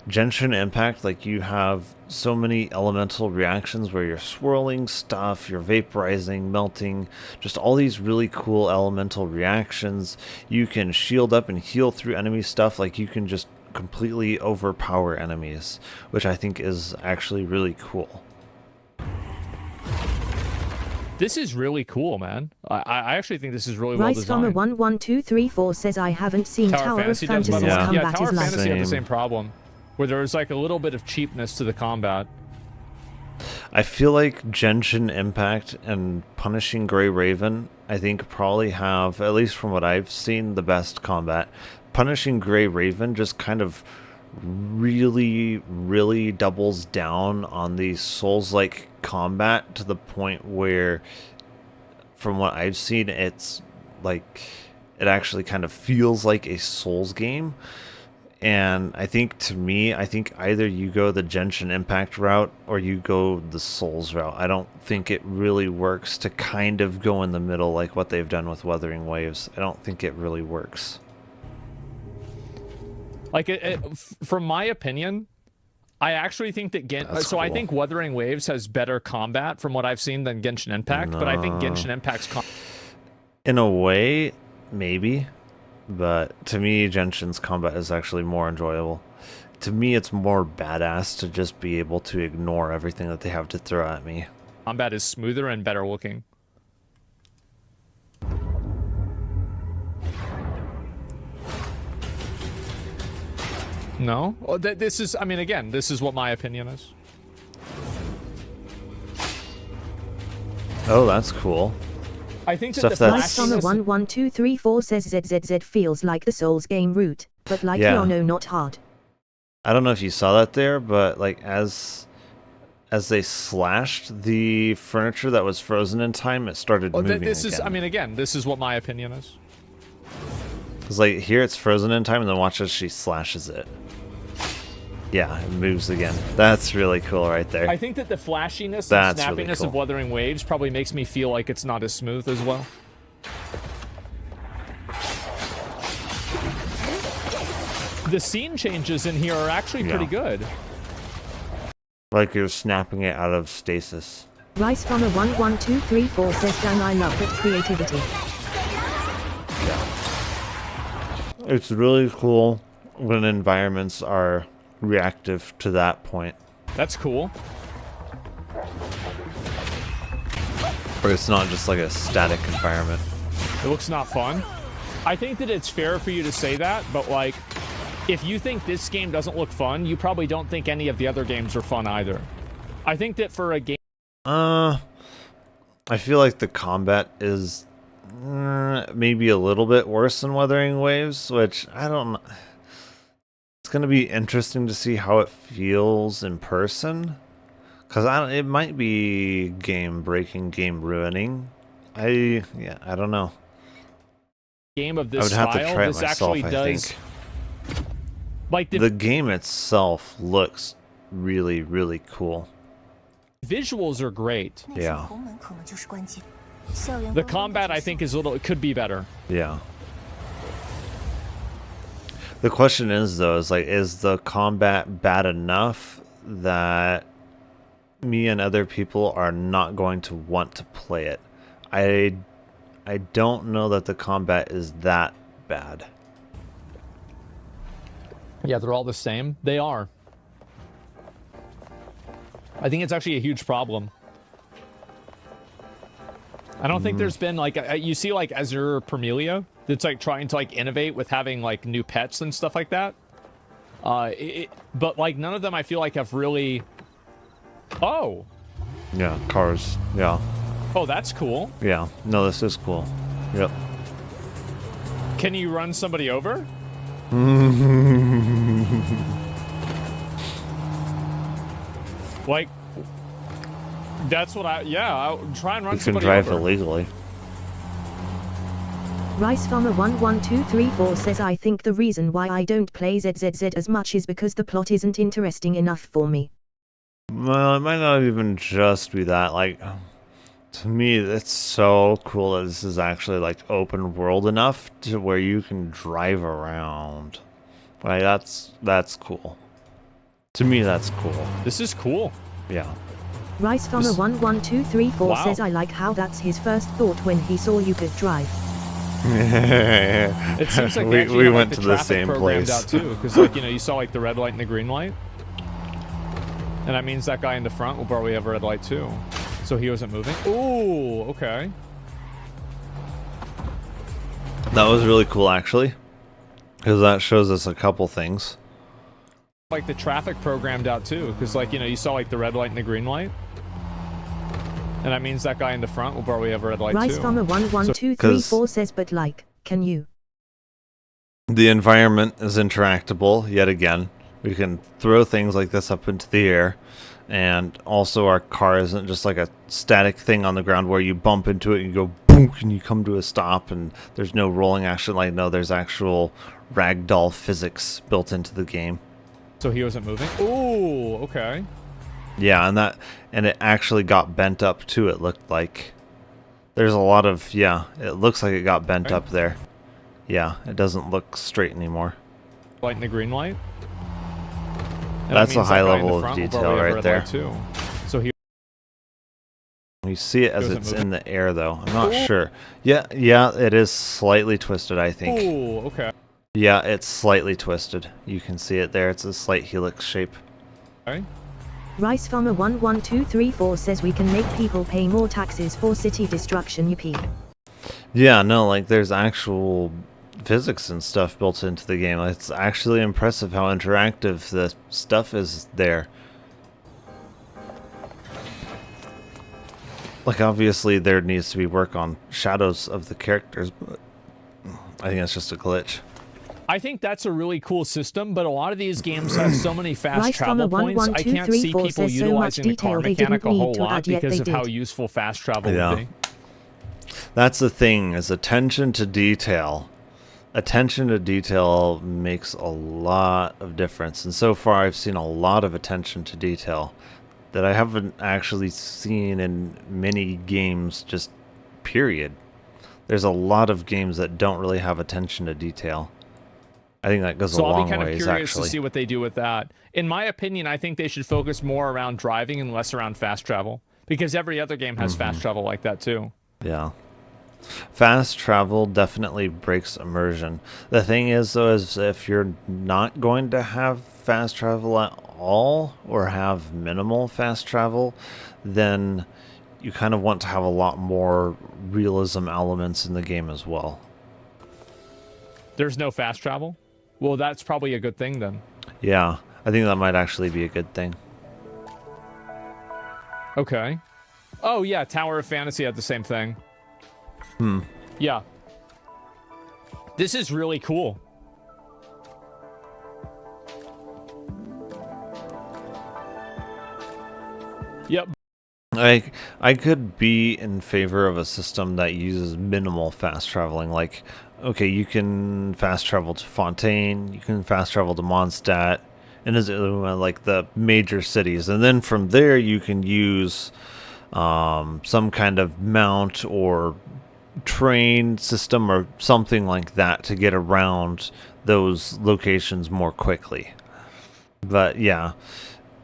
S1: Genshin Impact, like, you have so many elemental reactions where you're swirling stuff, you're vaporizing, melting, just all these really cool elemental reactions. You can shield up and heal through enemy stuff, like you can just completely overpower enemies, which I think is actually really cool.
S18: This is really cool, man. I actually think this is really well
S15: Rice from a
S18: designed.
S15: 1, 1, 2, 3, 4 says I haven't seen Tower of
S18: Fantasy
S15: Fantasy's
S18: does well. Yeah,
S15: combat
S18: Tower
S15: is
S18: of
S15: like.
S18: Fantasy had the same problem, where there was like a little bit of cheapness to the combat.
S1: I feel like Genshin Impact and Punishing Grey Raven, I think, probably have, at least from what I've seen, the best combat. Punishing Grey Raven just kind of really doubles down on the Souls-like combat to the point where, from what I've seen, it's like it actually kind of feels like a Souls game. And I think, to me, I think either you go the Genshin Impact route or you go the Souls route. I don't think it really works to kind of go in the middle like what they've done with Wuthering Waves. I don't think it really works.
S18: Like, from my opinion, I actually think that I think Wuthering Waves has better combat from what I've seen than Genshin Impact, but I think Genshin Impact's
S1: in a way, maybe, but to me, Genshin's combat is actually more enjoyable. To me, it's more badass to just be able to ignore everything that they have to throw at me.
S18: combat is smoother and better looking. No? Well, this is, I mean, again, this is what my opinion is.
S1: Oh, that's cool.
S18: I think
S15: that the Lights on the 11234 says ZZZ feels like the Souls game route, but like no, not hard.
S1: I don't know if you saw that there, but like as they slashed the furniture that was frozen in time, it started moving
S18: this
S1: again.
S18: is, I mean, again, this is what my opinion is.
S1: Because like here it's frozen in time, and then watch as she slashes it. Yeah, it moves again. That's really cool right there.
S18: I think that the flashiness and snappiness of Wuthering Waves probably makes me feel like it's not as smooth as well. The scene changes in here are actually pretty good.
S1: Like you're snapping it out of stasis.
S15: Rice from a 11234 says, "Dang, I love that creativity."
S1: It's really cool when environments are reactive to that point.
S18: That's cool.
S1: Or it's not just like a static environment.
S18: It looks not fun. I think that it's fair for you to say that, but like, if you think this game doesn't look fun, you probably don't think any of the other games are fun either. I think that for a game...
S1: I feel like the combat is maybe a little bit worse than Wuthering Waves, which I don't know. It's going to be interesting to see how it feels in person. Because it might be game-breaking, game-ruining. I don't know.
S18: Game of this
S1: I would have
S18: style,
S1: to try it
S18: this
S1: myself,
S18: actually
S1: I
S18: does...
S1: think.
S18: Like
S1: the game itself looks really, really cool.
S18: Visuals are great.
S1: Yeah.
S18: The combat, I think, it could be better.
S1: Yeah. The question is, though, is the combat bad enough that me and other people are not going to want to play it? I don't know that the combat is that bad.
S18: Yeah, they're all the same. They are. I think it's actually a huge problem. I don't think there's been, like, you see, like, Azure Permelia, that's, like, trying to, like, innovate with having, like, new pets and stuff like that. But, like, none of them, I feel like, have really... Oh!
S1: Yeah, cars. Yeah.
S18: Oh, that's cool.
S1: Yeah. No, this is cool. Yep.
S18: Can you run somebody over? Like... That's what I'll try and run somebody over.
S1: You can drive illegally.
S15: Rice Farmer 11234 says, "I think the reason why I don't play ZZZ as much is because the plot isn't interesting enough for me."
S1: Well, it might not even just be that. Like, to me, it's so cool that this is actually, like, open world enough to where you can drive around. Like, that's cool. To me, that's cool.
S18: This is cool.
S1: Yeah.
S15: Rice Farmer 11234 says, "I like how that's his first thought when he saw you could drive."
S18: It seems like
S1: we went to the same place
S18: out too, because, like, you know, you saw, like, the red light and the green light, and that means that guy in the front will probably have a red light too. So he wasn't moving. Ooh, okay.
S1: That was really cool, actually, because that shows us a couple things.
S18: Like the traffic programmed out too, because, like, you know, you saw, like, the red light and the green light, and that means that guy in the front will probably have a red light too.
S15: Rice Farmer 11234 says, "But, like, can you?"
S1: The environment is interactable yet again. We can throw things like this up into the air, and also our car isn't just like a static thing on the ground where you bump into it and you go boom and you come to a stop and there's no rolling action. Like, no, there's actual ragdoll physics built into the game.
S18: So he wasn't moving. Ooh, okay.
S1: Yeah, and it actually got bent up too, it looked like. There's a lot of, it looks like it got bent up there. Yeah, it doesn't look straight anymore.
S18: Light and the green light.
S1: That's
S18: that
S1: a
S18: means
S1: high
S18: that guy in the
S1: level of
S18: front will
S1: detail
S18: probably have
S1: right
S18: red
S1: there.
S18: light too. So he
S1: You see it as
S18: Doesn't
S1: it's
S18: move.
S1: in the air, though. I'm not
S18: Ooh.
S1: sure. Yeah, it is slightly twisted, I think.
S18: Ooh, okay.
S1: Yeah, it's slightly twisted. You can see it there. It's a slight helix shape.
S18: Okay.
S15: Rice Farmer 11234 says we can make people pay more taxes for city destruction. Yuppie.
S1: Yeah, no, like there's actual physics and stuff built into the game. It's actually impressive how interactive the stuff is there. Like, obviously, there needs to be work on shadows of the characters, but I think that's just a glitch.
S18: I think that's a really cool system, but a lot of these games have so many fast
S15: Rice
S18: travel
S15: Farmer
S18: points. I can't see
S15: 11234
S18: people
S15: says so much
S18: utilizing the car
S15: detail they
S18: mechanic
S15: didn't
S18: a whole
S15: need to
S18: lot
S15: add, yet
S18: because
S15: they
S18: of how
S15: did.
S18: useful fast travel
S1: Yeah.
S18: would be.
S1: That's the thing, is attention to detail. Attention to detail makes a lot of difference, and so far I've seen a lot of attention to detail that I haven't actually seen in many games, just period. There's a lot of games that don't really have attention to detail. I think that goes a
S18: So I'll
S1: long
S18: be kind of
S1: ways,
S18: curious
S1: actually.
S18: to see what they do with that. In my opinion, I think they should focus more around driving and less around fast travel, because every other game has fast travel like that too.
S1: Yeah. Fast travel definitely breaks immersion. The thing is, though, is if you're not going to have fast travel at all, or have minimal fast travel, then you kind of want to have a lot more realism elements in the game as well.
S18: There's no fast travel? Well, that's probably a good thing then.
S1: Yeah, I think that might actually be a good thing.
S18: Okay. Oh yeah, Tower of Fantasy had the same thing. Yeah. This is really cool. Yep.
S1: I could be in favor of a system that uses minimal fast traveling. Like, okay, you can fast travel to Fontaine, you can fast travel to Mondstadt, and like the major cities, and then from there you can use some kind of mount or train system or something like that to get around those locations more quickly. But yeah,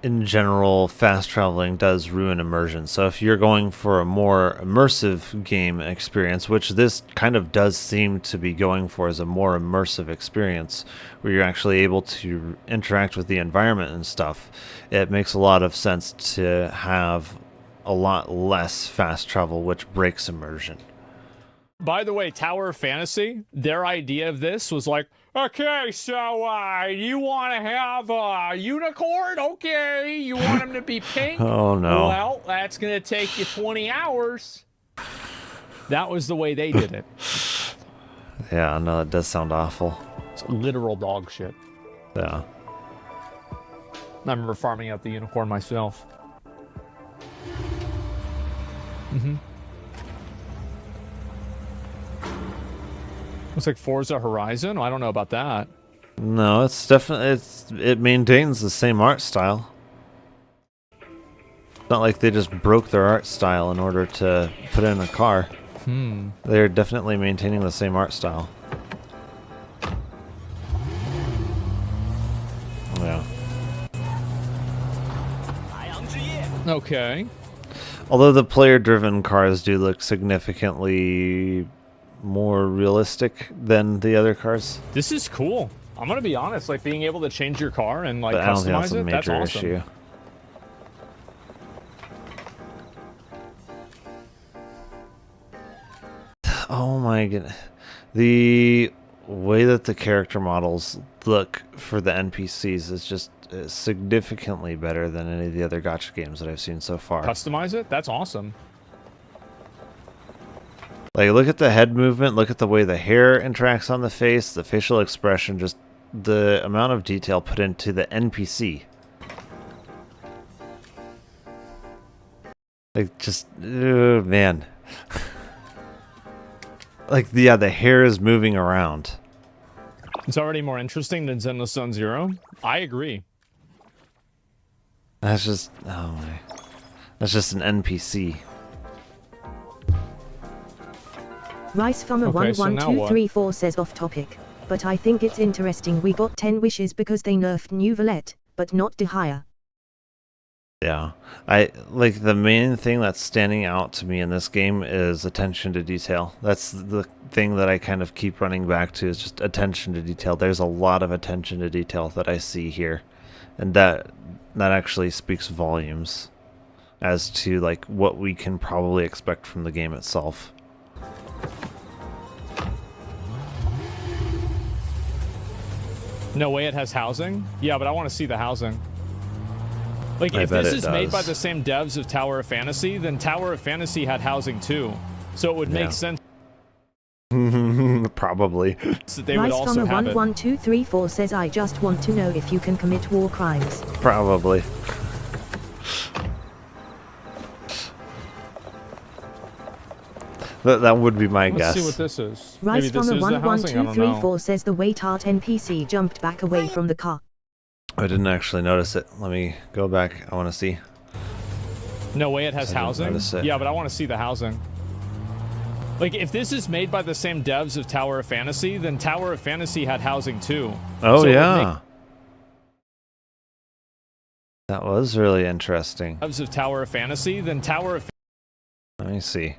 S1: in general, fast traveling does ruin immersion. So if you're going for a more immersive game experience, which this kind of does seem to be going for, as a more immersive experience where you're actually able to interact with the environment and stuff, it makes a lot of sense to have a lot less fast travel, which breaks immersion.
S18: By the way, Tower of Fantasy, their idea of this was like, okay, so you want to have a unicorn? Okay, you want him to be pink?
S1: Oh, no.
S18: Well, that's going to take you 20 hours. That was the way they did it.
S1: Yeah, no, it does sound awful.
S18: It's literal dog shit.
S1: Yeah.
S18: I remember farming out the unicorn myself. Looks like Forza Horizon. I don't know about that.
S1: No, it's definitely it maintains the same art style. It's not like they just broke their art style in order to put in a car. They're definitely maintaining the same art style. Yeah.
S18: Okay.
S1: Although the player-driven cars do look significantly more realistic than the other cars.
S18: This is cool. I'm gonna be honest, like being able to change your car and like
S1: But I don't think that's
S18: customize
S1: a
S18: it, that's
S1: major
S18: awesome.
S1: issue. Oh my goodness. The way that the character models look for the NPCs is just significantly better than any of the other gacha games that I've seen so far.
S18: Customize it? That's awesome.
S1: Like, look at the head movement, look at the way the hair interacts on the face, the facial expression, just the amount of detail put into the NPC. Like, just, man. Like, yeah, the hair is moving around.
S18: It's already more interesting than Zenless Zone Zero. I agree.
S1: That's just, oh my. That's just an NPC.
S15: Rice Farmer
S18: Okay, so now what?
S15: 11234 says off topic, but I think it's interesting we got 10 wishes because they nerfed New Valette. but not de hire.
S1: Yeah, I like the main thing that's standing out to me in this game is attention to detail. That's the thing that I kind of keep running back to, is just attention to detail. There's a lot of attention to detail that I see here, and that actually speaks volumes as to like what we can probably expect from the game itself.
S18: No way it has housing? Yeah, but I want to see the housing. Like, if this is made by the same devs of Tower of Fantasy, then Tower of Fantasy had housing too. So it would make sense.
S1: Probably.
S18: That they would also have it.
S15: 11234 says, I just want to know if you can commit war crimes.
S1: Probably. That would be my guess.
S18: Let's see what this is.
S15: Rise
S18: Maybe
S15: from
S18: this
S15: a
S18: is the housing, I don't know.
S15: 11234 says the wait art NPC jumped back away from the car.
S1: I didn't actually notice it. Let me go back. I want to see.
S18: No way it has housing? Yeah, but I want to see the housing. Like, if this is made by the same devs of Tower of Fantasy, then Tower of Fantasy had housing too.
S1: Oh,
S18: so
S1: yeah. That was really interesting.
S18: Devs of Tower of Fantasy, then Tower of...
S1: Let me see.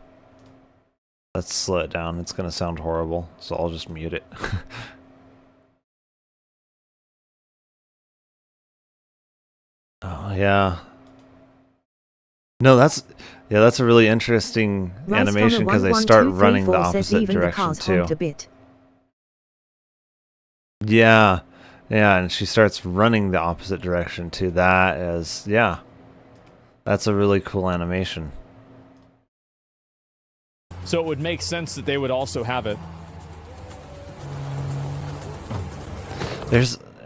S1: Let's slow it down. It's going to sound horrible, so I'll just mute it. Oh, yeah. No, that's a really interesting animation because they start running the opposite direction too. Yeah, and she starts running the opposite direction too. That is, yeah, that's a really cool animation.
S18: So it would make sense that they would also have it.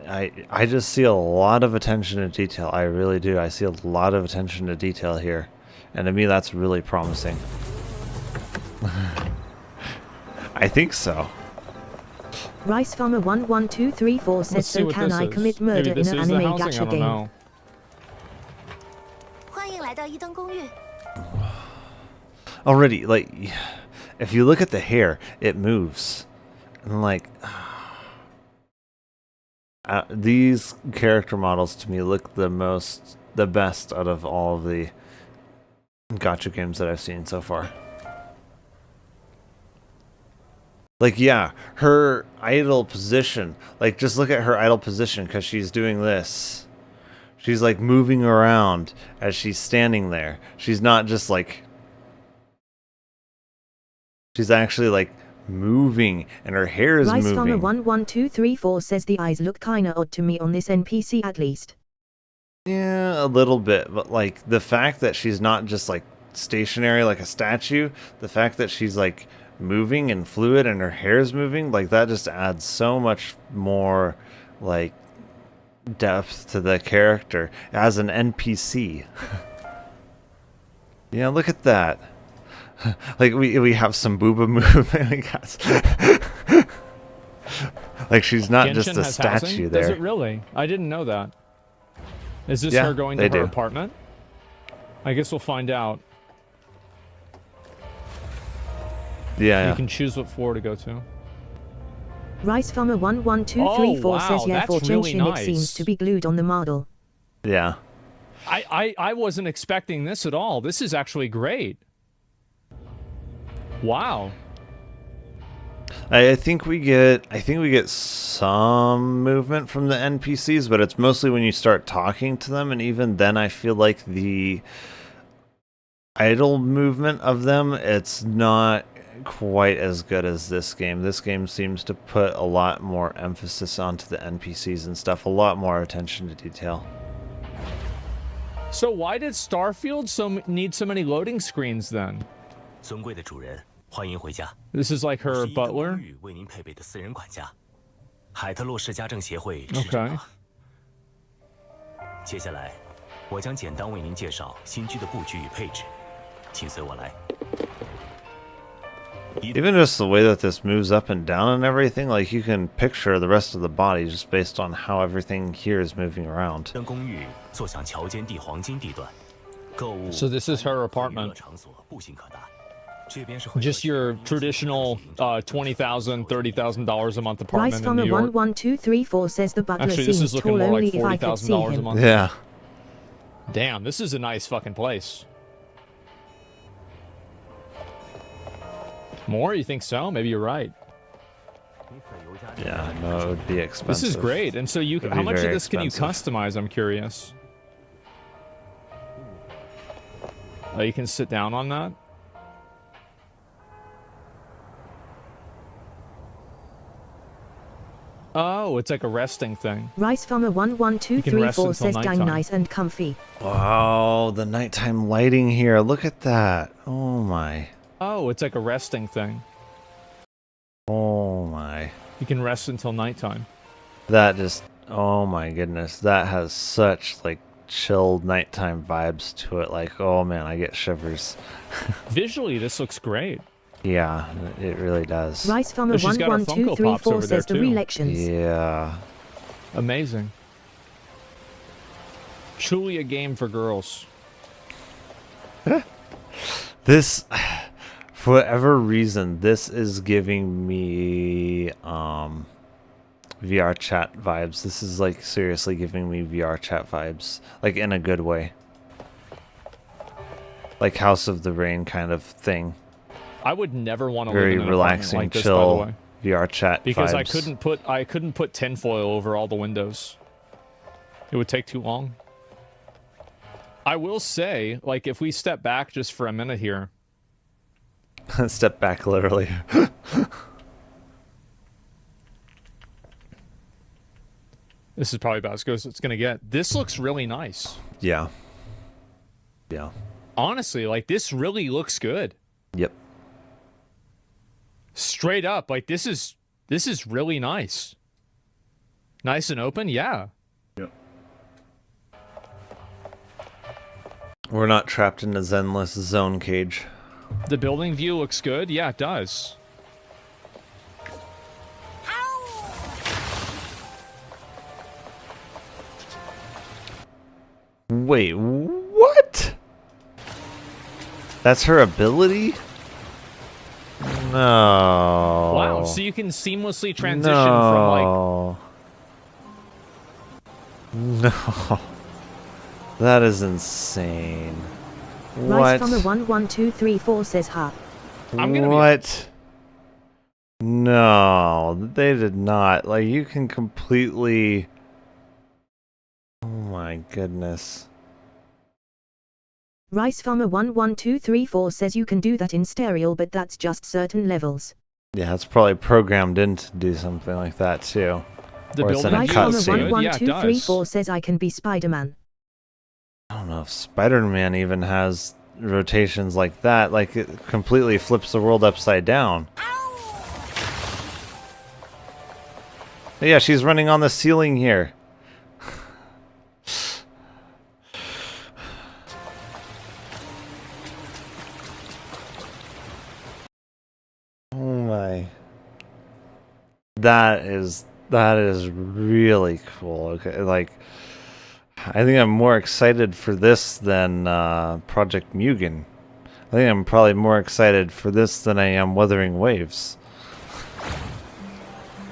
S1: I just see a lot of attention to detail. I really do. I see a lot of attention to detail here. And to me, that's really promising. I think so.
S15: Rice Farmer 11234 says, so can I commit murder in an anime gacha game?
S1: Already, like, if you look at the hair, it moves. And like... these character models to me look the best out of all of the gacha games that I've seen so far. Like, yeah, her idle position, like, just look at her idle position because she's doing this. She's like moving around as she's standing there. She's not just like, she's actually like moving, and her hair is moving.
S15: Farmer 11234 says the eyes look kinda odd to me on this NPC at least.
S1: Yeah, a little bit, but like the fact that she's not just like stationary like a statue, the fact that she's like moving and fluid and her hair is moving, like that just adds so much more like depth to the character as an NPC. Yeah, look at that. Like we have some booba movement. We got like she's not
S18: Genshin
S1: just a
S18: has
S1: statue
S18: housing?
S1: there.
S18: Does it really? I didn't know that. Is this
S1: Yeah,
S18: her going to
S1: they
S18: her
S1: do.
S18: apartment? I guess we'll find out.
S1: Yeah.
S18: You can choose what floor to go to.
S15: Rice Farmer 11234
S18: Oh, wow,
S15: says, yeah,
S18: that's
S15: for
S18: really
S15: Genshin
S18: nice.
S15: it seems to be glued on the model.
S1: Yeah.
S18: I wasn't expecting this at all. This is actually great. Wow.
S1: I think we get some movement from the NPCs, but it's mostly when you start talking to them, and even then I feel like the idle movement of them, it's not quite as good as this game. This game seems to put a lot more emphasis onto the NPCs and stuff, a lot more attention to detail.
S18: So why did Starfield need so many loading screens then?
S10: 尊贵的主人，欢迎回家。
S18: This is like her butler?
S10: 为您配备的私人管家，海特洛市家政协会
S18: Okay.
S10: 接下来，我将简单为您介绍新居的布局与配置，请随我来。
S1: Even just the way that this moves up and down and everything, like you can picture the rest of the body just based on how everything here is moving around.
S10: 公寓坐向桥间地黄金地段，购物
S18: So this is her apartment.
S10: 场所步行可达。
S18: Just your traditional $20,000, $30,000 a month apartment
S15: Rice
S18: in
S15: Farmer
S18: New York.
S15: 11234 says the butler
S18: Actually, this
S15: seems
S18: is looking
S15: tall
S18: more
S15: only
S18: like
S15: if I could see
S18: $40,000 a
S15: him.
S18: month.
S1: Yeah.
S18: Damn, this is a nice fucking place. More? You think so? Maybe you're right.
S1: Yeah, no, it would be expensive.
S18: This is great. And so you,
S1: It'd
S18: how
S1: be
S18: much of
S1: very
S18: this can you
S1: expensive.
S18: customize? I'm curious. Oh, you can sit down on that? Oh, it's like a resting thing.
S15: Rice Farmer
S18: You can rest
S15: 11234
S18: until
S15: says dang
S18: nighttime.
S15: nice and comfy.
S1: Wow, the nighttime lighting here. Look at that. Oh my.
S18: Oh, it's like a resting thing.
S1: Oh my.
S18: You can rest until nighttime.
S1: That just, oh my goodness. That has such like chilled nighttime vibes to it. Like, oh man, I get shivers.
S18: Visually, this looks great.
S1: Yeah, it really does.
S15: Rice Farmer
S18: Oh, she's got her Funko Pops
S15: 11234
S18: over there
S15: says the
S18: too.
S15: re-elections.
S1: Yeah.
S18: Amazing. Truly a game for girls.
S1: This, for whatever reason, this is giving me VR chat vibes. This is like seriously giving me VR chat vibes, like in a good way, like House of the Rain kind of thing.
S18: I would never want to
S1: Very
S18: live in an
S1: relaxing,
S18: apartment like
S1: chill
S18: this, by the way.
S1: VR chat
S18: Because
S1: vibes.
S18: I couldn't put tinfoil over all the windows. It would take too long. I will say, like, if we step back just for a minute here.
S1: Step back, literally.
S18: This is probably about as good as it's gonna get. This looks really nice.
S1: Yeah. Yeah.
S18: Honestly, like, this really looks good.
S1: Yep.
S18: Straight up, like, this is really nice. Nice and open, yeah.
S1: Yep. We're not trapped in a zenless zone cage.
S18: The building view looks good. Yeah, it does.
S1: Wait, what? That's her ability? No.
S18: Wow, so you can seamlessly transition from, like...
S1: No. That is insane.
S15: Rice
S1: What?
S15: Farmer 11234 says ha.
S1: What? No, they did not. Like, you can completely... Oh my goodness.
S15: Rice Farmer 11234 says you can do that in stereo, but that's just certain levels.
S1: Yeah, it's probably programmed in to do something like that too. Or it's in a
S15: Rice Farmer
S1: cutscene.
S15: 11234 says I can be Spider-Man.
S1: I don't know if Spider-Man even has rotations like that. Like, it completely flips the world upside down. Yeah, she's running on the ceiling here. Oh my. That is really cool. Okay, like, I think I'm more excited for this than Project Mugen. I think I'm probably more excited for this than I am Wuthering Waves.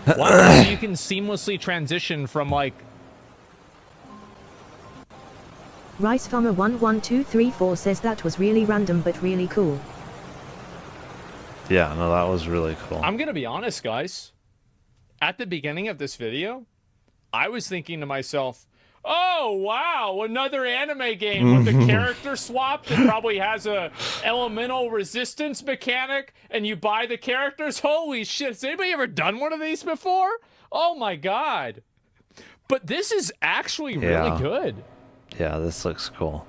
S18: Wow, so you can seamlessly transition from, like...
S15: Rice Farmer 11234 says that was really random but really cool.
S1: Yeah, no, that was really cool.
S18: I'm gonna be honest, guys. At the beginning of this video, I was thinking to myself, oh, wow, another anime game with a character swap that probably has a elemental resistance mechanic, and you buy the characters? Holy shit, has anybody ever done one of these before? Oh my god. But this is actually really good.
S1: Yeah, this looks cool.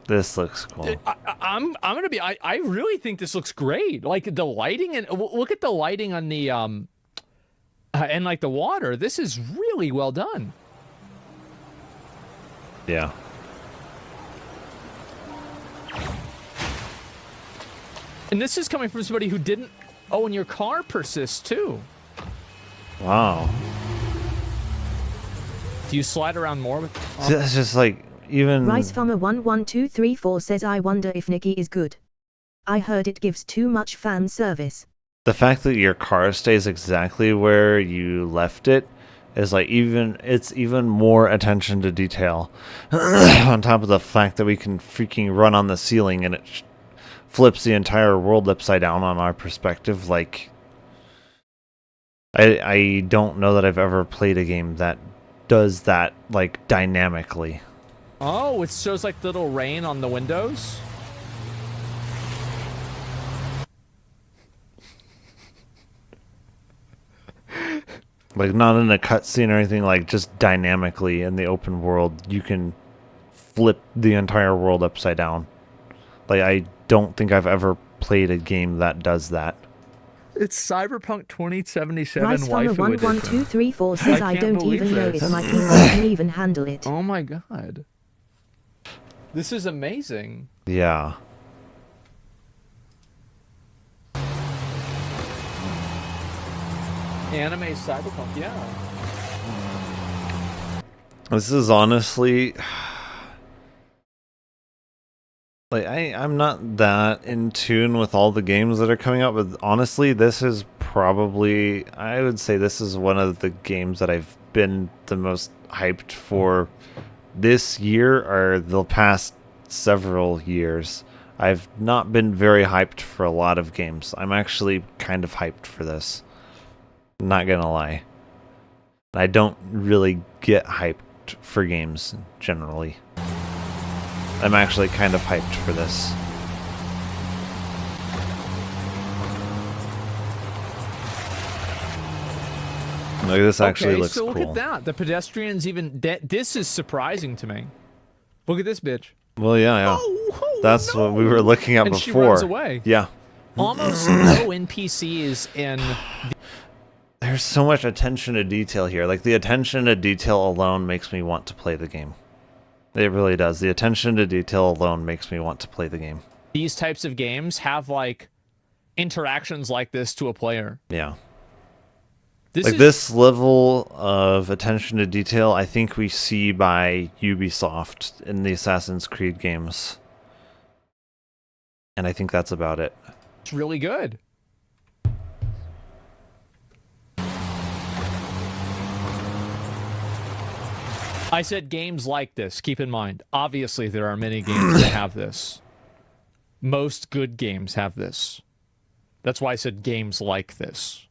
S1: This looks cool.
S18: I'm gonna be, I really think this looks great. Like, the lighting, and look at the lighting on the, and like the water. This is really well done.
S1: Yeah.
S18: And this is coming from somebody who didn't... Oh, and your car persists, too.
S1: Wow.
S18: Do you slide around more with...
S1: So it's just like, even...
S15: Rice Farmer 11234 says I wonder if Nikki is good. I heard it gives too much fan service.
S1: The fact that your car stays exactly where you left it is like it's even more attention to detail. On top of the fact that we can freaking run on the ceiling and it flips the entire world upside down on our perspective. Like, I don't know that I've ever played a game that does that, like, dynamically.
S18: Oh, it shows like little rain on the windows?
S1: Like, not in a cutscene or anything, like, just dynamically in the open world, you can flip the entire world upside down. Like, I don't think I've ever played a game that does that.
S18: It's Cyberpunk 2077
S15: Rice Farmer
S18: Waifu Edition.
S15: 11234 says I
S18: can't
S15: don't
S18: believe
S15: even know
S18: this.
S15: if my PC can even handle it.
S18: Oh my god. This is amazing.
S1: Yeah.
S18: Anime Cyberpunk, yeah.
S1: This is honestly... Like, I'm not that in tune with all the games that are coming out, but honestly, this is probably... I would say this is one of the games that I've been the most hyped for this year or the past several years. I've not been very hyped for a lot of games. I'm actually kind of hyped for this. Not gonna lie. I don't really get hyped for games generally. I'm actually kind of hyped for this. Look, this actually looks
S18: so
S1: cool.
S18: look at that. The pedestrians even... This is surprising to me. Look at this bitch.
S1: Well, yeah. That's what we were looking at
S18: And
S1: before.
S18: she runs away.
S1: Yeah.
S18: Almost no NPCs in...
S1: There's so much attention to detail here. Like, the attention to detail alone makes me want to play the game. It really does. The attention to detail alone makes me want to play the game.
S18: These types of games have, like, interactions like this to a player.
S1: Yeah.
S18: This
S1: This level of attention to detail, I think we see by Ubisoft in the Assassin's Creed games. And I think that's about it.
S18: It's really good. I said games like this. Keep in mind, obviously there are many games that have this. Most good games have this. That's why I said games like this.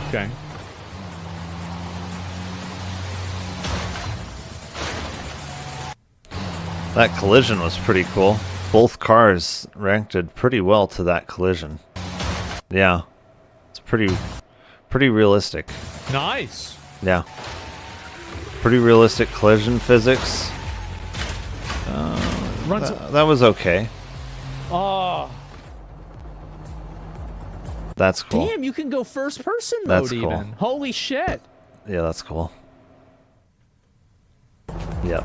S18: Okay.
S1: That collision was pretty cool. Both cars reacted pretty well to that collision. Yeah. It's pretty realistic.
S18: Nice.
S1: Yeah. Pretty realistic collision physics. That was okay.
S18: Oh.
S1: That's cool.
S18: Damn, you can go first person
S1: That's
S18: mode
S1: cool.
S18: even. Holy shit.
S1: Yeah, that's cool. Yep.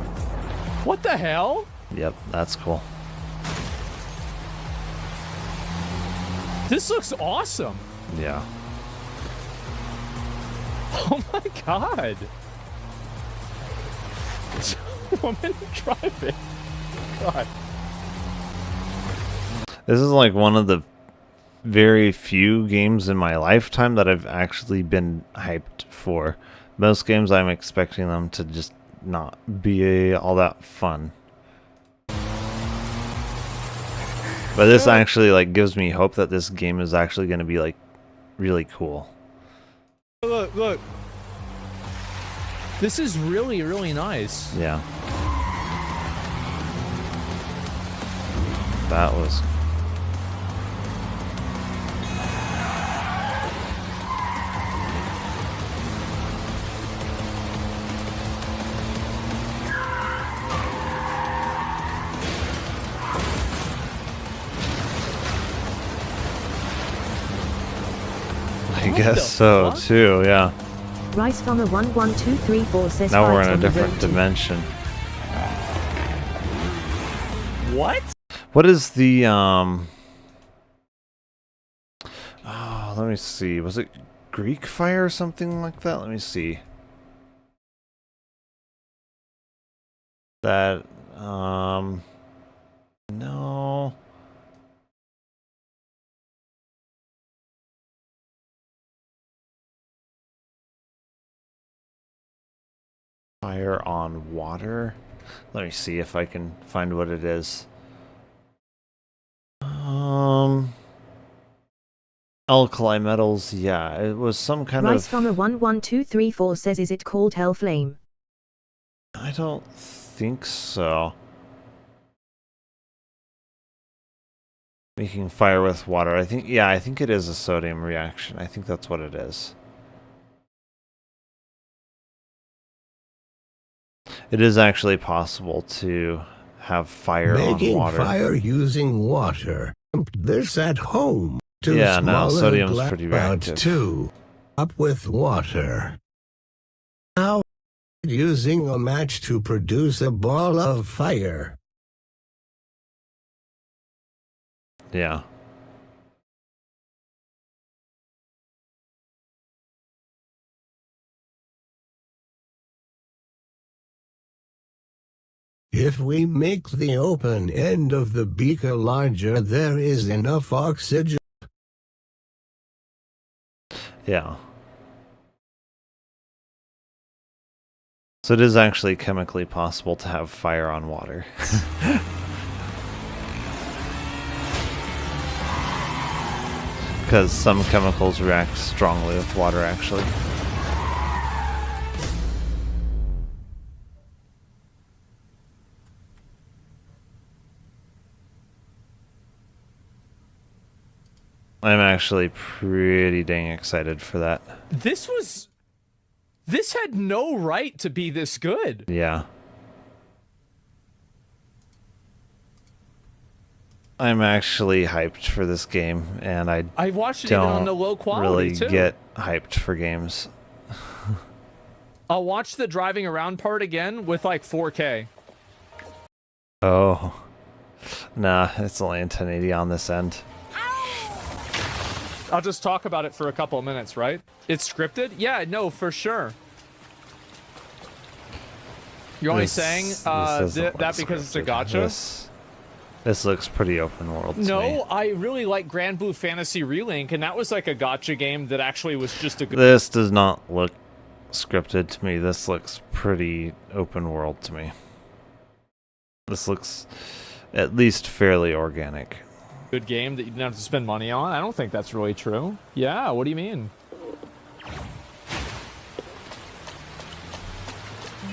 S18: What the hell?
S1: Yep, that's cool.
S18: This looks awesome.
S1: Yeah.
S18: Oh my god. Woman driving. God.
S1: This is like one of the very few games in my lifetime that I've actually been hyped for. Most games I'm expecting them to just not be all that fun. But this actually like gives me hope that this game is actually going to be like really cool.
S18: Look. This is really, really nice.
S1: Yeah. That was... I guess so, too, yeah.
S15: Rice Farmer 11234 says
S1: Now we're in
S15: vibes
S1: a
S15: on the
S1: different
S15: road to-
S1: dimension.
S18: What?
S1: What is the, Oh, let me see. Was it Greek fire or something like that? Let me see. That, No. Fire on water. Let me see if I can find what it is. Alkali metals, yeah, it was some kind
S15: Rice
S1: of...
S15: from a 11234 says, is it called Hellflame?
S1: I don't think so. Making fire with water. I think it is a sodium reaction. I think that's what it is. It is actually possible to have fire on water.
S4: Making fire using water. This at home. Too
S1: Yeah, no,
S4: small
S1: sodium's
S4: and
S1: pretty
S4: loud
S1: reactive.
S4: too. Up with water. Now, using a match to produce a ball of fire.
S1: Yeah.
S4: If we make the open end of the beaker larger, there is enough oxygen.
S1: Yeah. So it is actually chemically possible to have fire on water. Because some chemicals react strongly with water, actually. I'm actually pretty dang excited for that.
S18: This had no right to be this good.
S1: Yeah. I'm actually hyped for this game, and
S18: I watched it even on the low quality,
S1: really
S18: too.
S1: get hyped for games.
S18: I'll watch the driving around part again with like 4K.
S1: Oh. Nah, it's only in 1080 on this end.
S18: I'll just talk about it for a couple of minutes, right? It's scripted? Yeah, no, for sure. You're only saying that because it's a gacha?
S1: This looks pretty open world to me.
S18: No, I really like Grand Blue Fantasy Relink, and that was like a gacha game that actually was just a good...
S1: This does not look scripted to me. This looks pretty open world to me. This looks at least fairly organic.
S18: Good game that you didn't have to spend money on? I don't think that's really true. Yeah, what do you mean?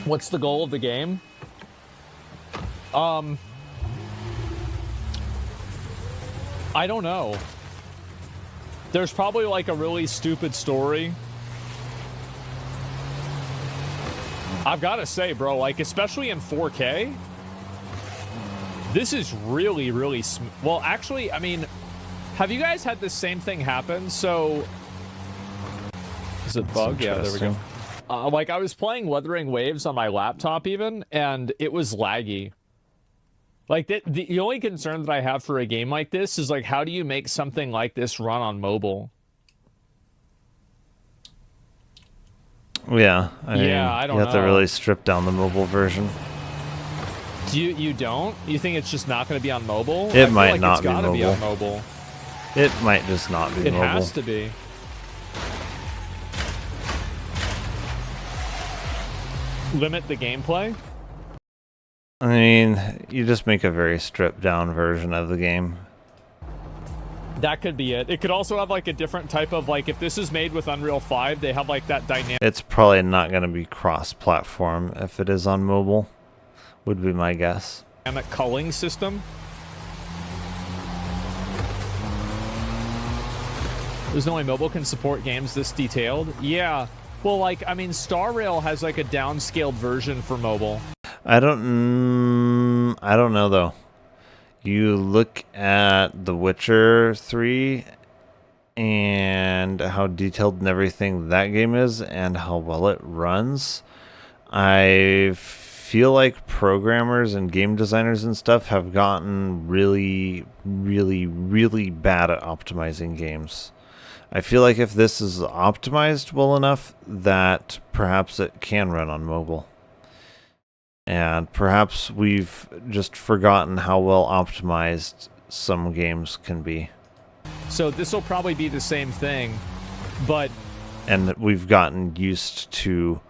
S18: What's the goal of the game? I don't know. There's probably like a really stupid story. I've got to say, bro, like especially in 4K, this is really, really well, actually, I mean, have you guys had the same thing happen? So, is it bug? Yeah, there we go. Like I was playing Wuthering Waves on my laptop even, and it was laggy. Like the only concern that I have for a game like this is like, how do you make something like this run on mobile?
S1: Yeah, I
S18: don't know.
S1: You have to really strip down the mobile version.
S18: You don't? You think it's just not going to be on mobile?
S1: It
S18: I
S1: might
S18: feel like
S1: not
S18: it's
S1: be
S18: gotta
S1: mobile.
S18: Be on mobile.
S1: It might just not be
S18: It
S1: mobile.
S18: has to be. Limit the gameplay?
S1: I mean, you just make a very stripped down version of the game.
S18: That could be it. It could also have like a different type of like, if this is made with Unreal 5, they have like that dynamic.
S1: It's probably not going to be cross-platform if it is on mobile, would be my guess.
S18: Dynamic culling system. There's no way mobile can support games this detailed. Yeah. Well, like, I mean, Star Rail has like a downscaled version for mobile.
S1: I don't know though. You look at The Witcher 3 and how detailed and everything that game is and how well it runs. I feel like programmers and game designers and stuff have gotten really, really, really bad at optimizing games. I feel like if this is optimized well enough that perhaps it can run on mobile. And perhaps we've just forgotten how well optimized some games can be.
S18: So this will probably be the same thing, but...
S1: And we've gotten used to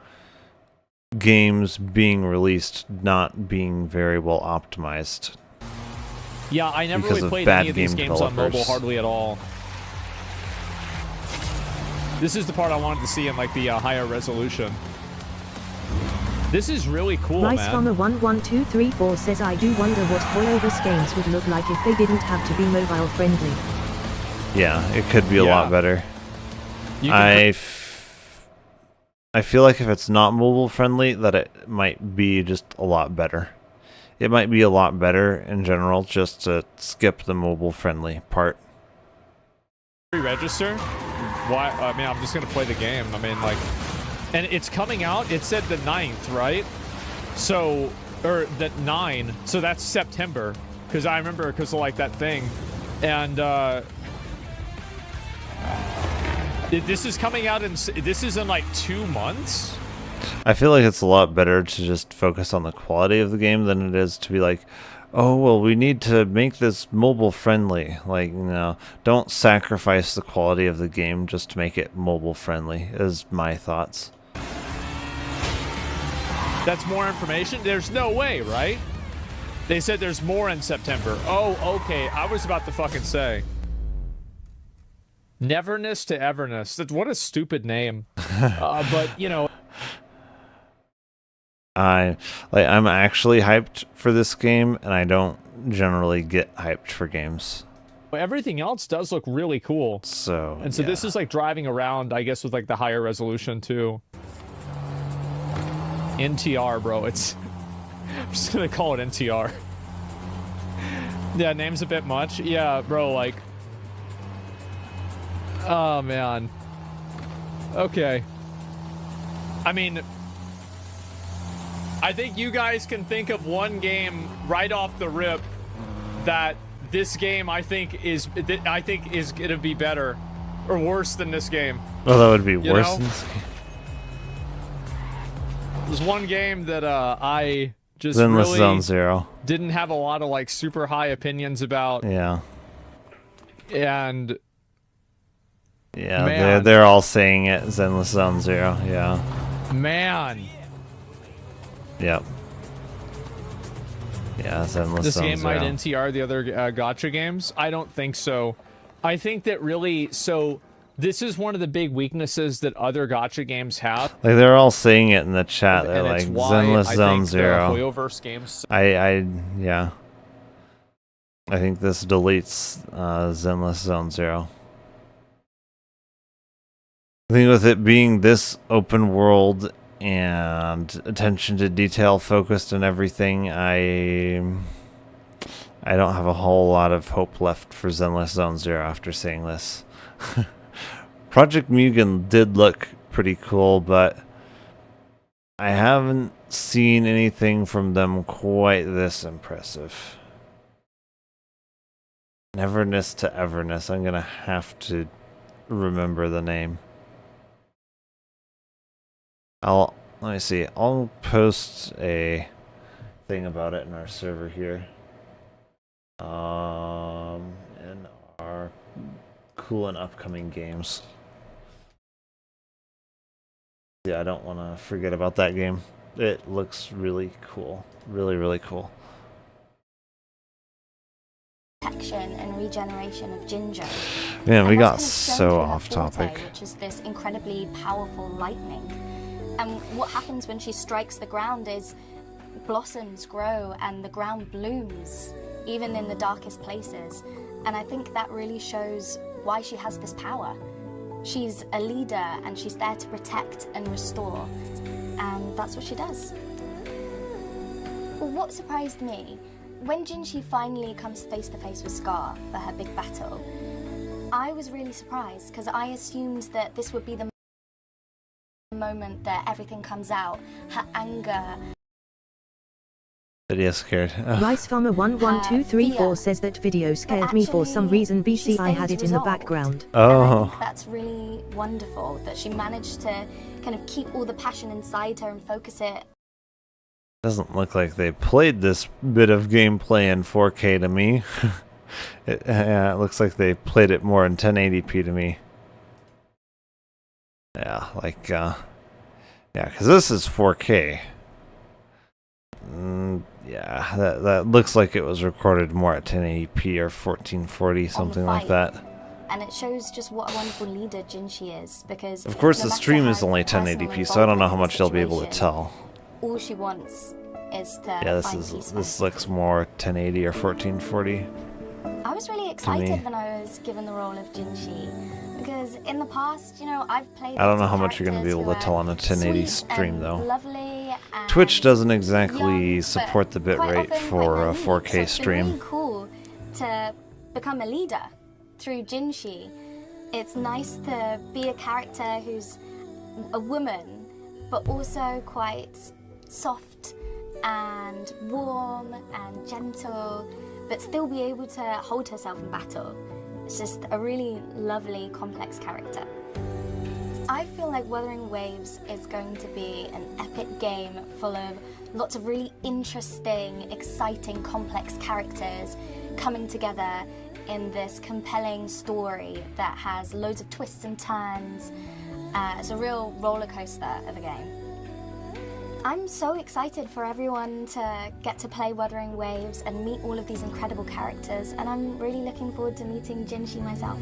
S1: games being released not being very well optimized.
S18: Yeah, I never
S1: because
S18: really
S1: of
S18: played
S1: bad
S18: any of these
S1: game
S18: games on mobile
S1: developers.
S18: hardly at all. This is the part I wanted to see in like the higher resolution. This is really cool,
S15: Rice
S18: man.
S15: Farmer 11234 says, I do wonder what Hoyoverse games would look like if they didn't have to be mobile friendly.
S1: Yeah, it could be a lot better.
S18: You
S1: I feel like if it's not mobile friendly, that it might be just a lot better. It might be a lot better in general just to skip the mobile friendly part.
S18: Pre-register? Why? I mean, I'm just gonna play the game. I mean, like, and it's coming out. It said the 9th, right? So, or the 9. So that's September. Because I remember, because of like that thing, and this is coming out in. This is in like 2 months.
S1: I feel like it's a lot better to just focus on the quality of the game than it is to be like, oh, well, we need to make this mobile friendly. Like, you know, don't sacrifice the quality of the game just to make it mobile friendly, is my thoughts.
S18: That's more information? There's no way, right? They said there's more in September. Oh, okay. I was about to fucking say. Neverness to Everness. What a stupid name. But, you know...
S1: I'm actually hyped for this game, and I don't generally get hyped for games.
S18: Everything else does look really cool.
S1: So,
S18: and so this is like driving around, I guess, with like the higher resolution too. NTR, bro. It's... I'm just gonna call it NTR. Yeah, name's a bit much. Yeah, bro, like... Oh, man. Okay. I mean... I think you guys can think of one game right off the rip that this game I think is gonna be better or worse than this game.
S1: Well, that would be worse
S18: know?
S1: than this game.
S18: There's one game that I just
S1: Zenless
S18: really
S1: Zone Zero.
S18: didn't have a lot of like super high opinions about.
S1: Yeah.
S18: And
S1: yeah,
S18: man.
S1: they're all saying it. Zenless Zone Zero. Yeah.
S18: Man.
S1: Yep. Yeah, Zenless
S18: This
S1: Zone
S18: game
S1: Zero.
S18: might NTR the other gacha games? I don't think so. I think that really, so this is one of the big weaknesses that other gacha games have.
S1: Like, they're all saying it in the chat. They're
S18: And
S1: like,
S18: it's why
S1: Zenless
S18: I
S1: Zone
S18: think
S1: Zero.
S18: the Hoyoverse games...
S1: Yeah. I think this deletes Zenless Zone Zero. I think with it being this open world and attention to detail focused and everything, I don't have a whole lot of hope left for Zenless Zone Zero after seeing this. Project Mugen did look pretty cool, but I haven't seen anything from them quite this impressive. Neverness to Everness. I'm gonna have to remember the name. Let me see. I'll post a thing about it in our server here. In our cool and upcoming games. Yeah, I don't want to forget about that game. It looks really cool. Really, really cool.
S11: Protection and regeneration of ginger.
S1: Man, we
S11: And
S1: got
S11: that's kind of shown
S1: so
S11: through her
S1: off
S11: forte,
S1: topic.
S11: which is this incredibly powerful lightning. And what happens when she strikes the ground is blossoms grow and the ground blooms, even in the darkest places. And I think that really shows why she has this power. She's a leader and she's there to protect and restore. And that's what she does. What surprised me, when Jinshi finally comes face to face with Scar for her big battle, I was really surprised because I assumed that this would be the moment that everything comes out, her anger.
S1: Video scared.
S15: Rice Farmer 11234 says that video scared me for some reason. BC, I had it in the background.
S1: Oh.
S11: And I think that's really wonderful that she managed to kind of keep all the passion inside her and focus it
S1: Doesn't look like they played this bit of gameplay in 4K to me. It looks like they played it more in 1080p to me. Yeah, like, yeah, because this is 4K. Yeah, that looks like it was recorded more at 1080p or 1440, something like that.
S11: And it shows just what a wonderful leader Jinshi is, because
S1: of course the stream is only 1080p, so I don't know how much you'll be able to tell.
S11: All she wants is to
S1: this looks more 1080 or 1440.
S11: I was really excited when I was given the role of Jinshi, because in the past, you know, I've played.
S1: I don't know how much you're going to be able to tell on a 1080 stream though.
S11: Lovely,
S1: Twitch doesn't exactly support the bitrate for a 4K stream.
S11: It's really cool to become a leader through Jinshi. It's nice to be a character who's a woman, but also quite soft and warm and gentle, but still be able to hold herself in battle. It's just a really lovely, complex character. I feel like Wuthering Waves is going to be an epic game full of lots of really interesting, exciting, complex characters coming together in this compelling story that has loads of twists and turns. It's a real roller coaster of a game. I'm so excited for everyone to get to play Wuthering Waves and meet all of these incredible characters, and I'm really looking forward to meeting Jinshi myself.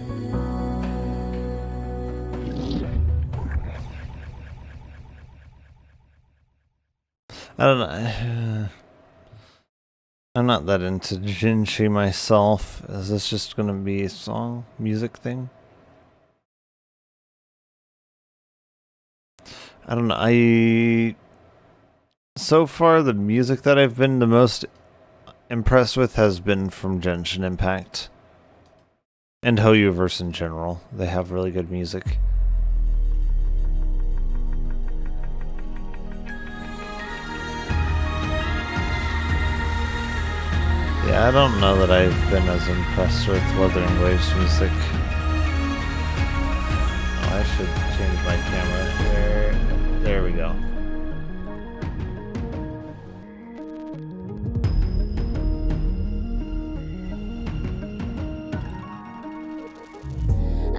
S1: I don't know. I'm not that into Genshin myself. Is this just gonna be a song, music thing? I don't know. So far, the music that I've been the most impressed with has been from Genshin Impact. And Hoyoverse in general. They have really good music. Yeah, I don't know that I've been as impressed with Wuthering Waves music. Oh, I should change my camera. There we go.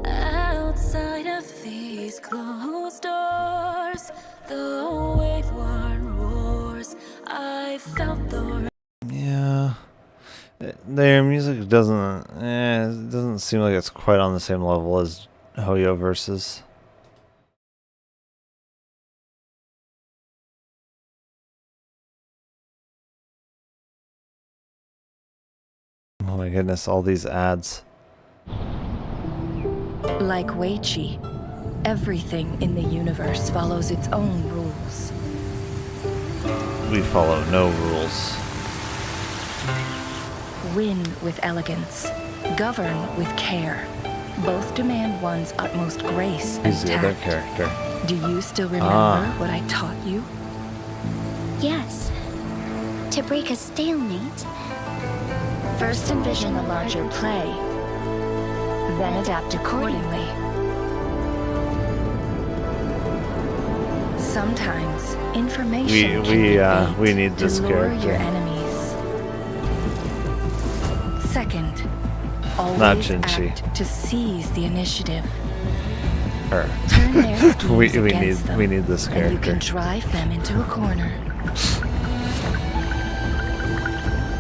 S19: Outside of these closed doors, the wave-worn roars. I felt the.
S1: Yeah. Their music doesn't seem like it's quite on the same level as Hoyoverse's. Oh my goodness, all these ads.
S12: Like Weiqi, everything in the universe follows its own rules.
S1: We follow no rules.
S12: Win with elegance, govern with care. Both demand one's utmost grace and
S1: He's the other
S12: tact.
S1: character.
S12: Do you still remember what I taught you?
S3: Yes. To break a stalemate.
S12: First envision the larger play, then adapt accordingly. Sometimes information
S1: we need this
S12: to lure
S1: character.
S12: your enemies. Second,
S1: Not
S12: always
S1: Genshin.
S12: act to seize the initiative.
S1: Her.
S12: Turn their schemes
S1: we
S12: against them,
S1: need this
S12: and you
S1: character.
S12: can drive them into a corner.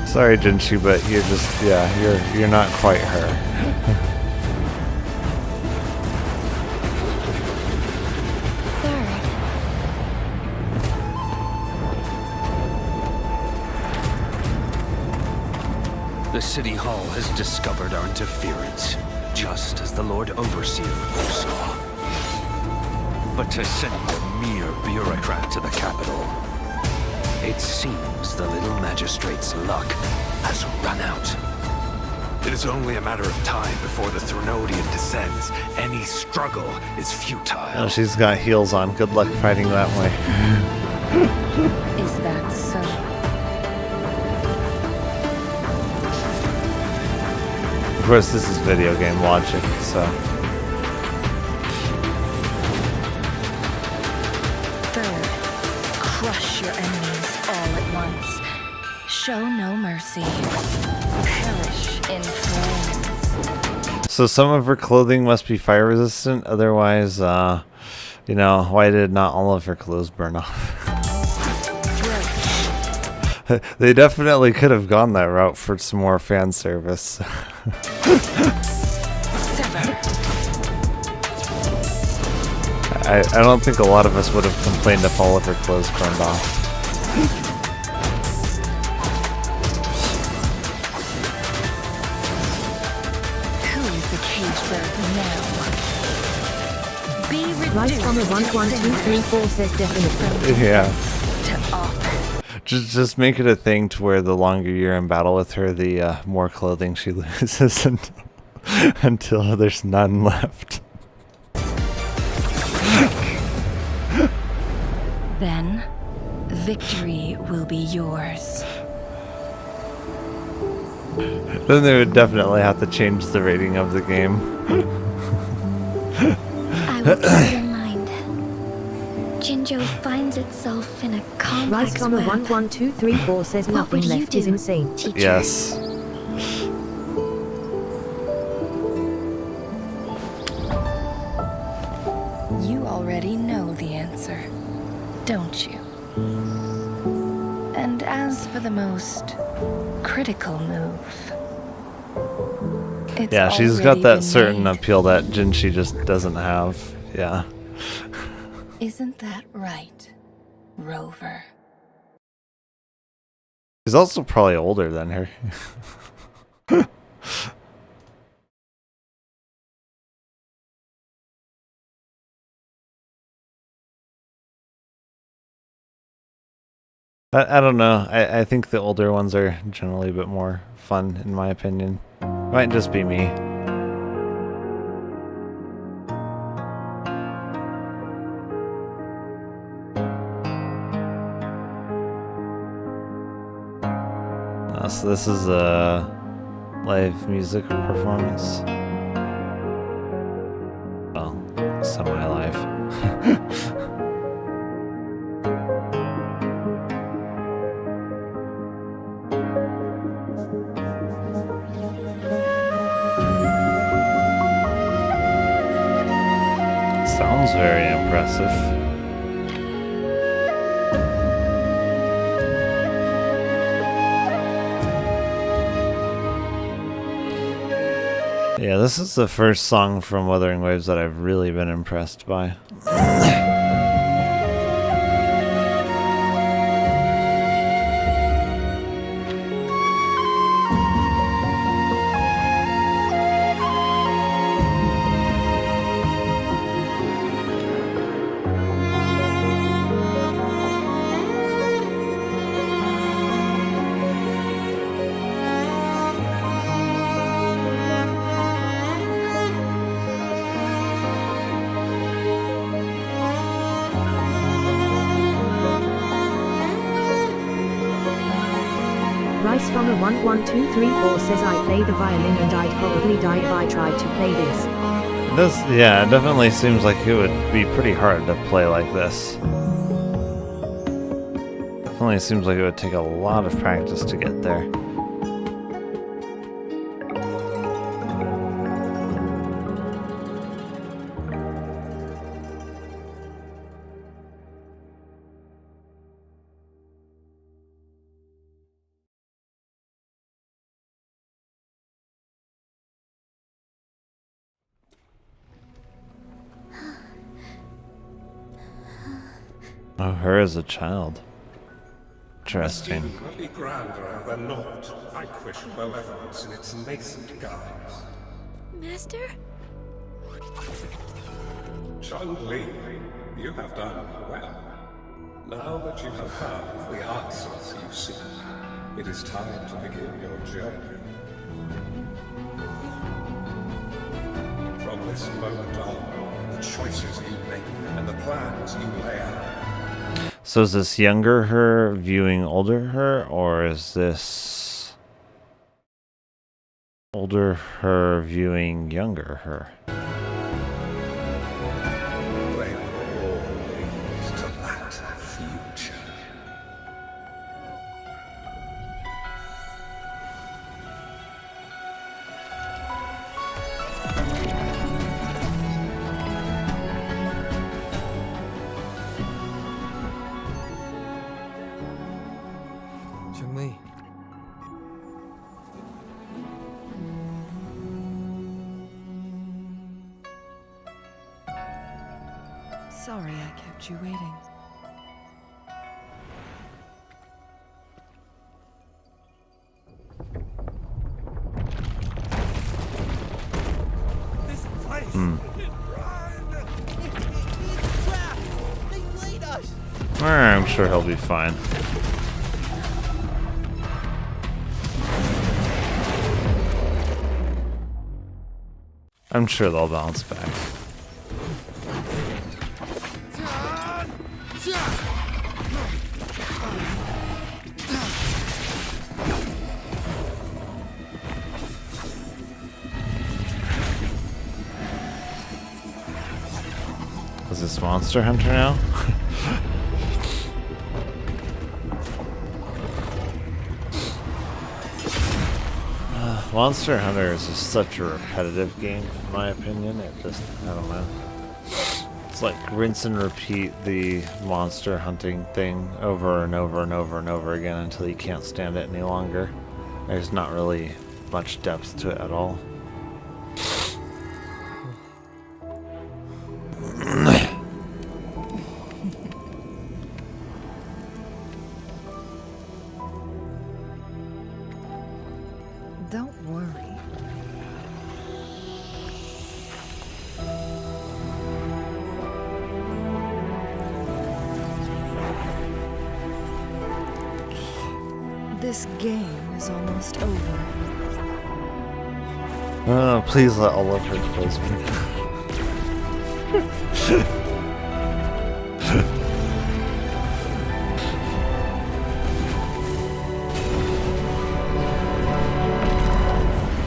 S1: Sorry, Genshin, but you're just you're not quite her.
S13: The City Hall has discovered our interference, just as the Lord Overseer foresaw. But to send a mere bureaucrat to the capital, it seems the little magistrate's luck has run out. It is only a matter of time before the Threnodian descends. Any struggle is futile.
S1: Oh, she's got heels on. Good luck fighting that way.
S12: Is that so?
S1: Of course, this is video game logic, so.
S12: Third, crush your enemies all at once. Show no mercy. Perish in flames.
S1: So some of her clothing must be fire resistant, otherwise, you know, why did not all of her clothes burn off? They definitely could have gone that route for some more fan service. I don't think a lot of us would have complained if all of her clothes burned off.
S12: Who is the cage bird now? Be reduced.
S15: Rice Bomber 11234 says definitely.
S1: Yeah.
S12: To office.
S1: Just make it a thing to where the longer you're in battle with her, the more clothing she loses until there's none left.
S12: Then, victory will be yours.
S1: Then they would definitely have to change the rating of the game.
S3: I will keep it in mind. Jinjo finds itself in a complex
S15: Rice Bomber
S3: web.
S15: 11234 says
S3: What
S15: nothing
S3: would you
S15: left is
S3: do,
S15: insane.
S3: teacher?
S1: Yes.
S12: You already know the answer, don't you? And as for the most critical move, it's
S1: Yeah, she's got
S12: already
S1: that
S12: been
S1: certain
S12: made.
S1: appeal that Jinshi just doesn't have. Yeah.
S12: Isn't that right, Rover?
S1: He's also probably older than her. I don't know. I think the older ones are generally a bit more fun, in my opinion. Might just be me. So this is a live music performance. Well, semi-live. Sounds very impressive. Yeah, this is the first song from Wuthering Waves that I've really been impressed by.
S15: Rice Bomber 11234 says I play the violin and I'd probably die if I tried to play this.
S1: This, yeah, it definitely seems like it would be pretty hard to play like this. Definitely seems like it would take a lot of practice to get there. Oh, her as a child. Interesting.
S7: Could be grander than naught. Vanquish malevolence in its nascent guise.
S21: Master?
S7: Chun-Li, you have done well. Now that you have found the answers you seek, it is time to begin your journey. From this moment on, the choices you make and the plans you lay out.
S1: So is this younger her viewing older her, or is this older her viewing younger her?
S7: They will all lead to that future.
S14: Cheng-Li.
S8: Sorry I kept you waiting.
S14: This place.
S1: I'm sure he'll be fine. I'm sure they'll bounce back. Is this Monster Hunter now? Monster Hunter is just such a repetitive game, in my opinion. It just, I don't know. It's like rinse and repeat the monster hunting thing over and over and over and over again until you can't stand it any longer. There's not really much depth to it at all.
S8: Don't worry. This game is almost over.
S1: Oh, please let all of her kills me.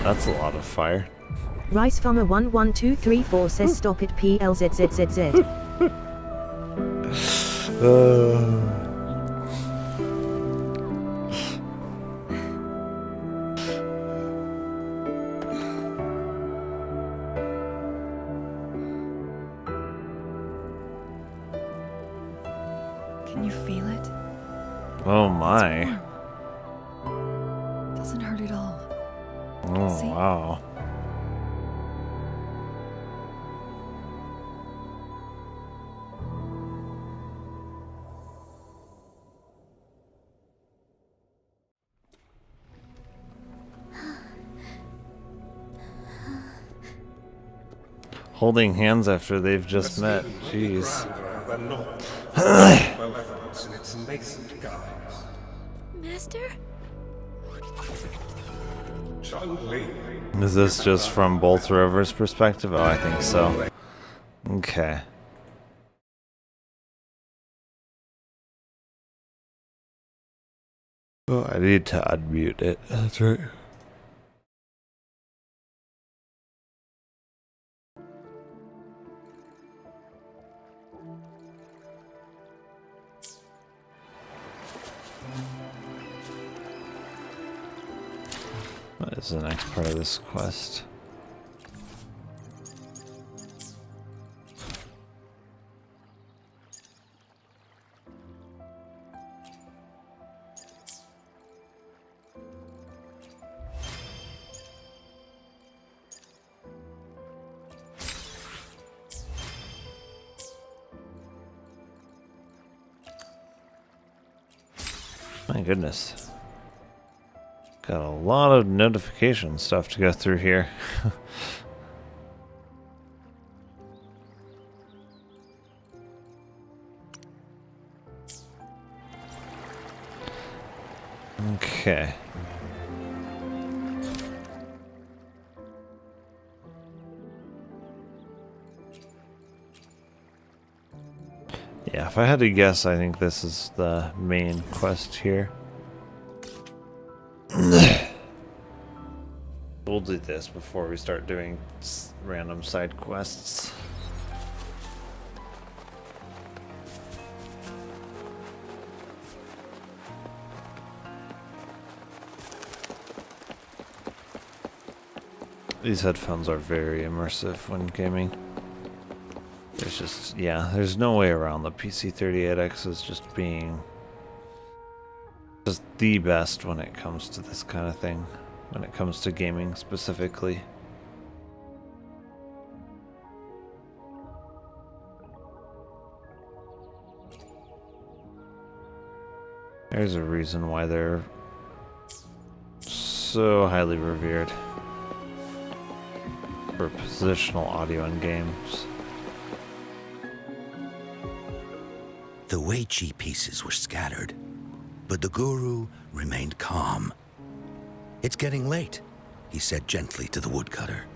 S1: That's a lot of fire.
S15: Rice Farmer 11234 says stop it PLZZZZ.
S8: Can you feel it?
S1: Oh my.
S8: Doesn't hurt at all.
S1: Oh
S8: See?
S1: wow. Holding hands after they've just met. Jeez.
S7: Malevolence in its nascent guise.
S21: Master?
S7: Cheng-Li.
S1: Is this just from both rovers' perspective? Oh, I think so. Okay. Oh, I need to unmute it. That's right. What is the next part of this quest? My goodness. Got a lot of notification stuff to go through here. Okay. Yeah, if I had to guess, I think this is the main quest here. We'll do this before we start doing random side quests. These headphones are very immersive when gaming. There's just, yeah, there's no way around the PC-38X's just being just the best when it comes to this kind of thing, when it comes to gaming specifically. There's a reason why they're so highly revered for positional audio in games.
S14: The Weiqi pieces were scattered, but the guru remained calm. "It's getting late," he said gently to the woodcutter.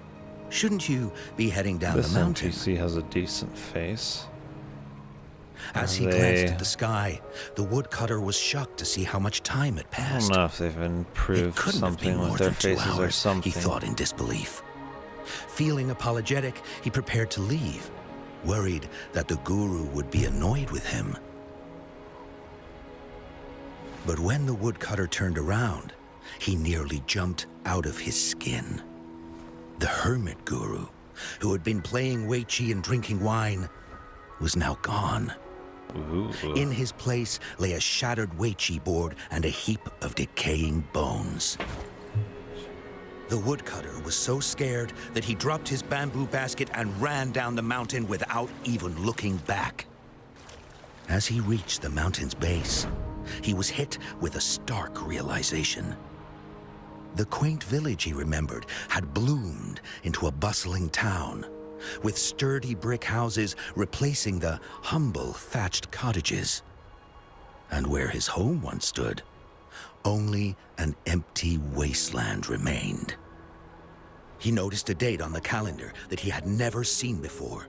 S14: "Shouldn't you be heading down
S1: This
S14: the mountain?"
S1: NPC has a decent face.
S14: As he glanced at the sky, the woodcutter was shocked to see how much time had
S1: I
S14: passed.
S1: don't know if they've improved something with their faces or something.
S14: He thought in disbelief. Feeling apologetic, he prepared to leave, worried that the guru would be annoyed with him. But when the woodcutter turned around, he nearly jumped out of his skin. The hermit guru, who had been playing Weiqi and drinking wine, was now gone.
S1: Ooh.
S14: In his place lay a shattered Weiqi board and a heap of decaying bones. The woodcutter was so scared that he dropped his bamboo basket and ran down the mountain without even looking back. As he reached the mountain's base, he was hit with a stark realization. The quaint village he remembered had bloomed into a bustling town, with sturdy brick houses replacing the humble thatched cottages. And where his home once stood, only an empty wasteland remained. He noticed a date on the calendar that he had never seen before.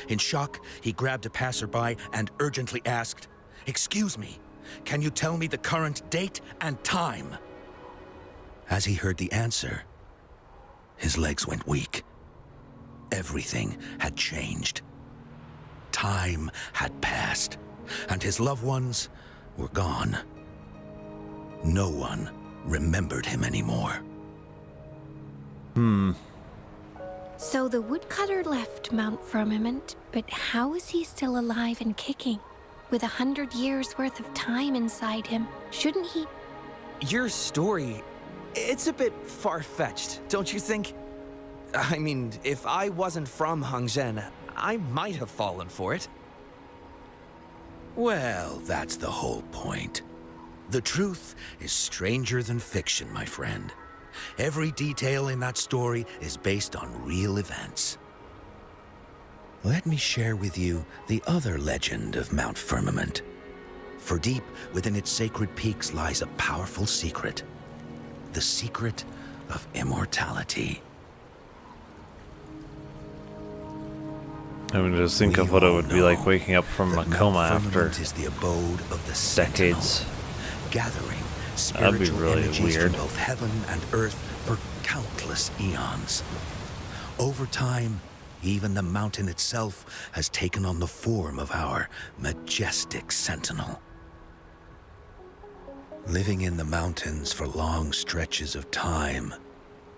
S14: In shock, he grabbed a passerby and urgently asked, "Excuse me, can you tell me the current date and time?" As he heard the answer, his legs went weak. Everything had changed. Time had passed, and his loved ones were gone. No one remembered him anymore.
S16: So the woodcutter left Mount Firmament, but how is he still alive and kicking? With 100 years worth of time inside him, shouldn't he?
S23: Your story, it's a bit far-fetched, don't you think? I mean, if I wasn't from Hongzhen, I might have fallen for it.
S14: Well, that's the whole point. The truth is stranger than fiction, my friend. Every detail in that story is based on real events. Let me share with you the other legend of Mount Firmament. For deep within its sacred peaks lies a powerful secret. The secret of immortality.
S1: I mean, just think of what it would be like waking up from a coma after
S14: Is the abode of the
S1: decades.
S14: Gathering
S1: That'd be
S14: spiritual
S1: really
S14: energies
S1: weird.
S14: from both heaven and earth for countless eons. Over time, even the mountain itself has taken on the form of our majestic sentinel. Living in the mountains for long stretches of time,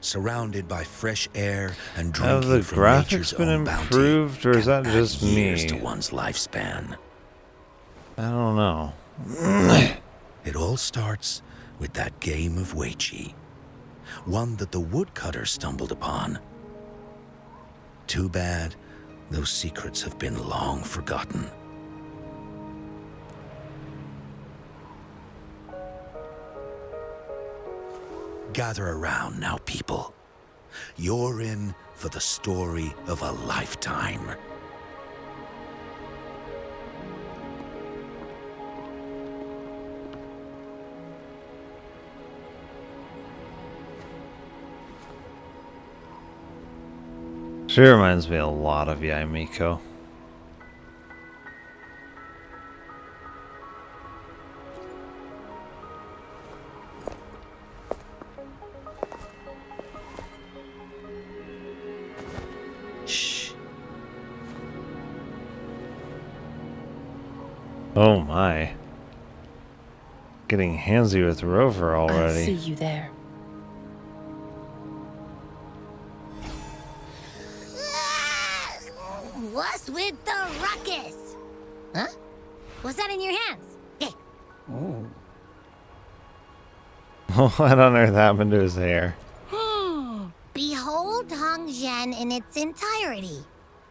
S14: surrounded by fresh air and
S1: Have
S14: drinking
S1: the
S14: from
S1: graphics
S14: nature's
S1: been
S14: own bounty
S1: improved, or is that
S14: add
S1: just
S14: years
S1: me?
S14: to one's lifespan.
S1: I don't know.
S14: It all starts with that game of Weiqi, one that the woodcutter stumbled upon. Too bad those secrets have been long forgotten. Gather around now, people. You're in for the story of a lifetime.
S1: She reminds me a lot of Yae Miko.
S14: Shh.
S1: Oh my. Getting handsy with Rover
S12: I'll see
S1: already.
S12: you there.
S3: What's with the ruckus? Huh? What's that in your hands? Hey.
S1: What on earth happened to his hair?
S3: Behold Hongzhen in its entirety,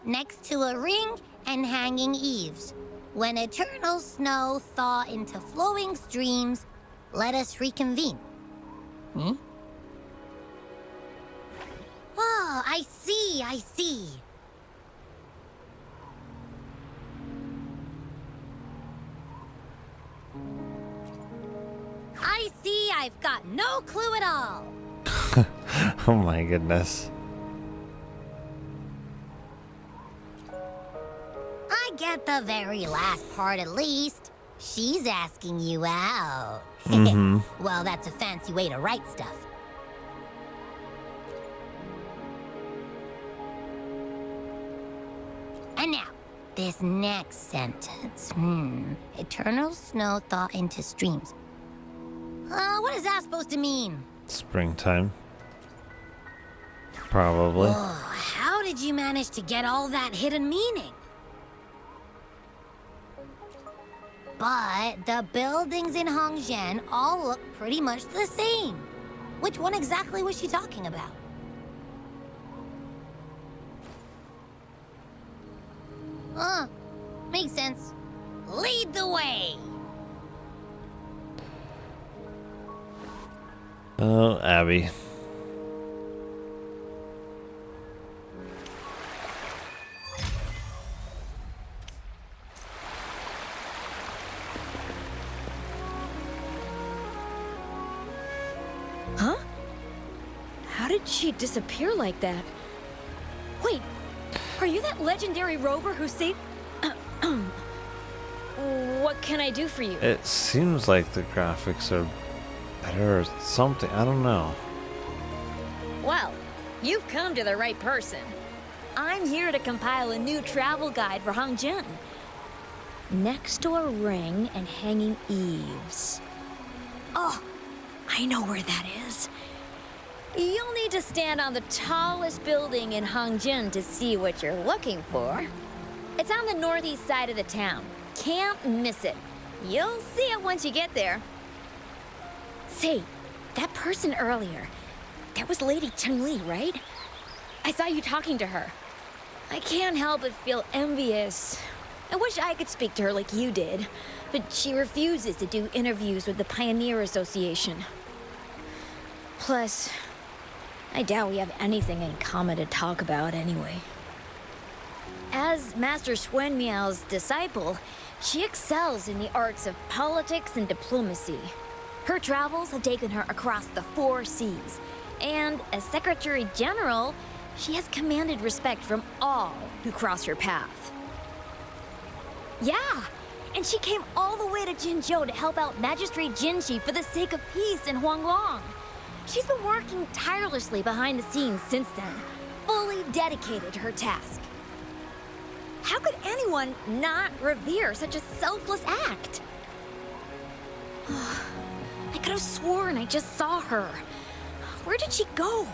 S3: next to a ring and hanging eaves. When eternal snow thaw into flowing streams, let us reconvene. Oh, I see, I see. I see I've got no clue at all.
S1: Oh my goodness.
S3: I get the very last part at least. She's asking you out. Well, that's a fancy way to write stuff. And now, this next sentence. Eternal snow thaw into streams. What is that supposed to mean?
S1: Springtime. Probably.
S3: Oh, how did you manage to get all that hidden meaning? But the buildings in Hongzhen all look pretty much the same. Which one exactly was she talking about? Makes sense. Lead the way!
S1: Oh, Abby.
S2: Huh? How did she disappear like that? Wait, are you that legendary rover who saved... What can I do for you?
S1: It seems like the graphics are better or something. I don't know.
S2: Well, you've come to the right person. I'm here to compile a new travel guide for Hongzhen. Next to a ring and hanging eaves. Oh, I know where that is. You'll need to stand on the tallest building in Hongzhen to see what you're looking for. It's on the northeast side of the town. Can't miss it. You'll see it once you get there. Say, that person earlier, that was Lady Cheng-Li, right? I saw you talking to her. I can't help but feel envious. I wish I could speak to her like you did, but she refuses to do interviews with the Pioneer Association. Plus, I doubt we have anything in common to talk about anyway. As Master Swen Miao's disciple, she excels in the arts of politics and diplomacy. Her travels have taken her across the 4 seas, and as Secretary General, she has commanded respect from all who cross her path. Yeah, and she came all the way to Jinzhou to help out Magistrate Jinshi for the sake of peace in Huanglong. She's been working tirelessly behind the scenes since then, fully dedicated to her task. How could anyone not revere such a selfless act? I could have sworn I just saw her. Where did she go?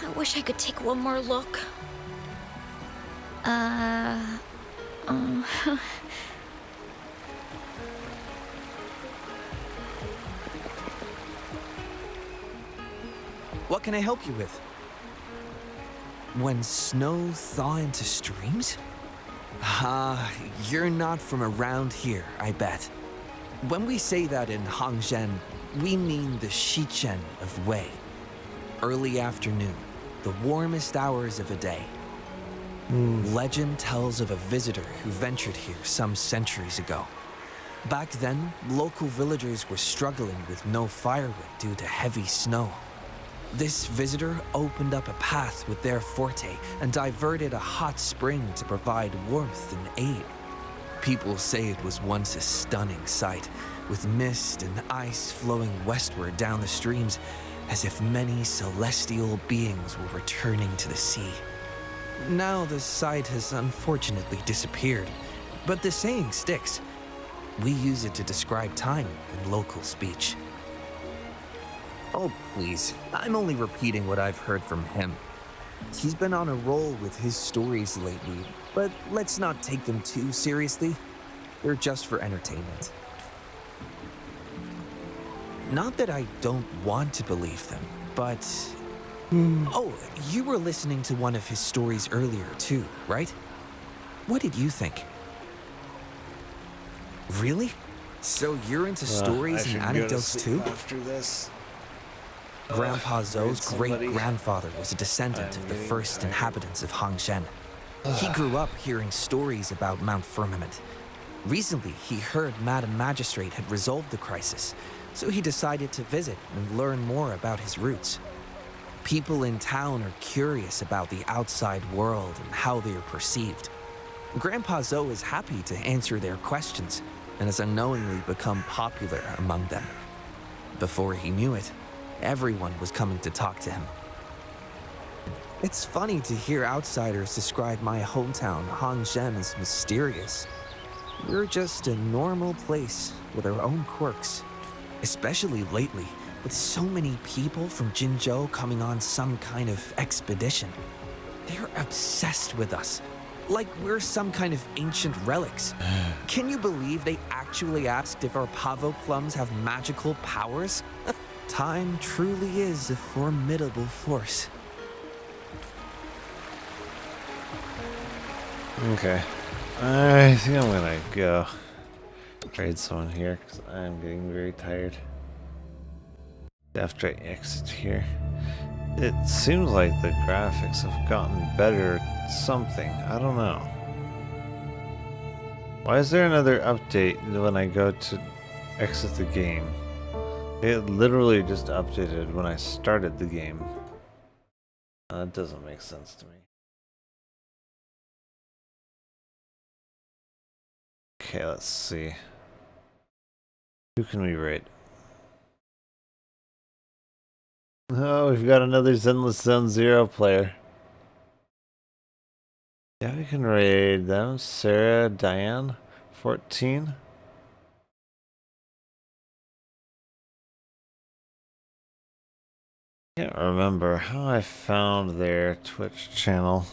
S2: I wish I could take one more look.
S23: What can I help you with? When snow thaw into streams? You're not from around here, I bet. When we say that in Hongzhen, we mean the Shichen of Wei. Early afternoon, the warmest hours of a day. Legend tells of a visitor who ventured here some centuries ago. Back then, local villagers were struggling with no firewood due to heavy snow. This visitor opened up a path with their forte and diverted a hot spring to provide warmth and aid. People say it was once a stunning sight, with mist and ice flowing westward down the streams, as if many celestial beings were returning to the sea. Now the sight has unfortunately disappeared, but the saying sticks. We use it to describe time in local speech. Oh, please. I'm only repeating what I've heard from him. He's been on a roll with his stories lately, but let's not take them too seriously. They're just for entertainment. Not that I don't want to believe them, but... Oh, you were listening to one of his stories earlier too, right? What did you think? Really? So you're into stories and anecdotes too?
S1: After this.
S23: Grandpa Zhou's
S1: somebody.
S23: great-grandfather was a descendant of the first inhabitants of Hangshen. He grew up hearing stories about Mount Firmament. Recently, he heard Madam Magistrate had resolved the crisis, so he decided to visit and learn more about his roots. People in town are curious about the outside world and how they are perceived. Grandpa Zhou is happy to answer their questions and has unknowingly become popular among them. Before he knew it, everyone was coming to talk to him. It's funny to hear outsiders describe my hometown, Hangshen, as mysterious. We're just a normal place with our own quirks. Especially lately, with so many people from Jinzhou coming on some kind of expedition. They're obsessed with us, like we're some kind of ancient relics. Can you believe they actually asked if our pavo plums have magical powers? Time truly is a formidable force.
S1: Okay. I think I'm gonna go raid someone here because I'm getting very tired. After I exit here, it seems like the graphics have gotten better at something. I don't know. Why is there another update when I go to exit the game? It literally just updated when I started the game. That doesn't make sense to me. Okay, let's see. Who can we raid? Oh, we've got another Zenless Zone 0 player. Yeah, we can raid them. Sarah, Diane, 14. Can't remember how I found their Twitch channel.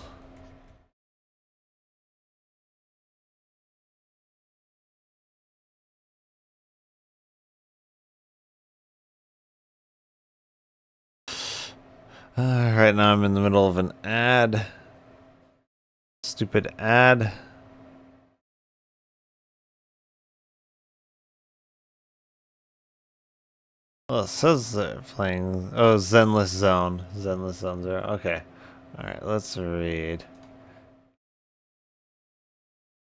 S1: Right now I'm in the middle of an ad. Stupid ad. Well, it says they're playing. Oh, Zenless Zone. Zenless Zone 0. Okay. Alright, let's read.